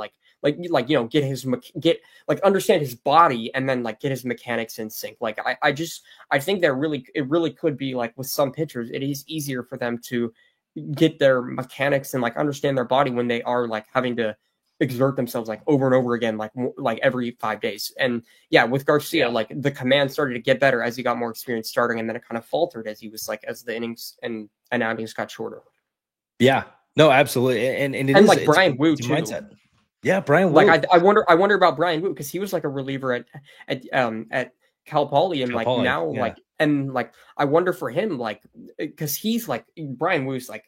Speaker 4: get understand his body and then like get his mechanics in sync. Like I think it really could be like with some pitchers, it is easier for them to get their mechanics and like understand their body when they are like having to exert themselves like over and over again, like every 5 days. And yeah, with Garcia, like the command started to get better as he got more experience starting, and then it kind of faltered as he was like, as the innings and outings got shorter.
Speaker 1: Yeah, no, absolutely. And
Speaker 4: like Brian Wu too.
Speaker 1: Mindset. Yeah. Brian Wu.
Speaker 4: Like I wonder about Brian Wu, because he was like a reliever at Cal Poly, and I wonder for him, like, because he's like, Brian Wu's like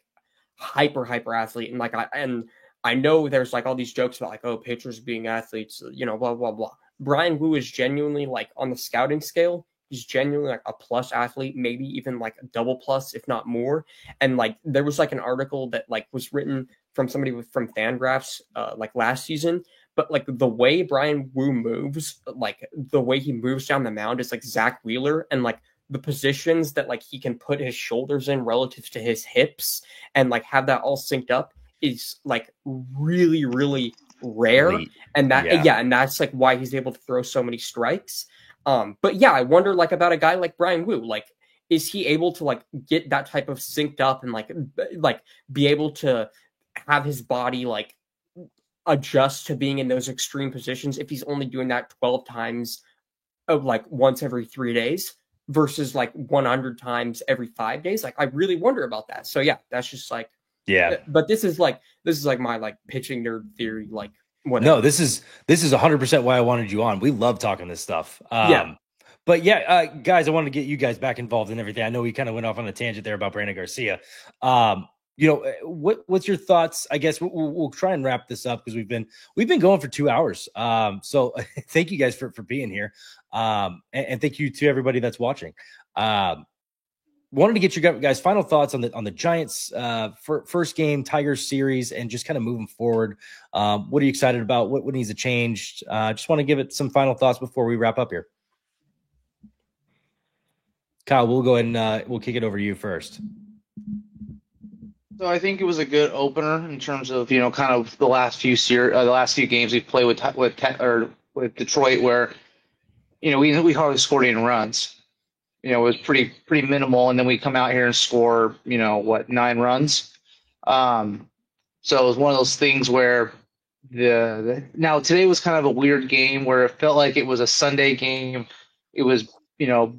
Speaker 4: hyper athlete, and I know there's like all these jokes about like, oh, pitchers being athletes, blah blah blah. Brian Wu is genuinely like on the scouting scale, he's genuinely like a plus athlete, maybe even like a double plus, if not more. And like there was like an article that like was written from somebody from Fangraphs like last season. But like the way Brian Wu moves, like the way he moves down the mound is like Zach Wheeler, and like the positions that like he can put his shoulders in relative to his hips and like have that all synced up is like really, really rare. And and that's like why he's able to throw so many strikes. But yeah, I wonder like about a guy like Brian Wu, like, is he able to like get that type of synced up and like be able to have his body like adjust to being in those extreme positions if he's only doing that 12 times of like once every 3 days versus like 100 times every 5 days? Like I really wonder about that. So yeah, that's just like, but this is like my like pitching nerd theory, like whatever.
Speaker 1: No, this is 100% why I wanted you on. We love talking this stuff. But yeah, guys, I wanted to get you guys back involved in everything. I know we kind of went off on a tangent there about Brandon Garcia. What's your thoughts? I guess we'll try and wrap this up because we've been going for 2 hours. So thank you guys for being here. And thank you to everybody that's watching. Wanted to get your guys' final thoughts on the Giants first game Tigers series and just kind of moving forward. What are you excited about? What needs to change? Just want to give it some final thoughts before we wrap up here. Kyle, we'll go ahead and we'll kick it over to you first.
Speaker 7: So I think it was a good opener in terms of kind of the last few games we've played with Detroit, where we hardly scored any runs. It was pretty minimal, and then we come out here and score 9 runs. So it was one of those things where now today was kind of a weird game where it felt like it was a Sunday game. It was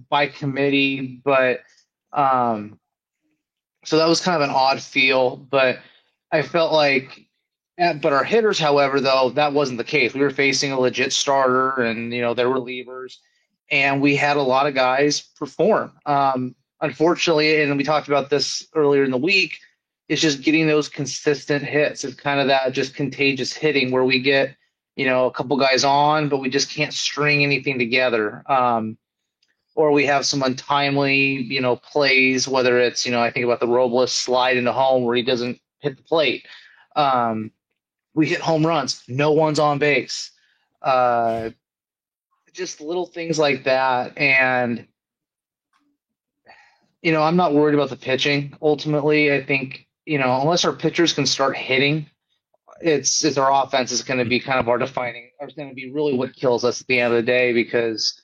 Speaker 7: by committee, but so that was kind of an odd feel, but I felt like, but our hitters, however, though, that wasn't the case. We were facing a legit starter and, their relievers, and we had a lot of guys perform. Unfortunately, and we talked about this earlier in the week, it's just getting those consistent hits. It's kind of that just contagious hitting where we get, a couple guys on, but we just can't string anything together. Or we have some untimely, plays, whether it's, I think about the Robles slide into home where he doesn't hit the plate. We hit home runs. No one's on base. Just little things like that. And, I'm not worried about the pitching. Ultimately, I think, unless our pitchers can start hitting, it's our offense is going to be kind of our defining, or it's going to be really what kills us at the end of the day, because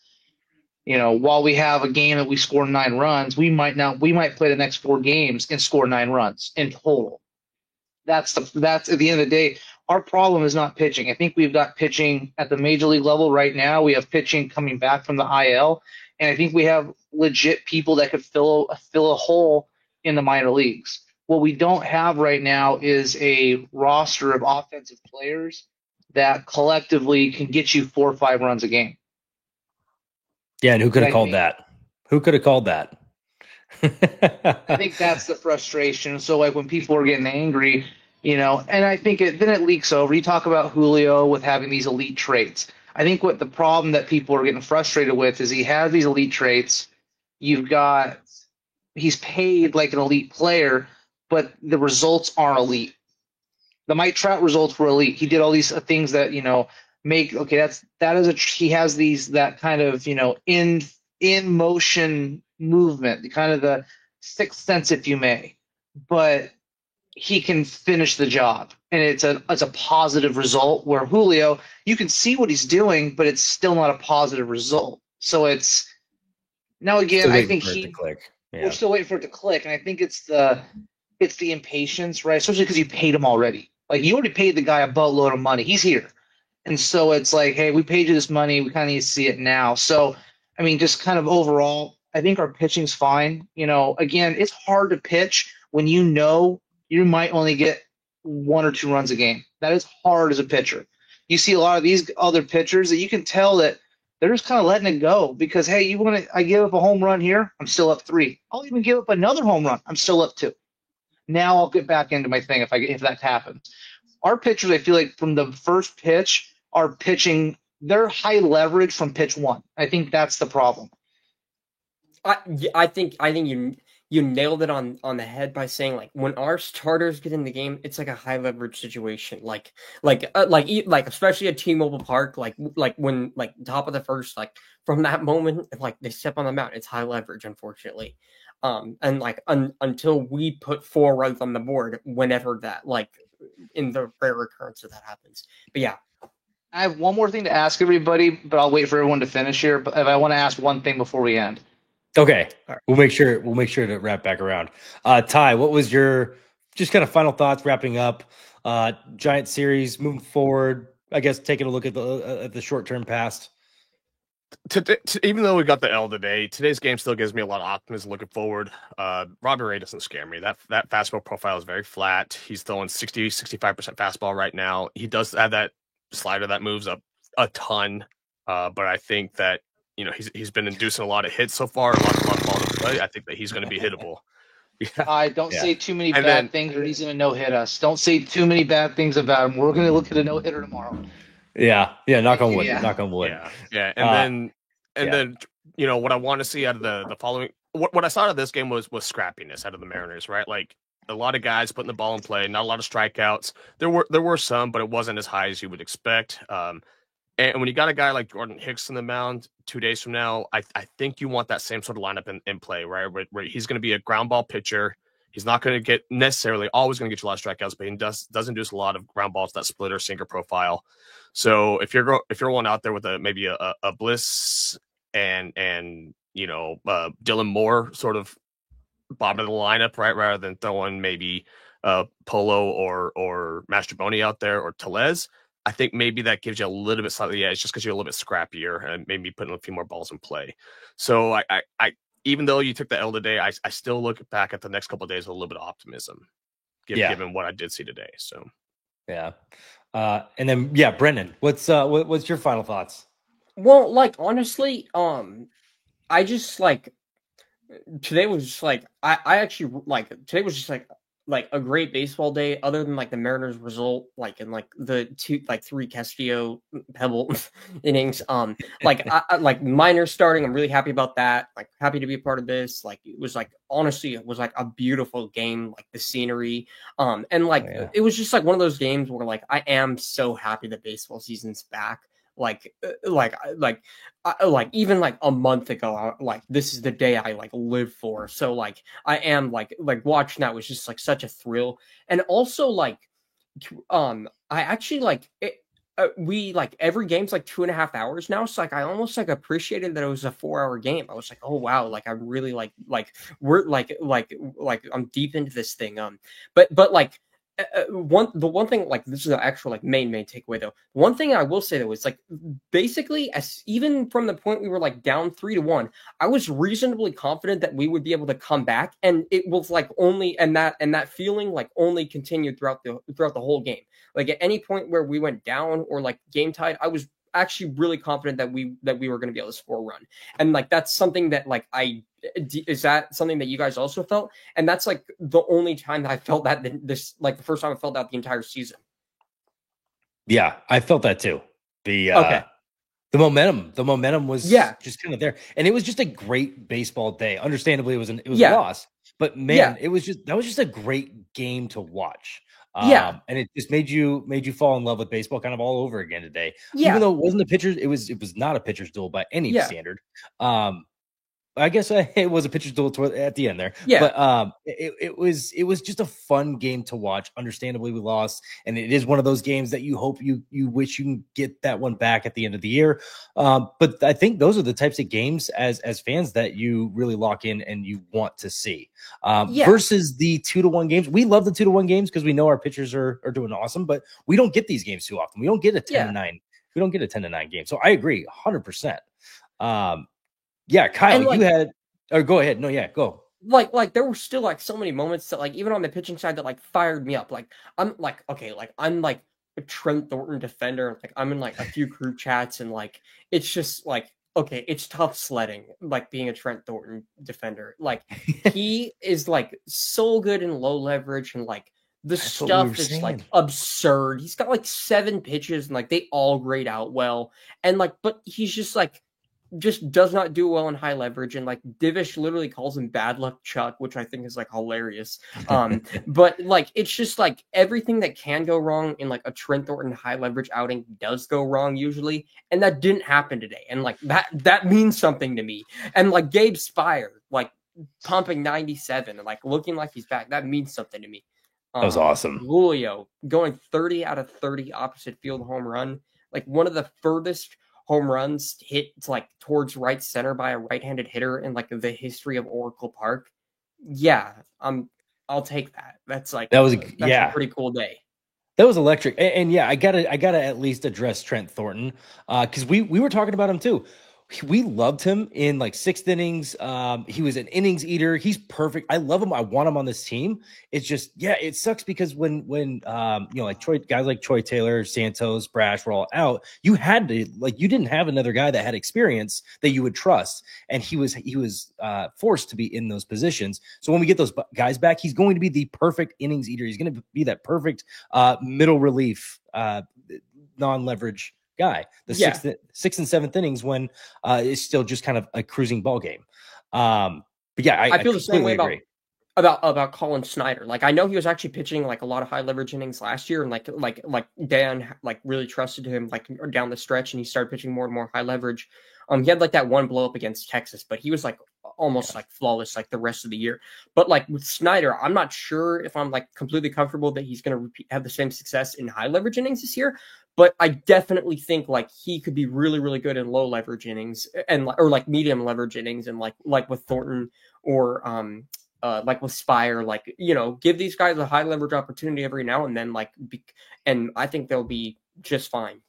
Speaker 7: while we have a game that we score 9 runs, we might play the next 4 games and score 9 runs in total. That's at the end of the day, our problem is not pitching. I think we've got pitching at the major league level right now. We have pitching coming back from the IL, and I think we have legit people that could fill a hole in the minor leagues. What we don't have right now is a roster of offensive players that collectively can get you 4 or 5 runs a game.
Speaker 1: Yeah, and who could have called that? Who could have called that?
Speaker 7: I think that's the frustration. So, like, when people are getting angry, and I think then it leaks over. You talk about Julio with having these elite traits. I think what the problem that people are getting frustrated with is he has these elite traits. He's paid like an elite player, but the results aren't elite. The Mike Trout results were elite. He did all these things that he has that kind of in motion movement, kind of the sixth sense, if you may, but he can finish the job, and it's a positive result. Where Julio, you can see what he's doing, but it's still not a positive result. So it's now again, I think we're still waiting for it to click, and I think it's the impatience, right? Especially because you paid him already. Like, you already paid the guy a boatload of money. He's here, and so it's like, hey, we paid you this money. We kind of need to see it now. So, I mean, just kind of overall, I think our pitching's fine. Again, it's hard to pitch when you might only get 1 or 2 runs a game. That is hard as a pitcher. You see a lot of these other pitchers that you can tell that they're just kind of letting it go because, hey, I give up a home run here, I'm still up 3. I'll even give up another home run, I'm still up 2. Now I'll get back into my thing if that happens. Our pitchers, I feel like from the first pitch, are pitching. They're high leverage from pitch 1. I think that's the problem.
Speaker 4: I think you nailed it on the head by saying, like, when our starters get in the game, it's like a high leverage situation. Like especially at T-Mobile Park, like when top of the first, like from that moment, like they step on the mound, it's high leverage, unfortunately. And like until we put 4 runs on the board, whenever that, like, in the rare occurrence that happens. But yeah.
Speaker 7: I have one more thing to ask everybody, but I'll wait for everyone to finish here. But I want to ask one thing before we end.
Speaker 1: Okay, we'll make sure to wrap back around. Ty, what was your just kind of final thoughts wrapping up Giant series moving forward? I guess taking a look at the short term past.
Speaker 6: Even though we got the L today, today's game still gives me a lot of optimism looking forward. Robbie Ray doesn't scare me. That fastball profile is very flat. He's throwing 65% fastball right now. He does have that slider that moves up a ton, but I think that he's been inducing a lot of hits so far, a lot of balls in play. I think that he's going to be hittable.
Speaker 7: Yeah. Don't say too many bad things, or he's going to no-hit us. Don't say too many bad things about him. We're going to look at a no-hitter tomorrow.
Speaker 1: Yeah. Knock on wood. Yeah. Knock on wood.
Speaker 6: Yeah. And then what I want to see out of the following. What I saw out of this game was scrappiness out of the Mariners, right? Like, a lot of guys putting the ball in play, not a lot of strikeouts. There were some, but it wasn't as high as you would expect. And when you got a guy like Jordan Hicks on the mound 2 days from now, I think you want that same sort of lineup in play, right? Where he's going to be a ground ball pitcher. He's not going to get necessarily always going to get you a lot of strikeouts, but he does induce a lot of ground balls, that splitter sinker profile. So if you're one out there with maybe a Bliss and Dylan Moore sort of bottom of the lineup, right, rather than throwing maybe Polo or Mastrobuoni out there or Tellez, I think maybe that gives you a little bit slightly edge just because you're a little bit scrappier and maybe putting a few more balls in play. So I even though you took the L today, I still look back at the next couple of days with a little bit of optimism, given what I did see today. So
Speaker 1: yeah, and then Brendan, what's your final thoughts?
Speaker 4: Well, like, honestly, I just like today was just like I actually like today was just like a great baseball day, other than like the Mariners result, like in like the 3 Castillo Pebble innings. Like I like Miners starting. I'm really happy about that. Like, happy to be a part of this. Like, it was like, honestly, it was like a beautiful game. Like, the scenery, and like it was just like one of those games where like I am so happy that baseball season's back. Like even like a month ago, like this is the day I like live for. So like I am like watching that was just like such a thrill. And also like I actually like it. We like every game's like 2.5 hours now. So like I almost like appreciated that it was a 4-hour game. I was like, oh wow, like I'm really like we're like I'm deep into this thing. But like the one thing, like, this is the actual like main takeaway though. One thing I will say though is like basically, as even from the point we were like down 3-1, I was reasonably confident that we would be able to come back, and it was like only and that feeling like only continued throughout the whole game. Like at any point where we went down or like game tied, I was actually really confident that we were going to be able to score a run, and like that's something that like is that something that you guys also felt? And that's like the only time that I felt that this like the first time I felt that the entire season.
Speaker 1: Yeah, I felt that too. The momentum was just kind of there, and it was just a great baseball day. Understandably, it was a loss, but man, that was just a great game to watch. And it just made you fall in love with baseball kind of all over again today. Even though it wasn't a pitcher's, it was not a pitcher's duel by any standard. I guess it was a pitcher's duel at the end there. Yeah. But it was just a fun game to watch. Understandably, we lost, and it is one of those games that you hope you wish you can get that one back at the end of the year. But I think those are the types of games as fans that you really lock in and you want to see. Versus the 2-1 games. We love the 2-1 games because we know our pitchers are doing awesome, but we don't get these games too often. We don't get a 10-9. We don't get a 10-9 game. So I agree 100%. Yeah, Kyle, like, you had, or go ahead. No, yeah, go.
Speaker 4: Like there were still like so many moments that like even on the pitching side that like fired me up. Like I'm like, okay, like I'm like a Trent Thornton defender. Like I'm in like a few group chats, and like it's just like, okay, it's tough sledding, like being a Trent Thornton defender. Like he is like so good in low leverage, and like the stuff is like absurd. He's got like 7 pitches and like they all grade out well. And like, but he's just does not do well in high leverage, and like Divish literally calls him bad luck Chuck, which I think is like hilarious. But like it's just like everything that can go wrong in like a Trent Thornton high leverage outing does go wrong usually, and that didn't happen today, and like that means something to me. And like Gabe Spire like pumping 97 and like looking like he's back, that means something to me.
Speaker 1: That was awesome.
Speaker 4: Julio going 30 out of 30 opposite field home run, like one of the furthest home runs hit like towards right center by a right-handed hitter in like the history of Oracle Park. Yeah, I'll take that. That's like that's a pretty cool day.
Speaker 1: That was electric. And yeah, I gotta at least address Trent Thornton because we were talking about him too. We loved him in like 6th innings. He was an innings eater. He's perfect. I love him. I want him on this team. It's just, it sucks because when like guys like Troy Taylor, Santos, Brash were all out, you had to you didn't have another guy that had experience that you would trust. And he was forced to be in those positions. So when we get those guys back, he's going to be the perfect innings eater. He's going to be that perfect middle relief, non-leverage guy. The 6th and 7th innings when it's still just kind of a cruising ball game. But yeah,
Speaker 4: I feel the same way about Colin Snyder. Like I know he was actually pitching like a lot of high leverage innings last year, and like Dan like really trusted him like down the stretch, and he started pitching more and more high leverage. He had like that one blow up against Texas, but he was like almost like flawless like the rest of the year. But like with Snyder, I'm not sure if I'm like completely comfortable that he's going to have the same success in high leverage innings this year. But I definitely think like he could be really, really good in low leverage innings or like medium leverage innings, and like with Thornton or like with Spire, like, you know, give these guys a high leverage opportunity every now and then, and I think they'll be just fine.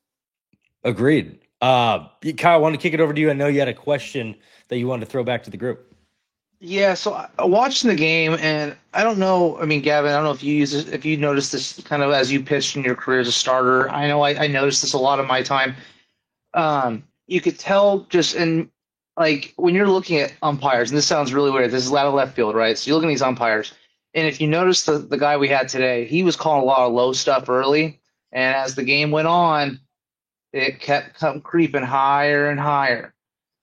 Speaker 1: Agreed. Kyle, I want to kick it over to you. I know you had a question that you wanted to throw back to the group.
Speaker 7: Yeah, so watching the game, and I don't know. I mean, Gavin, I don't know if you noticed this kind of as you pitched in your career as a starter. I know I noticed this a lot of my time. You could tell just in like when you're looking at umpires, and this sounds really weird. This is out of left field, right? So you look at these umpires, and if you notice the guy we had today, he was calling a lot of low stuff early, and as the game went on, it kept creeping higher and higher.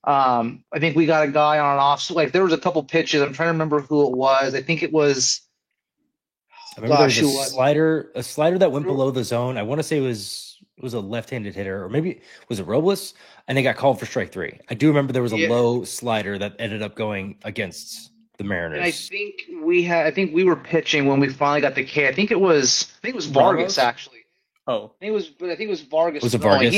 Speaker 7: I think we got a guy on an off. Like there was a couple pitches. I'm trying to remember who it was. I think it was.
Speaker 1: I remember there was a slider that went below the zone. I want to say it was a left-handed hitter, or maybe was it Robles? And they got called for strike 3. I do remember there was a low slider that ended up going against the Mariners.
Speaker 7: And I think we were pitching when we finally got the K. I think it was Vargas actually.
Speaker 4: Oh,
Speaker 7: I think it was Vargas.
Speaker 1: Was it Vargas?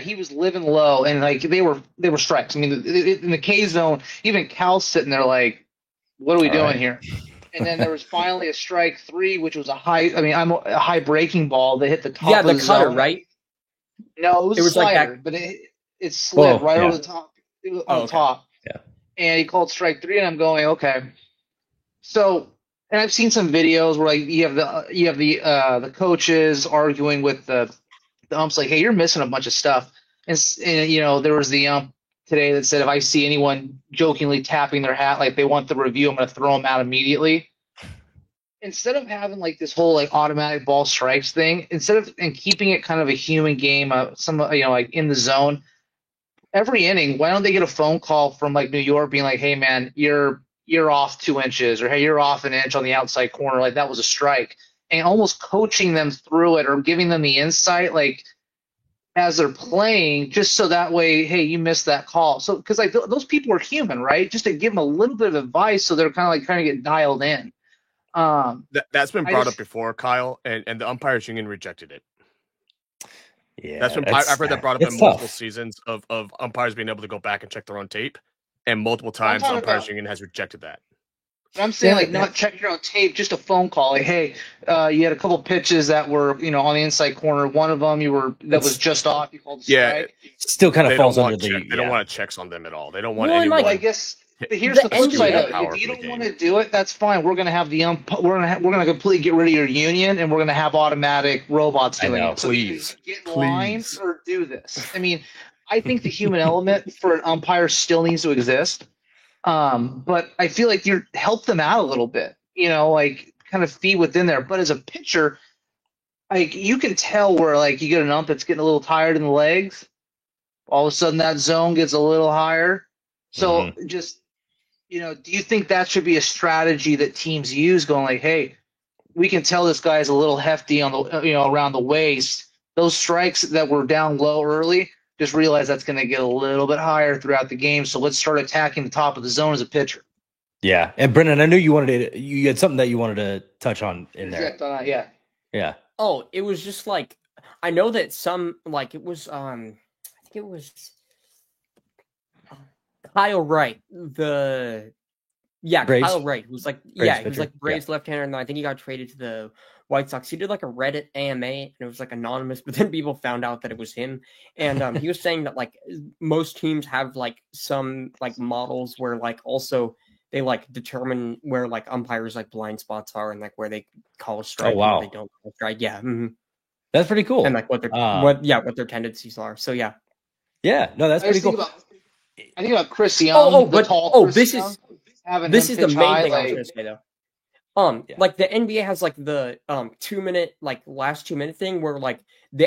Speaker 7: He was living low, and like they were strikes. I mean, in the K zone, even Cal's sitting there like, "What are we doing here?" and then there was finally a strike 3, which was a high breaking ball that hit the top.
Speaker 4: Yeah,
Speaker 7: of
Speaker 4: the
Speaker 7: the
Speaker 4: cutter,
Speaker 7: zone.
Speaker 4: right?
Speaker 7: No, it was a
Speaker 4: like
Speaker 7: slider,
Speaker 4: that.
Speaker 7: but it slid right
Speaker 1: yeah.
Speaker 7: over the top. On the
Speaker 4: okay.
Speaker 7: top.
Speaker 1: Yeah.
Speaker 7: And he called strike 3, and I'm going, okay. So, and I've seen some videos where like you have the coaches arguing with the umps, like, hey, you're missing a bunch of stuff. And there was the ump today that said, if I see anyone jokingly tapping their hat like they want the review, I'm going to throw them out immediately. Instead of having like this whole like automatic ball strikes thing, and keeping it kind of a human game, like in the zone, every inning, why don't they get a phone call from like New York being like, hey man, you're off 2 inches, or hey, you're off an inch on the outside corner, like that was a strike, and almost coaching them through it or giving them the insight like as they're playing, just so that way, hey, you missed that call. So because like those people are human, right? Just to give them a little bit of advice so they're kind of like trying to get dialed in.
Speaker 6: That's been brought up before, Kyle, and the umpires union rejected it.
Speaker 1: Yeah,
Speaker 6: I've heard that brought up in
Speaker 1: tough.
Speaker 6: multiple seasons of umpires being able to go back and check their own tape, and multiple times the umpires union has rejected that.
Speaker 7: I'm saying not check your own tape, just a phone call. Like, hey, you had a couple pitches that were on the inside corner. One of them was just off. You called a strike.
Speaker 1: Still kind of falls under
Speaker 6: They
Speaker 1: the.
Speaker 6: don't want checks on them at all. They don't want
Speaker 4: Well,
Speaker 6: anyone.
Speaker 7: I guess. But here's the flip side of it. If you don't want to do it, that's fine. We're gonna have we're gonna completely get rid of your union, and we're gonna have automatic robots doing it. So
Speaker 6: please,
Speaker 7: get in line or do this. I mean, I think the human element for an umpire still needs to exist, but I feel like you help them out a little bit. Like kind of feed within there. But as a pitcher, like you can tell where like you get an ump that's getting a little tired in the legs. All of a sudden, that zone gets a little higher. So just. Do you think that should be a strategy that teams use, going like, hey, we can tell this guy's a little hefty on the around the waist. Those strikes that were down low early, just realize that's going to get a little bit higher throughout the game. So let's start attacking the top of the zone as a pitcher.
Speaker 1: Yeah, and Brendan, I knew you had something that you wanted to touch on in there.
Speaker 7: Yeah.
Speaker 4: Oh, it was just like I know that some like it was I think it was. Kyle Wright,
Speaker 1: Braves?
Speaker 4: Kyle Wright, who's like,
Speaker 1: Braves
Speaker 4: he was like Braves left-hander, and I think he got traded to the White Sox. He did like a Reddit AMA, and it was like anonymous, but then people found out that it was him. And he was saying that like most teams have like some like models where like also they like determine where like umpires like blind spots are and like where they call a strike.
Speaker 1: Oh wow,
Speaker 4: and they don't call a strike. Yeah,
Speaker 1: that's pretty cool.
Speaker 4: And like what their tendencies are. So yeah,
Speaker 1: no, that's pretty cool.
Speaker 7: I think about Chris Young.
Speaker 4: This is the main thing I was going to say though. Like the NBA has like the 2 minute like last 2 minute thing where like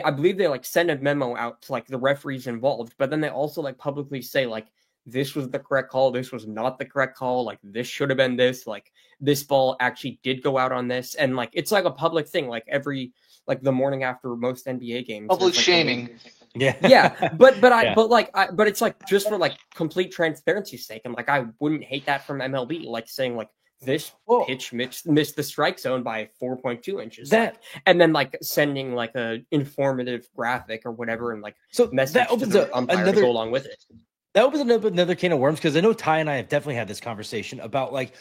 Speaker 4: I believe they like send a memo out to like the referees involved, but then they also like publicly say like this was the correct call, this was not the correct call, like this should have been this, like this ball actually did go out on this, and like it's like a public thing, like every like the morning after most NBA games.
Speaker 7: Public
Speaker 4: like,
Speaker 7: shaming.
Speaker 4: Yeah, but it's like just for like complete transparency's sake, and like I wouldn't hate that from MLB, like saying like this pitch missed the strike zone by 4.2 inches, and then like sending like a informative graphic or whatever, and like message that opens to the umpire to go along with it.
Speaker 1: That opens another can of worms, because I know Ty and I have definitely had this conversation about like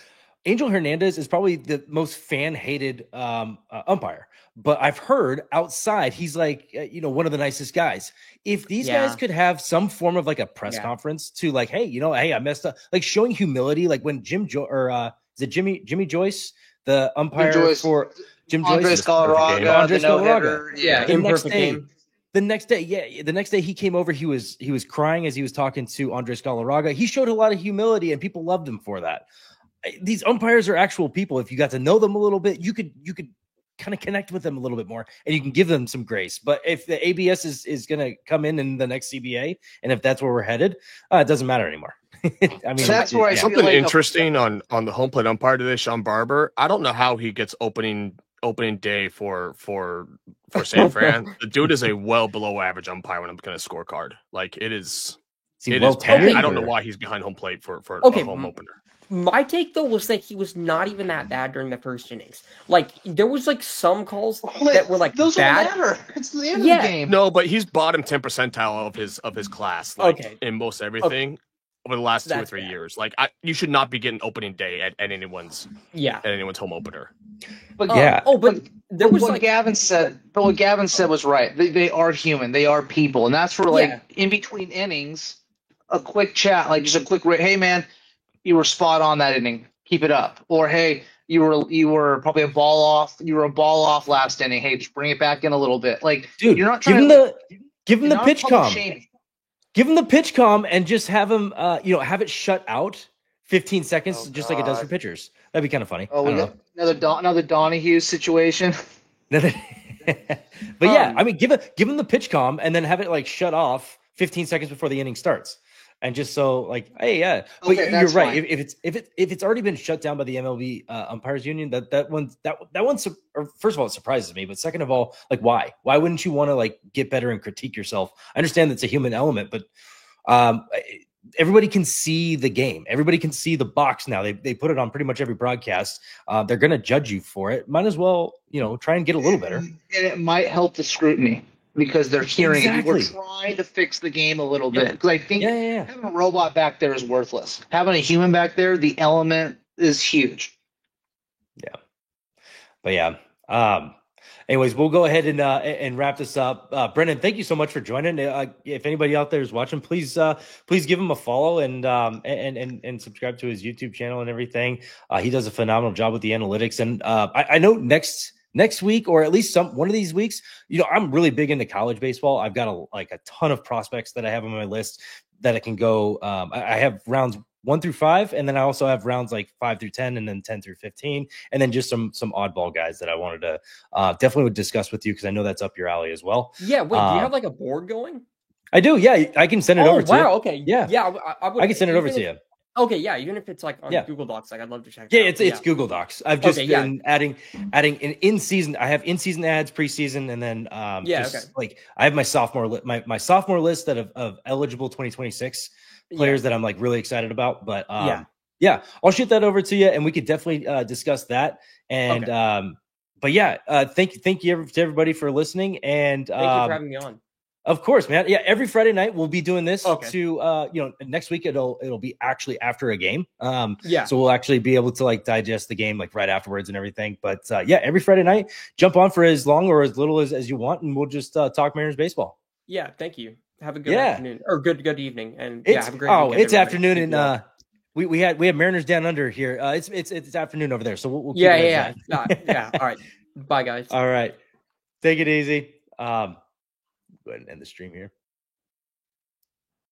Speaker 1: Angel Hernandez is probably the most fan-hated umpire. But I've heard outside he's like, one of the nicest guys. If these guys could have some form of like a press conference to like, hey, hey, I messed up, like showing humility, like when Jimmy Joyce, the umpire for Jim
Speaker 7: Andres
Speaker 1: Joyce,
Speaker 7: Galarraga,
Speaker 1: the next day he came over. He was crying as he was talking to Andres Galarraga. He showed a lot of humility, and people loved him for that. These umpires are actual people. If you got to know them a little bit, you could kind of connect with them a little bit more, and you can give them some grace. But if the ABS is going to come in the next CBA, and if that's where we're headed, it doesn't matter anymore. I mean,
Speaker 7: that's where
Speaker 6: something interesting on the home plate umpire today, Sean Barber. I don't know how he gets opening day for San Fran. The dude is a well below average umpire when I'm looking at a scorecard. Like it is. I don't know why he's behind home plate for a home opener.
Speaker 4: My take though was that he was not even that bad during the first innings. Like there was like some calls that were like
Speaker 7: those
Speaker 4: bad.
Speaker 7: Don't matter. It's the end of the game.
Speaker 6: No, but he's bottom 10 percentile of his class. Like, in most everything. over the last 2 or
Speaker 4: That's
Speaker 6: 3
Speaker 4: bad.
Speaker 6: years. Like you should not be getting opening day at anyone's home opener.
Speaker 7: But
Speaker 1: Yeah.
Speaker 4: But there was
Speaker 7: what Gavin said was right. They are human. They are people, and that's for in between innings, a quick chat, like just a quick, hey man, you were spot on that inning. Keep it up. Or hey, you were probably a ball off. You were a ball off last inning. Hey, just bring it back in a little bit. Like,
Speaker 1: dude,
Speaker 7: you're not trying
Speaker 1: give him the pitch calm.
Speaker 7: Shaming.
Speaker 1: Give him the pitch calm and just have him, have it shut out 15 seconds, just like it does for pitchers. That'd be kind of funny.
Speaker 7: Oh, we got another Donahue situation.
Speaker 1: But yeah, I mean, give him the pitch calm and then have it like shut off 15 seconds before the inning starts, and just so like, hey, yeah. But you're right. If it's already been shut down by the MLB umpires union, that one, first of all, it surprises me. But second of all, like, why wouldn't you want to like get better and critique yourself? I understand that's a human element, but everybody can see the game. Everybody can see the box now. They put it on pretty much every broadcast. They're going to judge you for it. Might as well, try and get a little better.
Speaker 7: And it might help the scrutiny because they're hearing it. We're trying to fix the game a little bit. Because I think having a robot back there is worthless. Having a human back there, the element is huge.
Speaker 1: Yeah. But yeah. Anyways, we'll go ahead and wrap this up. Brendan, thank you so much for joining. If anybody out there is watching, please give him a follow and subscribe to his YouTube channel and everything. He does a phenomenal job with the analytics. And I know next week, or at least one of these weeks, I'm really big into college baseball. I've got a ton of prospects that I have on my list that I can go. I have rounds 1 through 5, and then I also have rounds like 5 through 10, and then 10 through 15, and then just some oddball guys that I wanted to definitely would discuss with you because I know that's up your alley as well.
Speaker 4: Yeah, wait, do you have like a board going?
Speaker 1: I do. Yeah, I can send it over to you.
Speaker 4: Wow, okay.
Speaker 1: Yeah,
Speaker 4: I
Speaker 1: can send it over to you.
Speaker 4: Okay, yeah, even if it's like on Google Docs, like I'd love to check.
Speaker 1: Yeah, it's Google Docs. I've just been adding in season. I have in season ads, preseason, and then like I have my sophomore my sophomore list of eligible 2026 players that I'm like really excited about. But I'll shoot that over to you, and we could definitely discuss that. And but yeah, thank you to everybody for listening, and
Speaker 4: thank you for having me on.
Speaker 1: Of course, man. Yeah, every Friday night we'll be doing this to next week it'll be actually after a game. So we'll actually be able to like digest the game like right afterwards and everything. But every Friday night, jump on for as long or as little as you want, and we'll just talk Mariners baseball.
Speaker 4: Yeah, thank you. Have a good afternoon or good evening, and have a great weekend.
Speaker 1: It's afternoon, and we had Mariners Down Under here. It's afternoon over there, so we'll keep
Speaker 4: yeah. All right, bye guys.
Speaker 1: All right, take it easy. Go ahead and end the stream here.